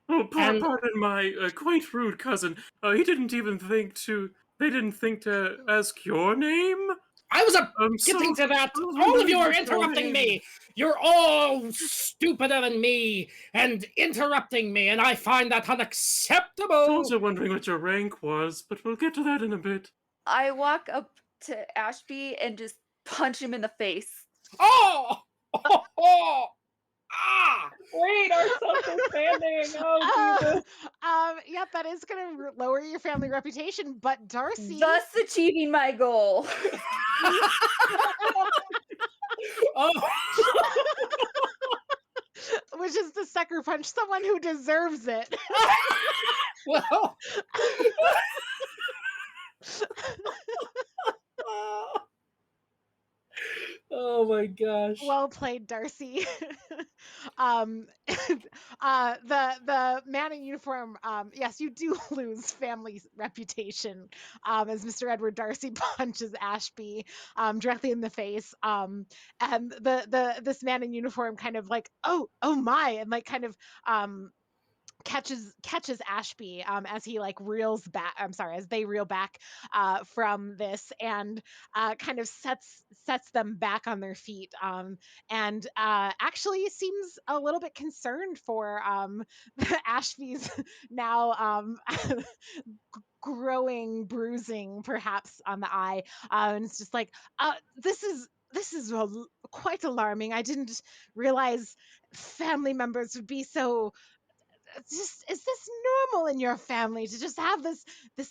Oh, And pardon my quite rude cousin. He didn't even think to. They didn't think to ask your name. I was So getting to that. I was All of you wondering are what your interrupting name. me. You're all stupider than me and interrupting me, and I find that I was unacceptable. also wondering what your rank was, but we'll get to that in a bit. I walk up to Ashby and just punch him in the face. Oh! Oh! Wait, our social standing. Oh, Jesus. Yep, that is going to lower your family reputation. But Darcy, Thus achieving my goal. Oh, which is to sucker punch someone who deserves it. well. Oh my gosh. Well played, Darcy. um, the man in uniform. Yes, you do lose family reputation. As Mr. Edward Darcy punches Ashby directly in the face. And this man in uniform kind of like, oh my, and like kind of catches Ashby as he like reels back. I'm sorry, as they reel back from this, and kind of sets them back on their feet, and actually seems a little bit concerned for Ashby's now growing bruising, perhaps on the eye, and it's just like, this is quite alarming. I didn't realize family members would be so just, is this normal in your family to just have this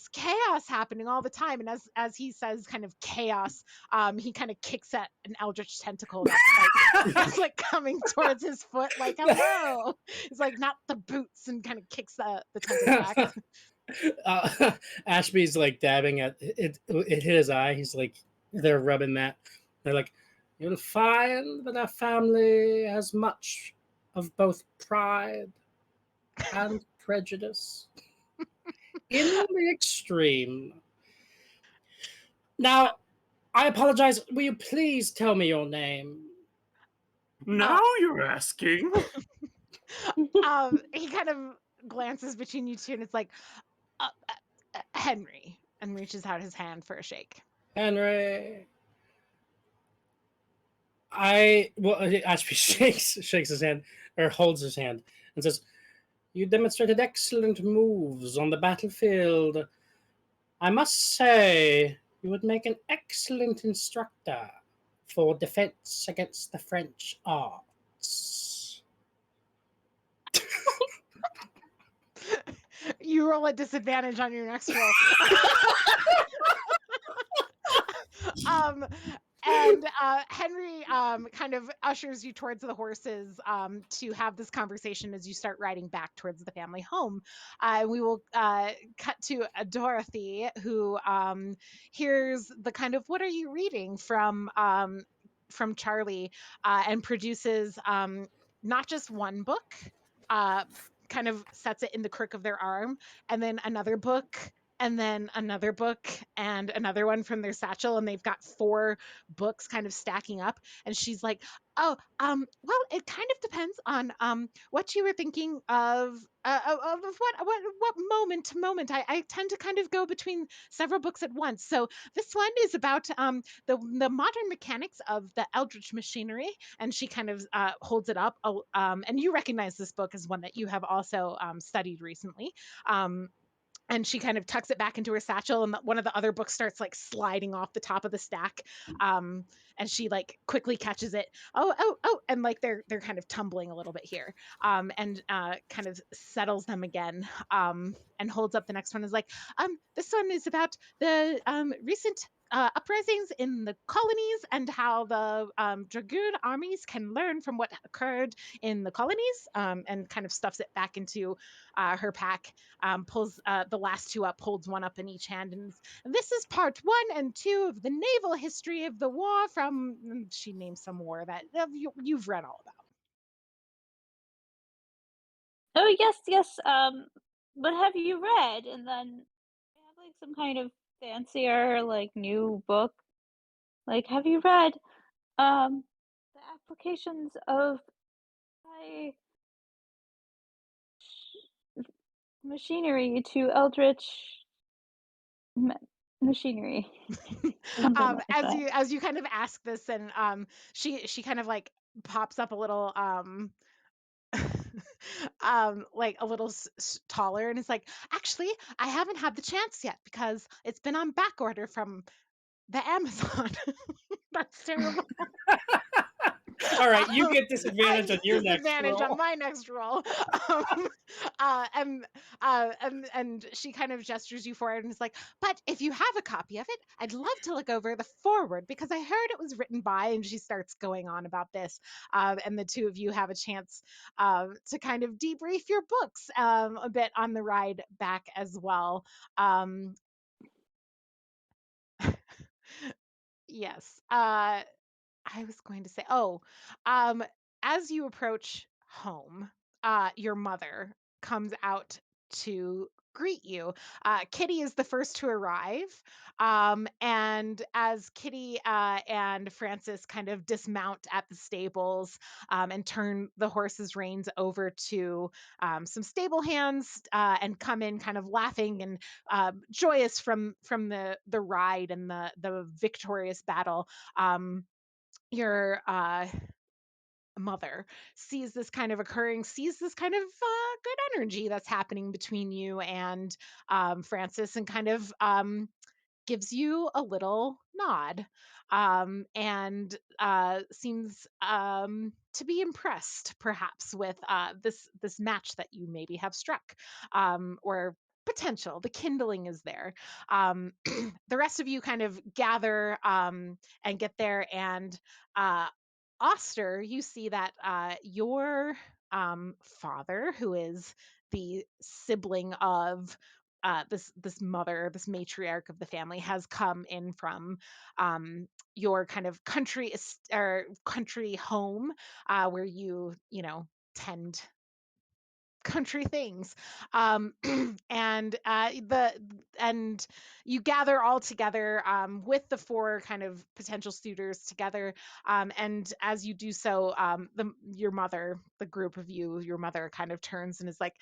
chaos happening all the time? And as he says kind of chaos, he kind of kicks at an eldritch tentacle that's like coming towards his foot, like, hello. It's like, not the boots, and kind of kicks the tentacle back. Ashby's like dabbing at it. It hit his eye. He's like, they're rubbing that. They're like, you'll find that our family has much of both pride and prejudice in the extreme. Now, I apologize. Will you please tell me your name? Now you're asking. He kind of glances between you two, and it's like, Henry, and reaches out his hand for a shake. Henry. Ashby shakes his hand, or holds his hand, and says, you demonstrated excellent moves on the battlefield. I must say, you would make an excellent instructor for defense against the French arts. You roll a disadvantage on your next roll. And Henry kind of ushers you towards the horses to have this conversation as you start riding back towards the family home. We will cut to Dorothy, who hears the kind of, what are you reading from Charlie, and produces not just one book, kind of sets it in the crook of their arm, and then another book, and then another book, and another one from their satchel, and they've got 4 books kind of stacking up. And she's like, oh, well, it kind of depends on what you were thinking of what moment to moment. I tend to kind of go between several books at once. So this one is about the modern mechanics of the eldritch machinery, and she kind of holds it up, and you recognize this book as one that you have also studied recently. And she kind of tucks it back into her satchel, and one of the other books starts like sliding off the top of the stack, and she like quickly catches it. Oh, and like they're kind of tumbling a little bit here, and kind of settles them again, and holds up the next one. Is like, this one is about the recent uprisings in the colonies, and how the dragoon armies can learn from what occurred in the colonies, and kind of stuffs it back into her pack, pulls the last 2 up, holds one up in each hand, and this is part 1 and 2 of the naval history of the war from, she names some war that you've read all about. Oh yes. What have you read? And then I have like some kind of fancier, like new book. Like, have you read the applications of my machinery to eldritch machinery? Something like that. As you kind of ask this, and she kind of like pops up a little like a little taller, and it's like, actually, I haven't had the chance yet because it's been on back order from the Amazon. That's terrible. All right, you Um, get disadvantage I on your get next disadvantage roll. on my next roll. Um, and she kind of gestures you forward and is like, but if you have a copy of it, I'd love to look over the forward because I heard it was written by, and she starts going on about this. And the two of you have a chance to kind of debrief your books a bit on the ride back as well. Um, yes. I was going to say, um, as you approach home, your mother comes out to greet you. Kitty is the first to arrive. And as Kitty and Francis kind of dismount at the stables and turn the horses' reins over to some stable hands and come in kind of laughing and joyous from the ride and the victorious battle. Your mother sees this kind of occurring, sees this kind of good energy that's happening between you and Francis, and kind of gives you a little nod and seems to be impressed perhaps with this match that you maybe have struck or potential. The kindling is there. The rest of you kind of gather and get there, and uh, Oster, you see that your father, who is the sibling of this mother, this matriarch of the family, has come in from your kind of or country home, where you know tend country things, and and you gather all together with the four kind of potential suitors together, and as you do so, your mother, the group of you, your mother kind of turns and is like,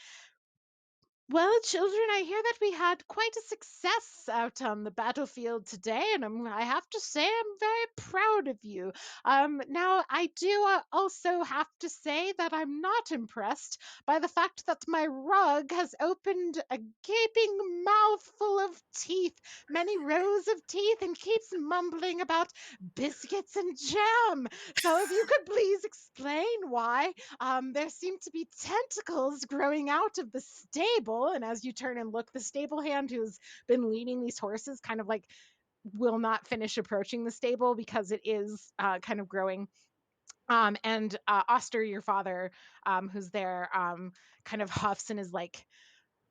well, children, I hear that we had quite a success out on the battlefield today, and I have to say I'm very proud of you. Now, I do also have to say that I'm not impressed by the fact that my rug has opened a gaping mouth full of teeth, many rows of teeth, and keeps mumbling about biscuits and jam. So, if you could please explain why there seem to be tentacles growing out of the stable. And as you turn and look, the stable hand who's been leading these horses kind of like will not finish approaching the stable because it is kind of growing. And Oster, your father, who's there, kind of huffs and is like,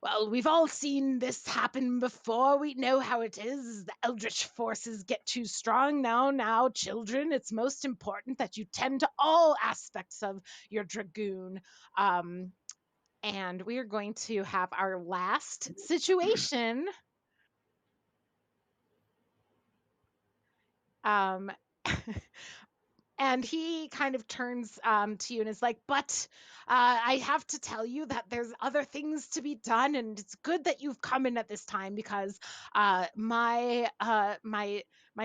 well, we've all seen this happen before. We know how it is. The eldritch forces get too strong. Now, children, it's most important that you tend to all aspects of your dragoon. Um, and we are going to have our last situation. Um, and he kind of turns to you and is like, but I have to tell you that there's other things to be done, and it's good that you've come in at this time because my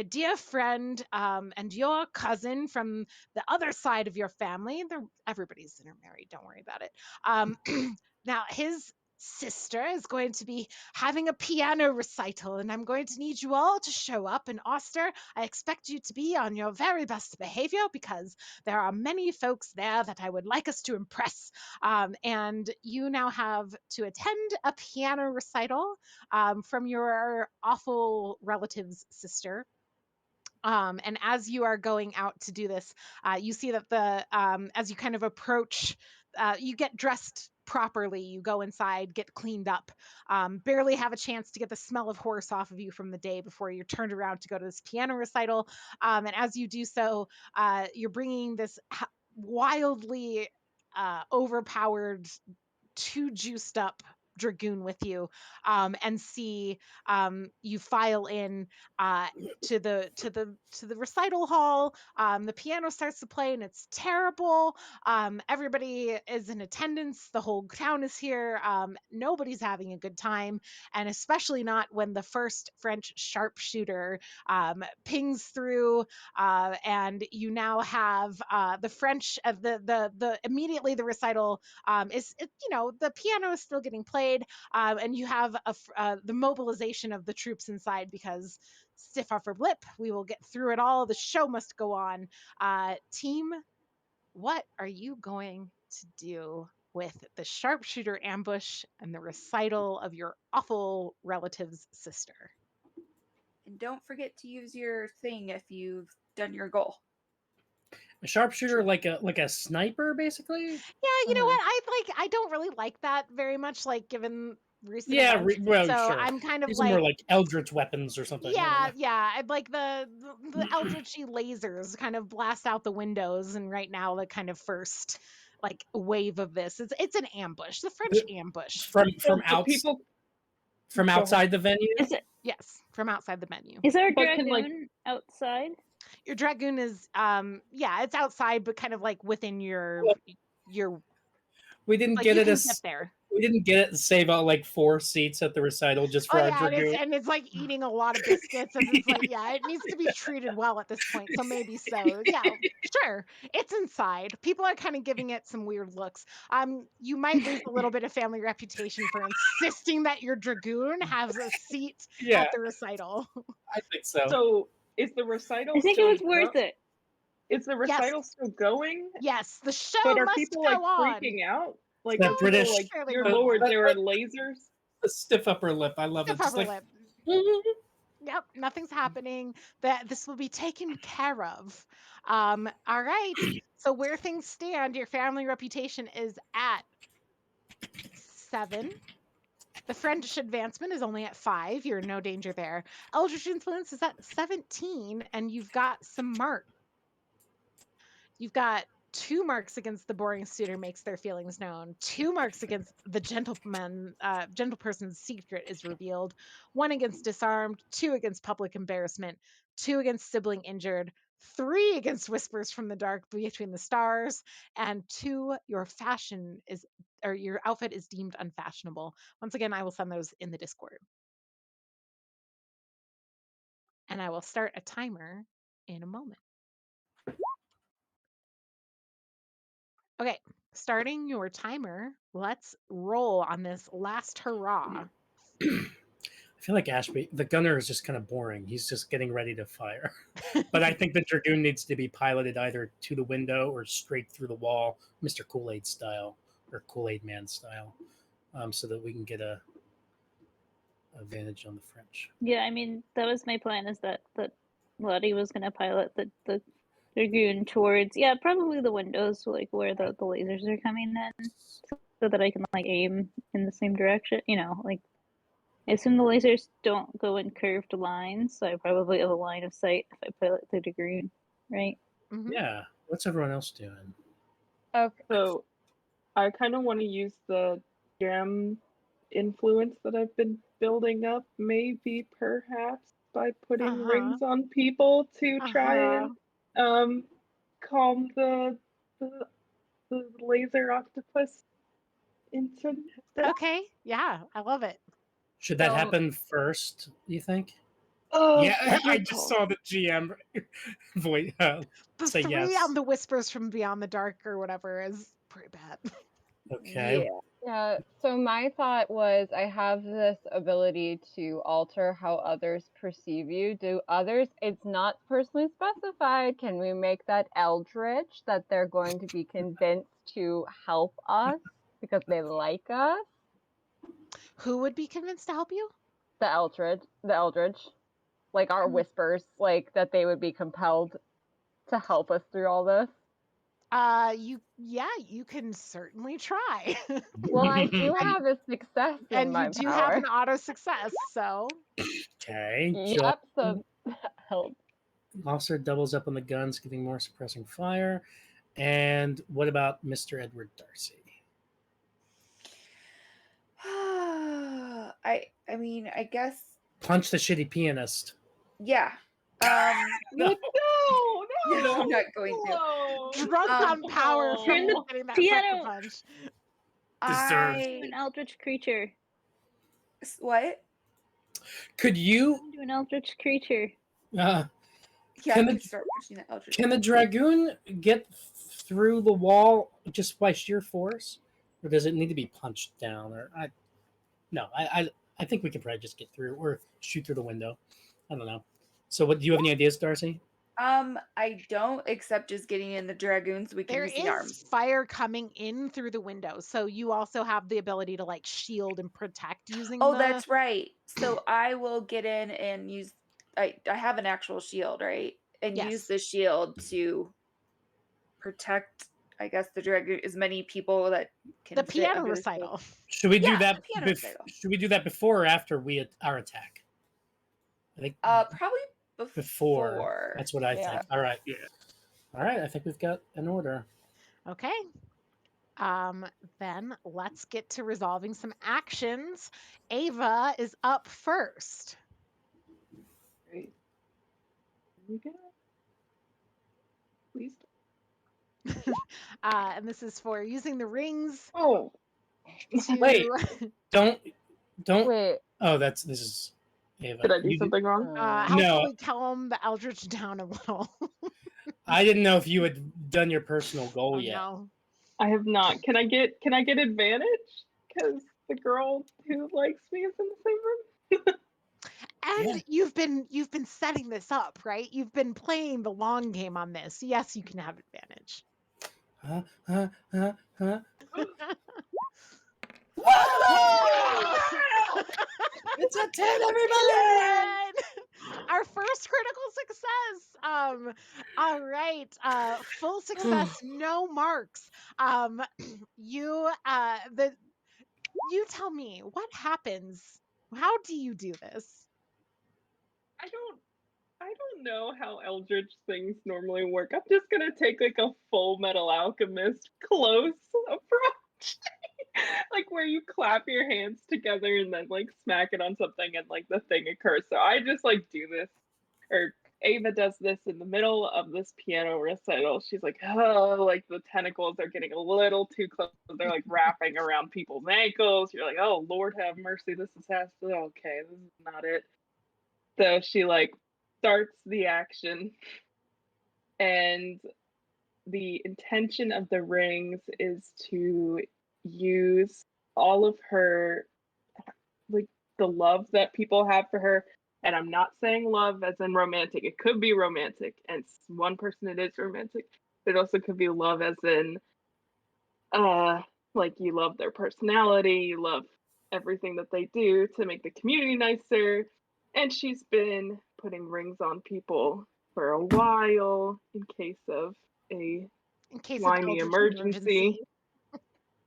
dear friend and your cousin from the other side of your family, everybody's intermarried, don't worry about it. um, Now his sister is going to be having a piano recital, and I'm going to need you all to show up. And Oster, I expect you to be on your very best behavior because there are many folks there that I would like us to impress. And you now have to attend a piano recital from your awful relative's sister. And as you are going out to do this, you see that as you kind of approach, you get dressed properly. You go inside, get cleaned up, barely have a chance to get the smell of horse off of you from the day before you're turned around to go to this piano recital. And as you do so, you're bringing this wildly overpowered, too juiced up dragoon with you, and see you file in to the recital hall. The piano starts to play and it's terrible. Everybody is in attendance, the whole town is here. Nobody's having a good time, and especially not when the first French sharpshooter pings through, and you now have the French the immediately the recital the piano is still getting played, and you have the mobilization of the troops inside because stiff upper lip, we will get through it all. The show must go on. Team what are you going to do with the sharpshooter ambush and the recital of your awful relative's sister? And don't forget to use your thing if you've done your goal. A sharpshooter, True. like a sniper, basically. Yeah, you know Mhm. what? I don't really like that very much, like given recent Yeah, events. well, So sure. I'm kind of These are more like, like eldritch weapons or something. I don't yeah, know. yeah. I'd like the eldritchy lasers kind of blast out the windows, and right now the kind of first like wave of this. It's an ambush, the French The- ambush. From So the people go ahead. outside the venue. Is it Yes, from outside the menu. is our But can like dragoon outside? Your dragoon is yeah, it's outside, but kind of like within your We didn't like get you it can get as there. we didn't get it to save out like 4 seats at the recital just Oh for our yeah, dragoon. and it's like eating a lot of biscuits, and it's like, yeah, it needs to be treated well at this point. So maybe so. Yeah, sure. It's inside. People are kind of giving it some weird looks. You might lose a little bit of family reputation for insisting that your dragoon has a seat Yeah, at the recital. I think so. so is the I recital think it still was worth it. is the Yes, recital still going? yes, the But show are must people like go on. freaking out? Like The are people British, like, Fairly dear the, Lord, normal. there are lasers? the stiff upper lip. I love Stiff it. Just upper like lip. Yep, nothing's happening. That this will be taken care of. All right. So where things stand, your family reputation is at 7. The French advancement is only at 5. You're in no danger there. Eldritch influence is at 17, and you've got some marks. You've got 2 marks against the boring suitor makes their feelings known. 2 marks against the gentle person's secret is revealed. 1 against disarmed. 2 against public embarrassment. 2 against sibling injured. 3 against whispers from the dark between the stars. And 2, your outfit is deemed unfashionable. Once again, I will send those in the Discord. And I will start a timer in a moment. Okay, starting your timer. Let's roll on this last hurrah. I feel like Ashby, the gunner, is just kind of boring. He's just getting ready to fire. But I think the dragoon needs to be piloted either to the window or straight through the wall, Mr. Kool-Aid style or Kool-Aid Man style, so that we can get a advantage on the French. Yeah, I mean that was my plan. Is that Lottie was gonna pilot the dragoon towards probably the windows, like where the lasers are coming in, so that I can like aim in the same direction. Like I assume the lasers don't go in curved lines, so I probably have a line of sight if I pilot the dragoon, right? Mhm. Yeah. What's everyone else doing? Okay. So I kind of want to use the gem influence that I've been building up, maybe perhaps by putting Uh-huh. rings on people to try Uh-huh. and calm the, the laser octopus incident. Okay. Yeah, I love it. Should that So happen first, you think? Oh, Yeah, I good just call. saw the GM voice The say 3 yes. on the whispers from beyond the dark or whatever is pretty bad. Okay. Yeah. yeah, so my thought was I have this ability to alter how others perceive you. Do others, it's not personally specified. Can we make that eldritch that they're going to be convinced to help us because they like us? Who would be convinced to help you? The eldritch, like our whispers, like that they would be compelled to help us through all this. You can certainly try. Well, I do and have a success in and you my do have power. an auto success, so Okay. Jill, Yep, so that helps. officer doubles up on the guns, giving more suppressing fire. And what about Mr. Edward Darcy? I mean, I guess Punch the shitty pianist. yeah. No, No, no, I'm not going to. no. drunk Um, on power from Turn the getting that piano- sucker punch. Deserved. An eldritch creature. What? Could you Do an eldritch creature. uh, Yeah, Can I the- can start pushing the eldritch. can the dragoon get through the wall just by sheer force? Or does it need to be punched down? I think we can probably just get through or shoot through the window. I don't know. So what do you have any ideas, Darcy? I don't, except just getting in the dragoons. We can There use the is arms. fire coming in through the window, so you also have the ability to like shield and protect using Oh, the that's right. So I will get in and use. I have an actual shield, right? And use yes. the shield to protect. I guess the dragoon, as many people that The can fit piano under the shield. recital. Should we do Yeah, that? the piano recital. Should we do that before or after our attack? I think Probably before. before. That's what I Yeah. think. All right. Yeah. All right. I think we've got an order. Okay. Um, then let's get to resolving some actions. Ava is up first. Great. Here we go. Please. And this is for using the rings Oh, Wait. to Don't. Wait, Oh, this is Ava. did I do something wrong? No, helpfully calm the eldritch down a little. I didn't know if you had done your personal goal Oh yet. no. I have not. Can I get advantage? Because the girl who likes me is in the same room. And Yeah. you've been setting this up, right? You've been playing the long game on this. Yes, you can have advantage. Huh? It's a 10, everybody! Our first critical success. All right. Full success, no marks. You you tell me what happens. How do you do this? I don't know how Eldritch things normally work. I'm just gonna take like a Full Metal Alchemist close approach. Like where you clap your hands together and then like smack it on something and like the thing occurs. So I just like do this, or Ava does this in the middle of this piano recital. She's like, oh, like the tentacles are getting a little too close. They're like wrapping around people's ankles. You're like, oh Lord have mercy, this is has to okay, this is not it. So she like starts the action, and the intention of the rings is to use all of her, like, the love that people have for her. And I'm not saying love as in romantic. It could be romantic, and one person it is romantic. But it also could be love as in uh like you love their personality, you love everything that they do to make the community nicer. And she's been putting rings on people for a while in case of a In case of slimy eldritch emergency. emergency.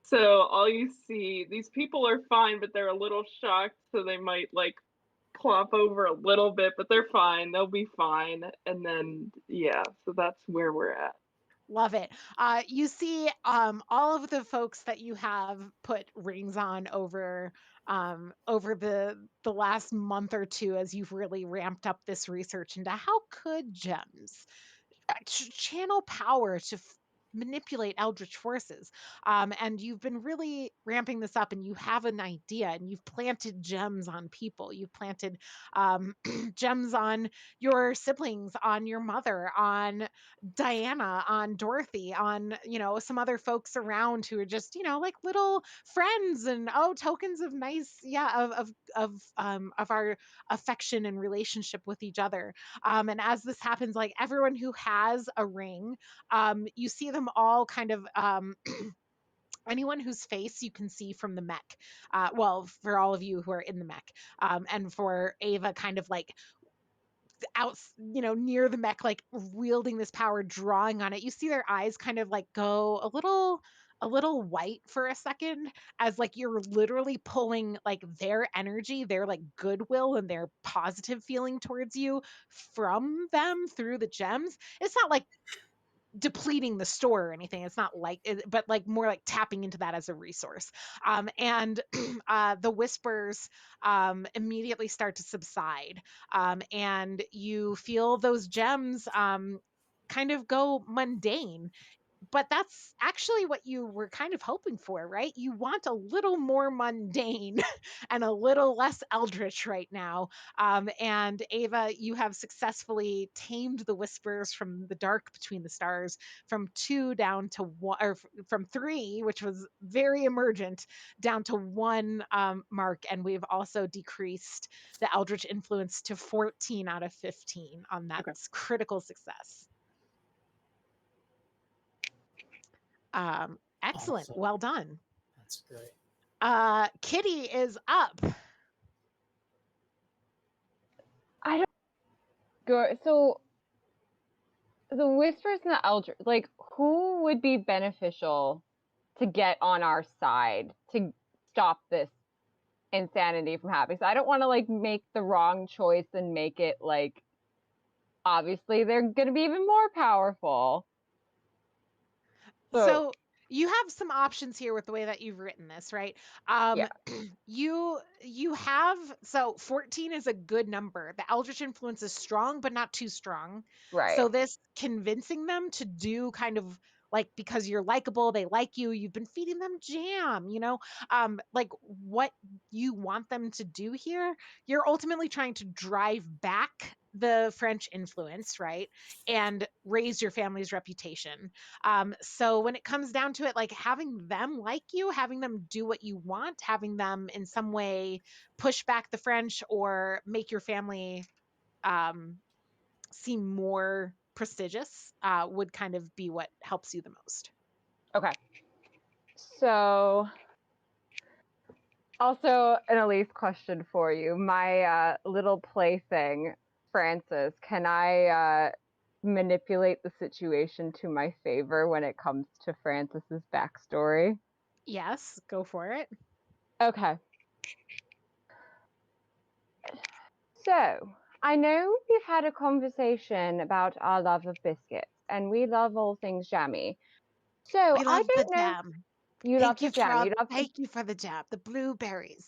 So all you see, these people are fine, but they're a little shocked, so they might like plop over a little bit, but they're fine. They'll be fine. And then yeah, so that's where we're at. Love it. You see all of the folks that you have put rings on over the last month or two as you've really ramped up this research into how could gems channel power to manipulate eldritch forces. And you've been really ramping this up, and you have an idea, and you've planted gems on people. You've planted gems on your siblings, on your mother, on Diana, on Dorothy, on, some other folks around who are just, like little friends and tokens of nice, yeah, of our affection and relationship with each other. And as this happens, like everyone who has a ring, you see them all kind of anyone whose face you can see from the mech. Well, for all of you who are in the mech, and for Ava, kind of like out, near the mech, like wielding this power, drawing on it. You see their eyes kind of like go a little white for a second, as like you're literally pulling like their energy, their like goodwill and their positive feeling towards you from them through the gems. It's not like depleting the store or anything. It's not like it, but like more like tapping into that as a resource. And the whispers immediately start to subside, and you feel those gems kind of go mundane. but that's actually what you were kind of hoping for, right? You want a little more mundane and a little less eldritch right now. And Ava, you have successfully tamed the whispers from the dark between the stars from 2 down to 1, or from 3, which was very emergent, down to 1 mark. And we've also decreased the eldritch influence to 14 out of 15 on that Okay. critical success. Excellent. Awesome. Well done. That's great. Kitty is up. I don't go. So the whispers and the eldritch, like, who would be beneficial to get on our side to stop this insanity from happening? So I don't want to like make the wrong choice and make it like obviously they're going to be even more powerful. So you have some options here with the way that you've written this, right? Yeah. You have, so 14 is a good number. The eldritch influence is strong, but not too strong. Right. So this convincing them to do kind of like, because you're likable, they like you, you've been feeding them jam, like what you want them to do here, you're ultimately trying to drive back the French influence, right? And raise your family's reputation. So when it comes down to it, like having them like you, having them do what you want, having them in some way push back the French or make your family um, seem more prestigious would kind of be what helps you the most. Okay. So also an Elise question for you. My little plaything, Francis, can I manipulate the situation to my favor when it comes to Francis's backstory? Yes, go for it. Okay. So, I know we've had a conversation about our love of biscuits, and we love all things jammy. So, We I love the don't know. jam. You love the jam. You love Thank you for the jam. The blueberries.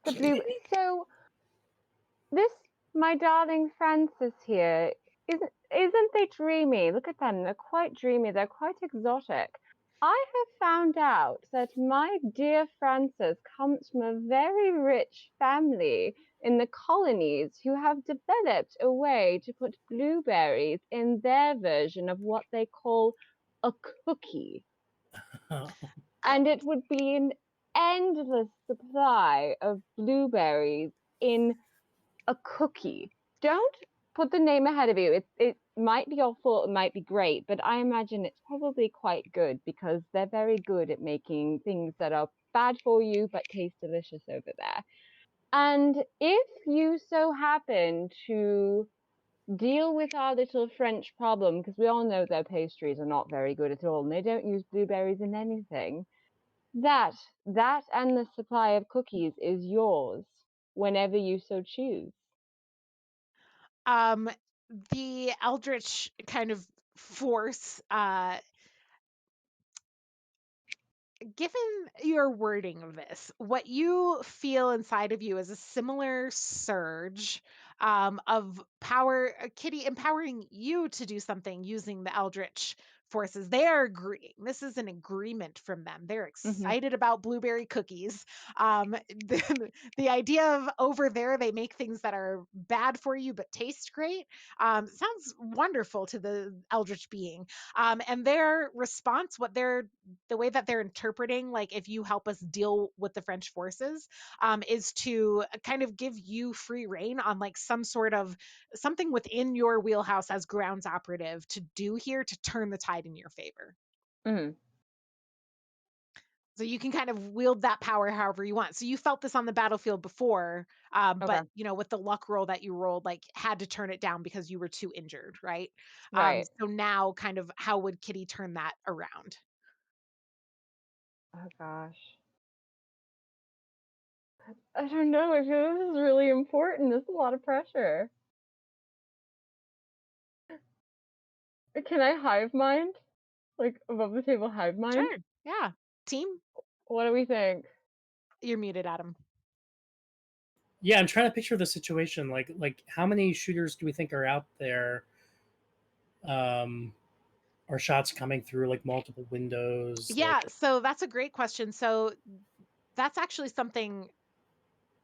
the blue. So, this, my darling Francis here, isn't they dreamy? Look at them. They're quite dreamy. They're quite exotic. I have found out that my dear Francis comes from a very rich family in the colonies who have developed a way to put blueberries in their version of what they call a cookie. And it would be an endless supply of blueberries in a cookie. Don't put the name ahead of you. It might be awful, it might be great, but I imagine it's probably quite good because they're very good at making things that are bad for you but taste delicious over there. And if you so happen to deal with our little French problem, because we all know their pastries are not very good at all, and they don't use blueberries in anything, that and the supply of cookies is yours whenever you so choose. Um, the eldritch kind of force, given your wording of this, what you feel inside of you is a similar surge of power, Kitty empowering you to do something using the eldritch forces. They are agreeing. This is an agreement from them. They're Mm-hmm. excited about blueberry cookies. The idea of over there, they make things that are bad for you but taste great sounds wonderful to the eldritch being. And their response, the way that they're interpreting, like if you help us deal with the French forces, is to kind of give you free reign on like some sort of something within your wheelhouse as grounds operative to do here to turn the tide in your favor. Mm-hmm. So you can kind of wield that power however you want. So you felt this on the battlefield before, Okay. but with the luck roll that you rolled, like had to turn it down because you were too injured, right? Right. So now, kind of, how would Kitty turn that around? Oh gosh. I don't know. I feel this is really important. This is a lot of pressure. Can I hive mind? Like above the table hive mind? Sure. Yeah. Team, What do we think? you're muted, Adam. Yeah, I'm trying to picture the situation. Like how many shooters do we think are out there? Um, are shots coming through like multiple windows? Yeah, so that's a great question. So that's actually something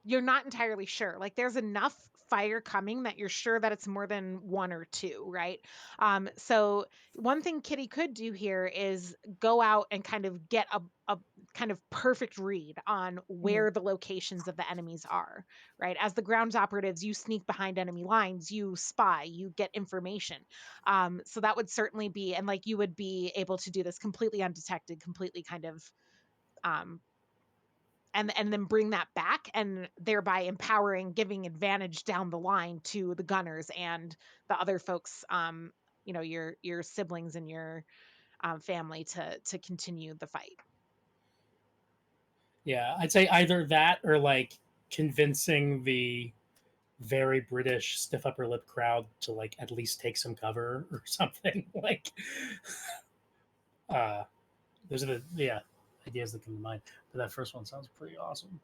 you're not entirely sure. Like there's enough fire coming that you're sure that it's more than one or two, right? So one thing Kitty could do here is go out and kind of get a kind of perfect read on Mhm. where the locations of the enemies are, right? As the grounds operatives, you sneak behind enemy lines, you spy, you get information. So that would certainly be, and like you would be able to do this completely undetected, completely kind of um, and then bring that back and thereby empowering giving advantage down the line to the gunners and the other folks, your siblings and your family to continue the fight. Yeah, I'd say either that or like convincing the very British stiff upper lip crowd to like at least take some cover or something. Like uh those are the ideas that come to mind. But that first one sounds pretty awesome.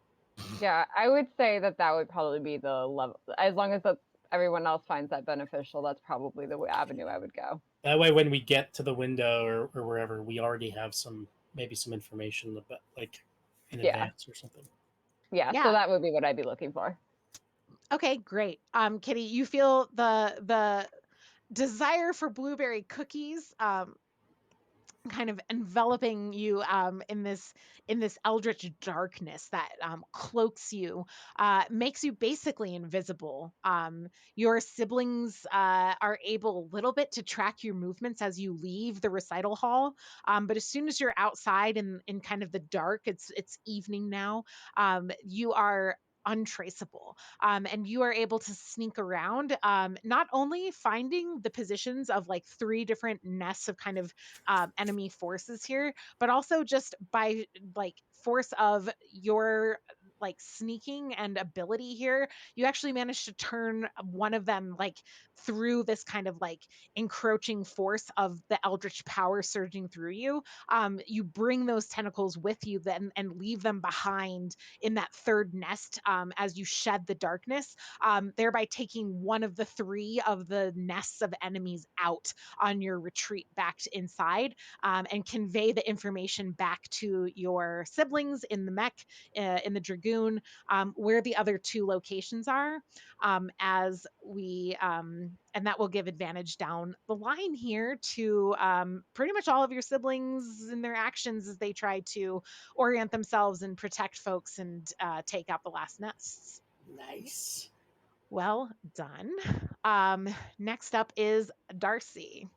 Yeah, I would say that that would probably be the level. As long as everyone else finds that beneficial, that's probably the avenue I would go. That way when we get to the window or wherever, we already have maybe some information about like in Yeah, advance or something. yeah. So Yeah. that would be what I'd be looking for. Okay, great. Kitty, you feel the desire for blueberry cookies kind of enveloping you in this eldritch darkness that cloaks you, makes you basically invisible. Your siblings are able a little bit to track your movements as you leave the recital hall, but as soon as you're outside in kind of the dark, it's evening now, you are untraceable, and you are able to sneak around, not only finding the positions of like three different nests of kind of enemy forces here, but also just by like force of your like sneaking and ability here, you actually managed to turn one of them like through this kind of like encroaching force of the eldritch power surging through you. You bring those tentacles with you then and leave them behind in that third nest, as you shed the darkness, thereby taking one of the three of the nests of enemies out on your retreat back inside, and convey the information back to your siblings in the mech, in the Dragoon, where the other two locations are, as we and that will give advantage down the line here to pretty much all of your siblings in their actions as they try to orient themselves and protect folks and take out the last nests. Nice. Well done. Next up is Darcy.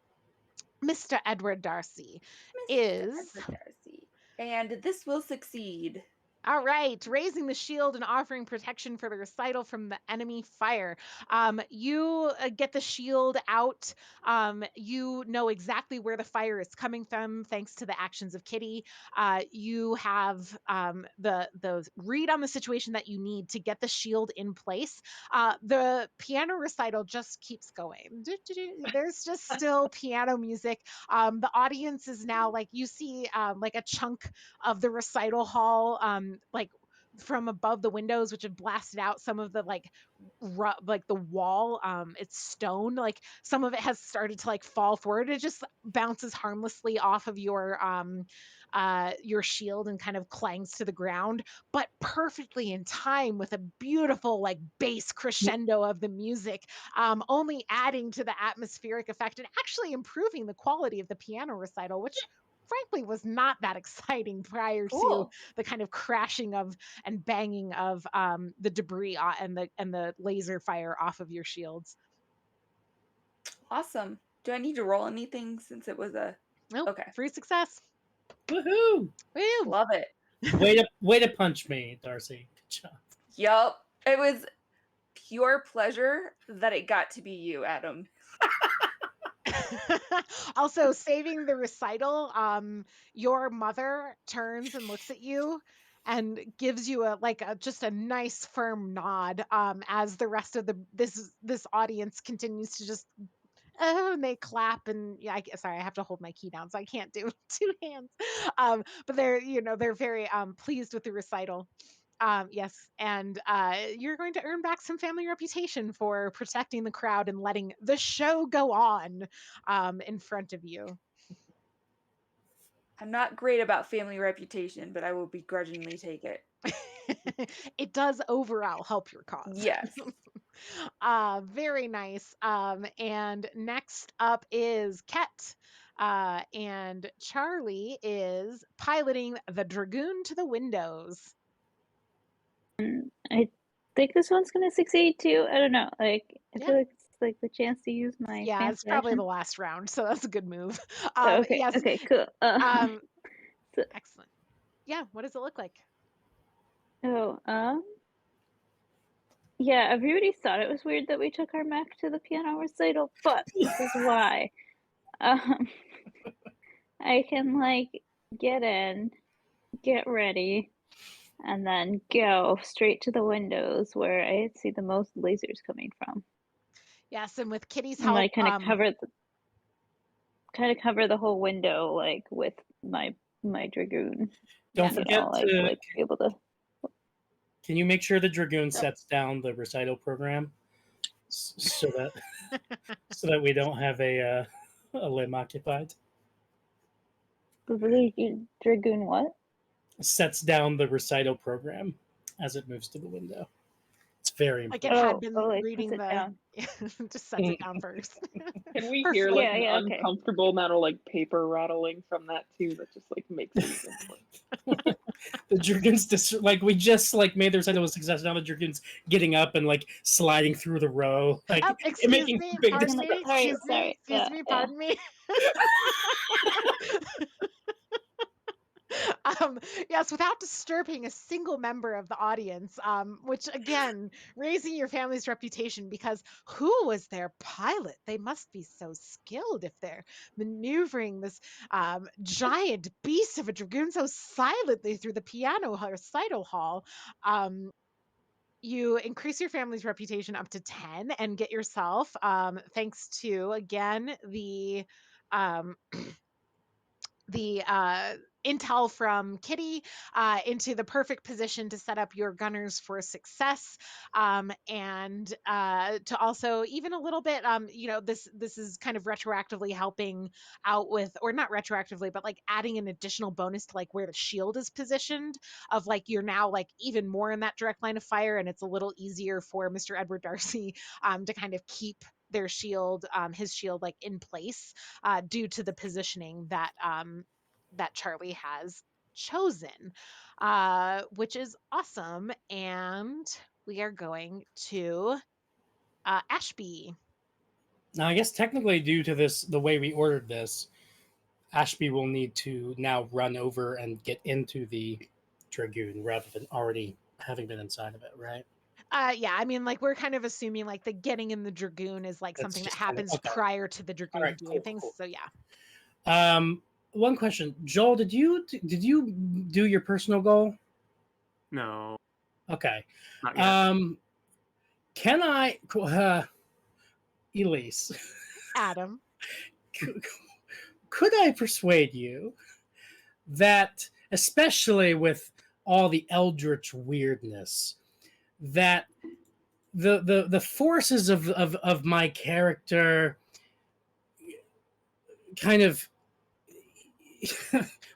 Mr. Edward Darcy Mr. is Edward Darcy. And this will succeed. all right, raising the shield and offering protection for the recital from the enemy fire. You get the shield out. You know exactly where the fire is coming from, thanks to the actions of Kitty. You have the read on the situation that you need to get the shield in place. The piano recital just keeps going. There's just still piano music. The audience is now like you see like a chunk of the recital hall, like from above the windows, which have blasted out some of the like like the wall, it's stone, like some of it has started to like fall forward. It just bounces harmlessly off of your shield and kind of clangs to the ground, but perfectly in time with a beautiful like bass crescendo of the music, only adding to the atmospheric effect and actually improving the quality of the piano recital, which frankly was not that exciting prior to Cool. the kind of crashing of and banging of the debris, and the laser fire off of your shields. Awesome. Do I need to roll anything since it was a. Nope, Okay. free success. Woohoo! Woo! Love it. Way to punch me, Darcy. Good job. Yup. It was pure pleasure that it got to be you, Adam. Also, saving the recital, your mother turns and looks at you and gives you a like a just a nice firm nod, as the rest of this audience continues to just oh, and they clap and yeah, sorry, I have to hold my key down, so I can't do two hands. But they're very pleased with the recital. Yes, and you're going to earn back some family reputation for protecting the crowd and letting the show go on in front of you. I'm not great about family reputation, but I will begrudgingly take it. It does overall help your cause. Yes. Very nice. And next up is Ket. And Charlie is piloting the Dragoon to the windows. I think this one's gonna succeed too. I don't know. Like, I Yeah. feel like it's like the chance to use my Yeah, it's fancy probably action. the last round, so that's a good move. Oh, okay. Yes. Okay. Cool. So, Excellent. Yeah. What does it look like? oh, yeah. Everybody thought it was weird that we took our Mac to the piano recital, but this is why. Um, I can like get in, get ready, and then go straight to the windows where I see the most lasers coming from. Yes, and with Kitty's And help, like kind of cover the whole window like with my dragoon. Don't Yeah. forget Like to. be able to. Can you make sure the dragoon sets down the recital program so that we don't have a limb occupied? The dragoon what? Sets down the recital program as it moves to the window. It's very Like important. it had been like reading puts it the down. just sets it down first. Can we For hear fun. like Yeah, an yeah, okay. uncomfortable amount of like paper rattling from that too? That just like makes it even worse. The dragoons like we just like made the recital a success. Now the dragoons getting up and like sliding through the row, like Excuse making me, big pardon me, Sorry, excuse me, pardon me. Yes, without disturbing a single member of the audience, which again, raising your family's reputation because who was their pilot? They must be so skilled if they're maneuvering this giant beast of a dragoon so silently through the piano recital hall. You increase your family's reputation up to 10 and get yourself, thanks to, again, um, the intel from Kitty into the perfect position to set up your gunners for success, and to also even a little bit, this is kind of retroactively helping out with, or not retroactively, but like adding an additional bonus to like where the shield is positioned. Of like you're now like even more in that direct line of fire, and it's a little easier for Mr. Edward Darcy to kind of keep their shield, his shield, like in place due to the positioning that that Charlie has chosen, which is awesome. And we are going to Ashby. Now, I guess technically, due to this, the way we ordered this, Ashby will need to now run over and get into the dragoon rather than already having been inside of it, right? Yeah, I mean, like we're kind of assuming like the getting in the dragoon is like That's something that just kind of happens okay. prior to the All dragoon right, doing cool, things. cool. So yeah. One question, Joel, did you do your personal goal? No, Okay. not yet. Can I, Elise, Adam. could I persuade you that, especially with all the eldritch weirdness, that the forces of my character kind of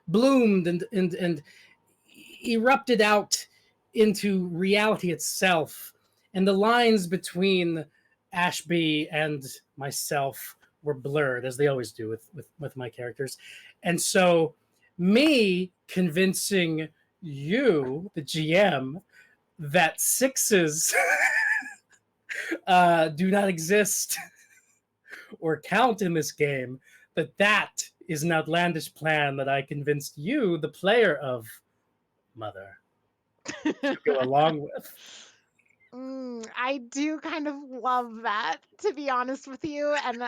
bloomed and erupted out into reality itself, and the lines between Ashby and myself were blurred, as they always do with my characters. And so me convincing you, the GM, that sixes do not exist or count in this game, that is an outlandish plan that I convinced you, the player of Mother, to go along with. I do kind of love that, to be honest with you. And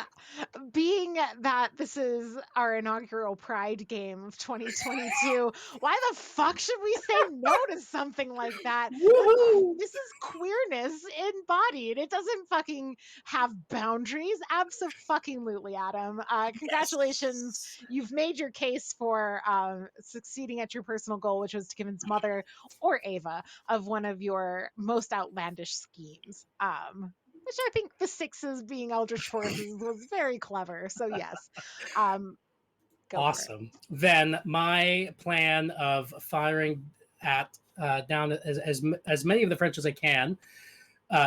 being that this is our inaugural Pride game of 2022, why the fuck should we say no to something like that? Woohoo! This is queerness embodied. It doesn't fucking have boundaries. Absolutely, Adam. Congratulations. Yes. You've made your case for succeeding at your personal goal, which was to convince Mother or Ava of one of your most outlandish schemes. Which I think the sixes being eldritch forces was very clever. So yes. Go for it. Awesome. Then my plan of firing at down as many of the French as I can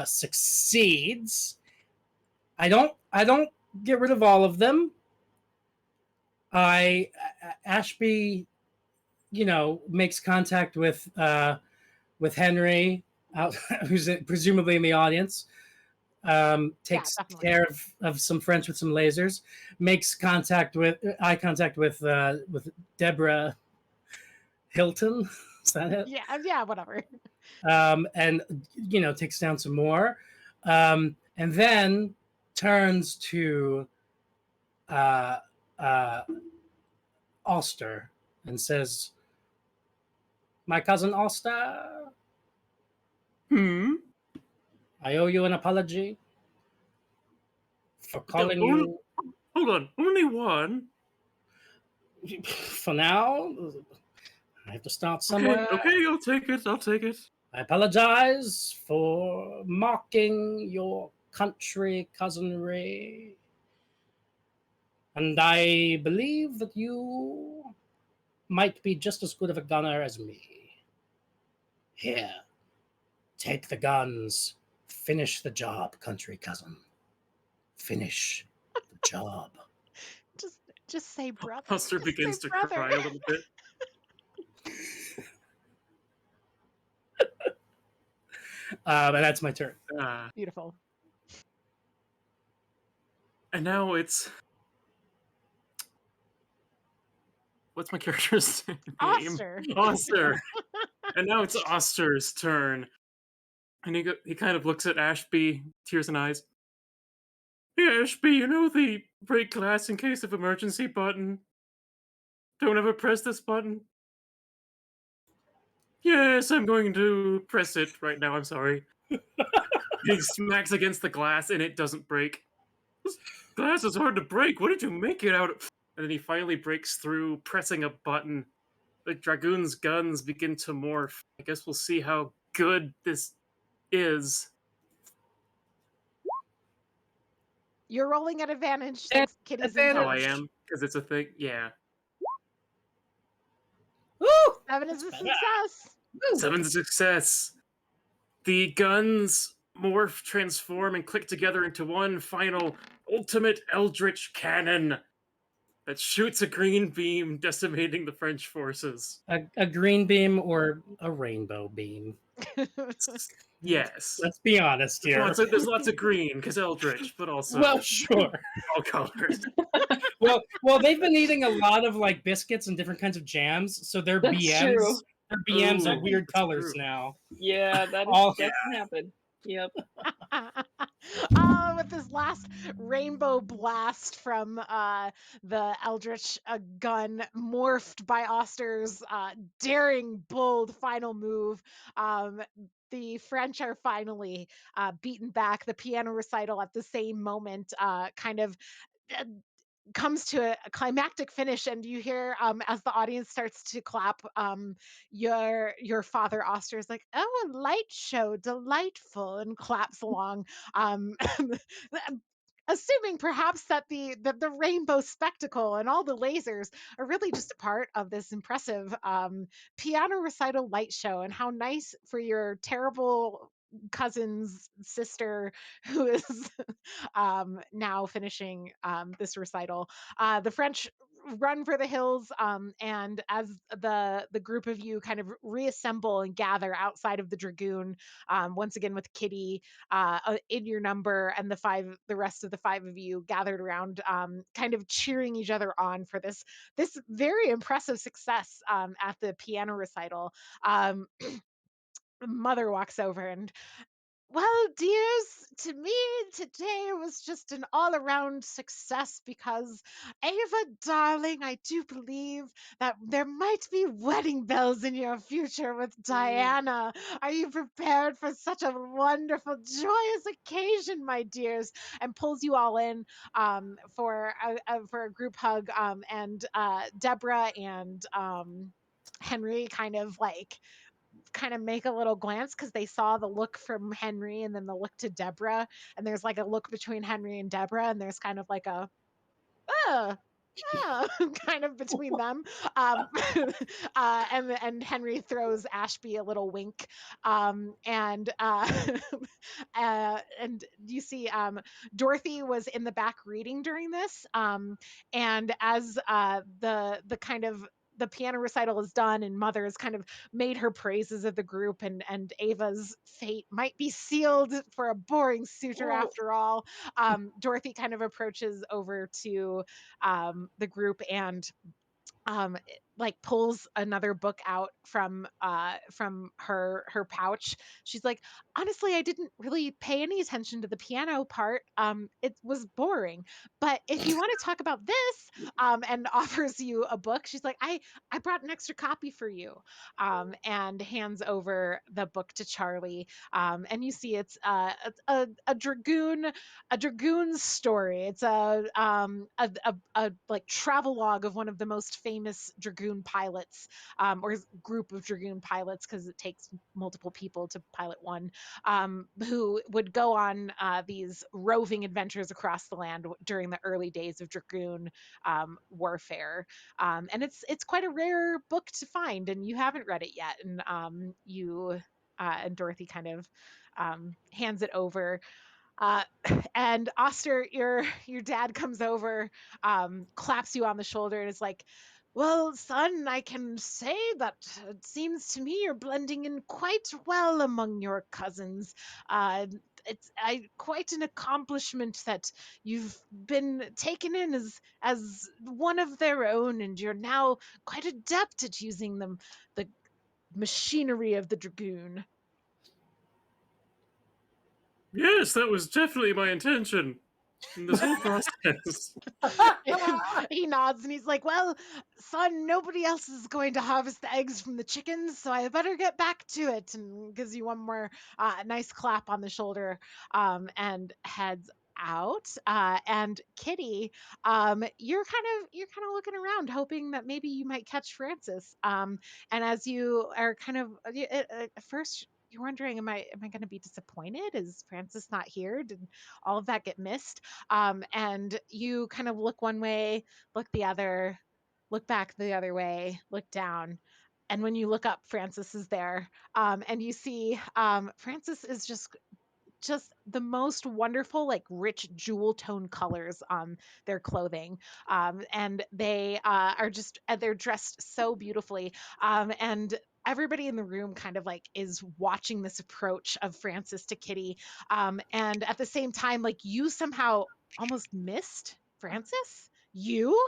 succeeds. I don't get rid of all of them. Ashby, makes contact with Henry, who's presumably in the audience. Yeah, Takes definitely. care of some French with some lasers. Makes eye contact with Deborah Hilton. Is that it? Yeah, whatever. And takes down some more, and then turns to uh, uh, Ulster and says, "My cousin Ulster, Hmm. I owe you an apology for The calling only, you." hold on, only one. For now, I have to start Okay, somewhere. okay, I'll take it. I'll take it. I apologize for mocking your country cousinry, and I believe that you might be just as good of a gunner as me. Here, take the guns. Finish the job, country cousin. Finish the job. Just just say brother. Buster Just say begins to brother. cry a little bit. And that's my turn. Beautiful. And now it's what's my character's name? Oster. Oster. And now it's Oster's turn. And he kind of looks at Ashby, tears in eyes. Hey Ashby, you know the break glass in case of emergency button? Don't ever press this button. Yes, I'm going to press it right now, I'm sorry. He smacks against the glass and it doesn't break. This glass is hard to break. What did you make it out of? And then he finally breaks through, pressing a button. The Dragoon's guns begin to morph. I guess we'll see how good this is. You're rolling at advantage thanks to Kitty's Advantage. Oh, I intel. am? Because it's a thing? Yeah. Woo! 7 is a better. success. 7's success. The guns morph, transform, and click together into one final ultimate eldritch cannon that shoots a green beam, decimating the French forces. A green beam or a rainbow beam. Yes. Let's be honest here. There's lots of green, because eldritch, but also Well, sure. all colors. Well, they've been eating a lot of like biscuits and different kinds of jams, so their That's BMs, true. their BMs are Ooh, weird that's colors true. now. Yeah, that All- can happen. Yep. With this last rainbow blast from the Eldritch gun morphed by Oster's daring, bold final move, the French are finally beaten back. The piano recital at the same moment kind of uh, comes to a climactic finish, and you hear as the audience starts to clap, your father Oster is like, oh, a light show, delightful, and claps along, um assuming perhaps that the rainbow spectacle and all the lasers are really just a part of this impressive piano recital light show. And how nice for your terrible cousin's sister who is now finishing this recital. The French run for the hills, and as the group of you kind of reassemble and gather outside of the Dragoon, once again with Kitty in your number, and the rest of the five of you gathered around, kind of cheering each other on for this very impressive success at the piano recital. Um, Mother walks over and, well, dears, to me today was just an all around success because, Ava, darling, I do believe that there might be wedding bells in your future with Diana. Are you prepared for such a wonderful, joyous occasion, my dears? And pulls you all in for a group hug. And Deborah and Henry kind of make a little glance because they saw the look from Henry and then the look to Deborah. And there's like a look between Henry and Deborah, and there's kind of like a, uh, kind of between them. Um, and Henry throws Ashby a little wink. And and you see Dorothy was in the back reading during this. And as the kind of the piano recital is done and Mother has kind of made her praises of the group, and Ava's fate might be sealed for a boring suitor Oh, after all. Dorothy kind of approaches over to the group and like pulls another book out from her pouch. She's like, honestly, I didn't really pay any attention to the piano part. It was boring, but if you want to talk about this, and offers you a book, she's like, I brought an extra copy for you. And hands over the book to Charlie. And you see it's a dragoon, a dragoon's story. It's a like travel log of one of the most famous dragoon pilots, or group of dragoon pilots, because it takes multiple people to pilot one, who would go on these roving adventures across the land during the early days of dragoon warfare. And it's quite a rare book to find, and you haven't read it yet. And you and Dorothy kind of hands it over. uh, and Oster, your dad comes over, claps you on the shoulder, and is like, "Well, son, I can say that it seems to me you're blending in quite well among your cousins. Uh, it's quite an accomplishment that you've been taken in as one of their own, and you're now quite adept at using the machinery of the dragoon." Yes, that was definitely my intention in this whole process. And he nods and he's like, "Well, son, nobody else is going to harvest the eggs from the chickens, so I better get back to it." And gives you one more nice clap on the shoulder, and heads out. And Kitty, you're kind of looking around, hoping that maybe you might catch Francis. And as you are kind of at first. You're wondering, am I going to be disappointed? Is Francis not here? Did all of that get missed? And you kind of look one way, look the other, look back the other way, look down. And when you look up, Francis is there. And you see Francis is just the most wonderful, like rich jewel tone colors on their clothing. And they are just, they're dressed so beautifully. And everybody in the room kind of like is watching this approach of Francis to Kitty. And at the same time, like you somehow almost missed Francis. You,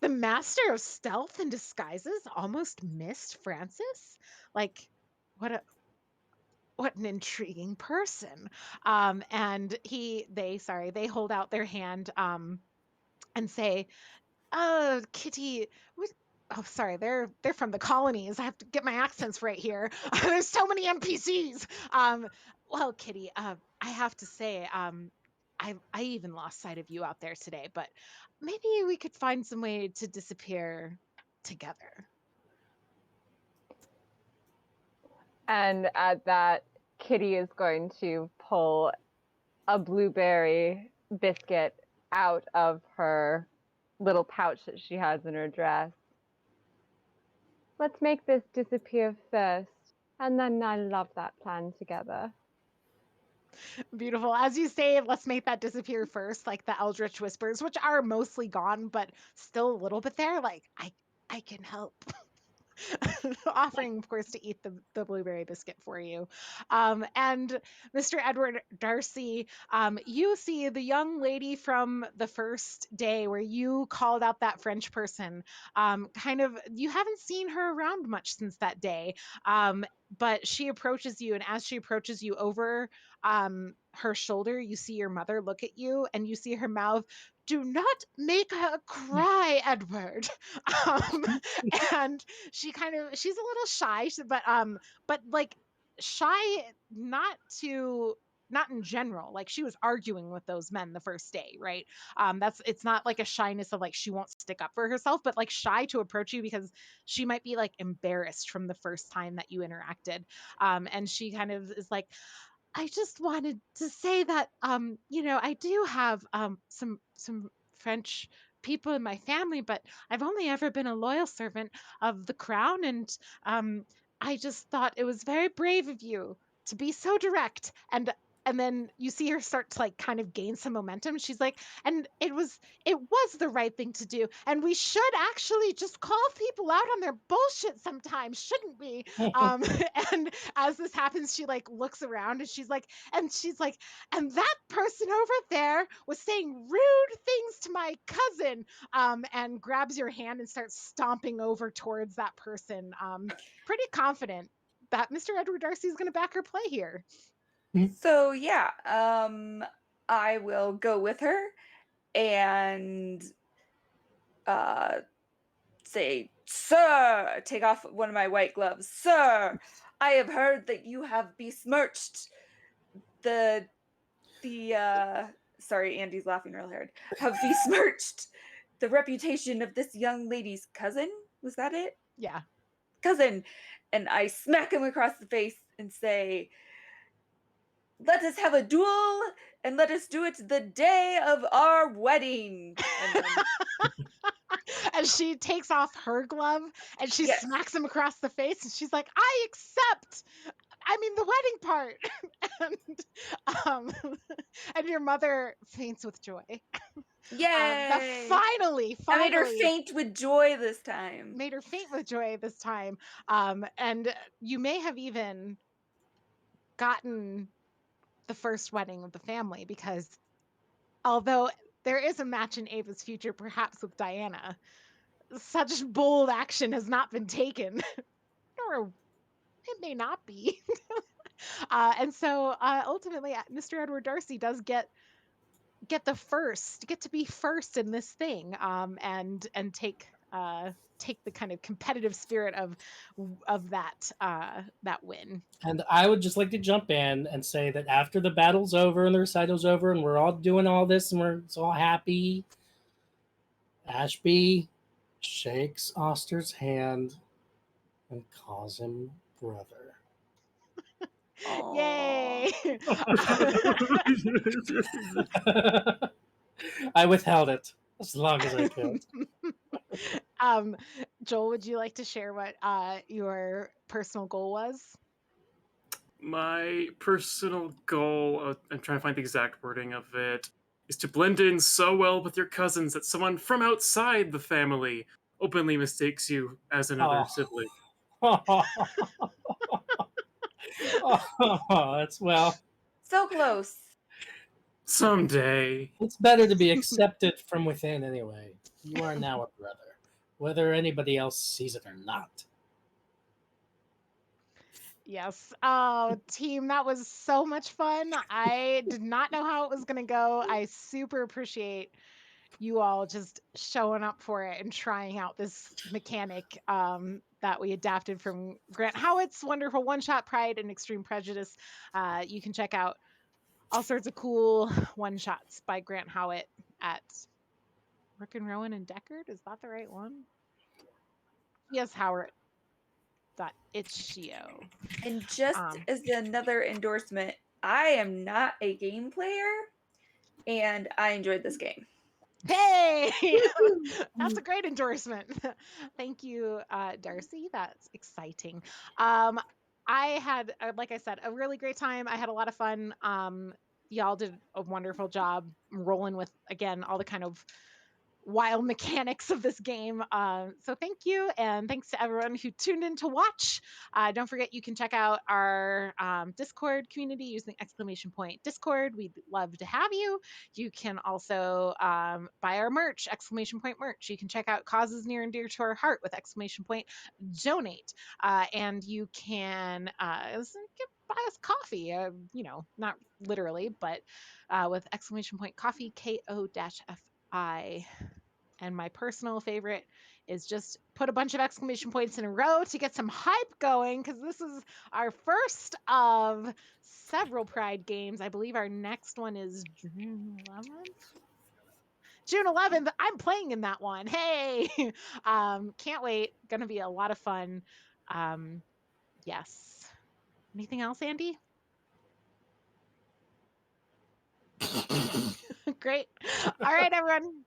the master of stealth and disguises, almost missed Francis. Like, what an intriguing person. And they hold out their hand, and say, "Oh, Kitty, oh, sorry, they're from the colonies. I have to get my accents right here. There's so many NPCs." Well, Kitty, I have to say, I even lost sight of you out there today, but maybe we could find some way to disappear together. And at that, Kitty is going to pull a blueberry biscuit out of her little pouch that she has in her dress. Let's make this disappear first, and then I love that plan together. Beautiful. As you say, let's make that disappear first, like the Eldritch Whispers, which are mostly gone, but still a little bit there. Like, I can help. Offering, of course, to eat the blueberry biscuit for you. And Mr. Edward Darcy, you see the young lady from the first day where you called out that French person. Kind of, you haven't seen her around much since that day. But she approaches you, and as she approaches you over her shoulder, you see your mother look at you, and you see her mouth. "Do not make her cry, Edward." Um, and she's a little shy, but like shy, not in general. Like she was arguing with those men the first day, right? It's not like a shyness of like she won't stick up for herself, but like shy to approach you because she might be like embarrassed from the first time that you interacted. And she kind of is like, "I just wanted to say that I do have some French people in my family, but I've only ever been a loyal servant of the crown, and I just thought it was very brave of you to be so direct. And then you see her start to like kind of gain some momentum. She's like, and it was the right thing to do. And we should actually just call people out on their bullshit sometimes, shouldn't we? Um, and as this happens, she like looks around and she's like, and that person over there was saying rude things to my cousin. And grabs your hand and starts stomping over towards that person. Pretty confident that Mr. Edward Darcy is going to back her play here. So yeah, I will go with her and say, "Sir," take off one of my white gloves. "Sir, I have heard that you have besmirched the sorry, Andy's laughing real hard. Have besmirched the reputation of this young lady's cousin. Was that it? Yeah. Cousin." And I smack him across the face and say, "Let us have a duel, and let us do it the day of our wedding." And then, And she takes off her glove and she yes, smacks him across the face and she's like, I accept. I mean the wedding part. and and your mother faints with joy. That yay! finally, I made her finally faint with joy this time. made her faint with joy this time. And you may have even gotten the first wedding of the family because although there is a match in Ava's future, perhaps with Diana, such bold action has not been taken, or it may not be. And so ultimately, Mr. Edward Darcy does get to be first in this thing, and take the kind of competitive spirit of that win. And I would just like to jump in and say that after the battle's over and the recital's over and we're all doing all this and we're all happy, Ashby shakes Oster's hand and calls him brother. Aww. Yay! I withheld it as long as I could. um, Joel, would you like to share what your personal goal was? My personal goal, I'm trying to find the exact wording of it, is to blend in so well with your cousins that someone from outside the family openly mistakes you as another Oh. sibling. That's well. So close. Someday. It's better to be accepted from within anyway. You are now a brother, whether anybody else sees it or not. Yes. Oh, team, that was so much fun. I did not know how it was going to go. I super appreciate you all just showing up for it and trying out this mechanic that we adapted from Grant Howitt's wonderful one-shot Pride and Extreme Prejudice. You can check out all sorts of cool one-shots by Grant Howitt at Rick and Rowan and Deckard. Is that the right one? Yes, Howard.itch.io. And just as another endorsement, I am not a game player, and I enjoyed this game. Hey, that's a great endorsement. Thank you, Darcy. That's exciting. I had, like I said, a really great time. I had a lot of fun. Y'all did a wonderful job rolling with, again, all the kind of wild mechanics of this game. So thank you, and thanks to everyone who tuned in to watch. Don't forget you can check out our Discord community using !Discord. We'd love to have you. You can also buy our merch, !merch. You can check out causes near and dear to our heart with !donate. And you can buy us coffee, not literally, but with !coffee, KO-FI. And my personal favorite is just put a bunch of exclamation points in a row to get some hype going, because this is our first of several Pride games. I believe our next one is June 11th. June 11th. I'm playing in that one. Hey, can't wait. Gonna be a lot of fun. Yes. Anything else, Andy? Great. All right, everyone.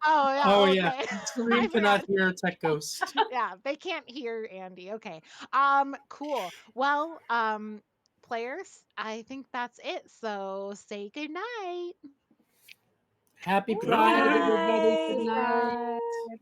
Oh, yeah, Oh yeah, okay. Scream I cannot forgot. hear Tech Ghost. Yeah, they can't hear Andy. Okay. Cool. Well, players, I think that's it. So say good night. Happy Good Pride, Bye. everybody! night. Good night.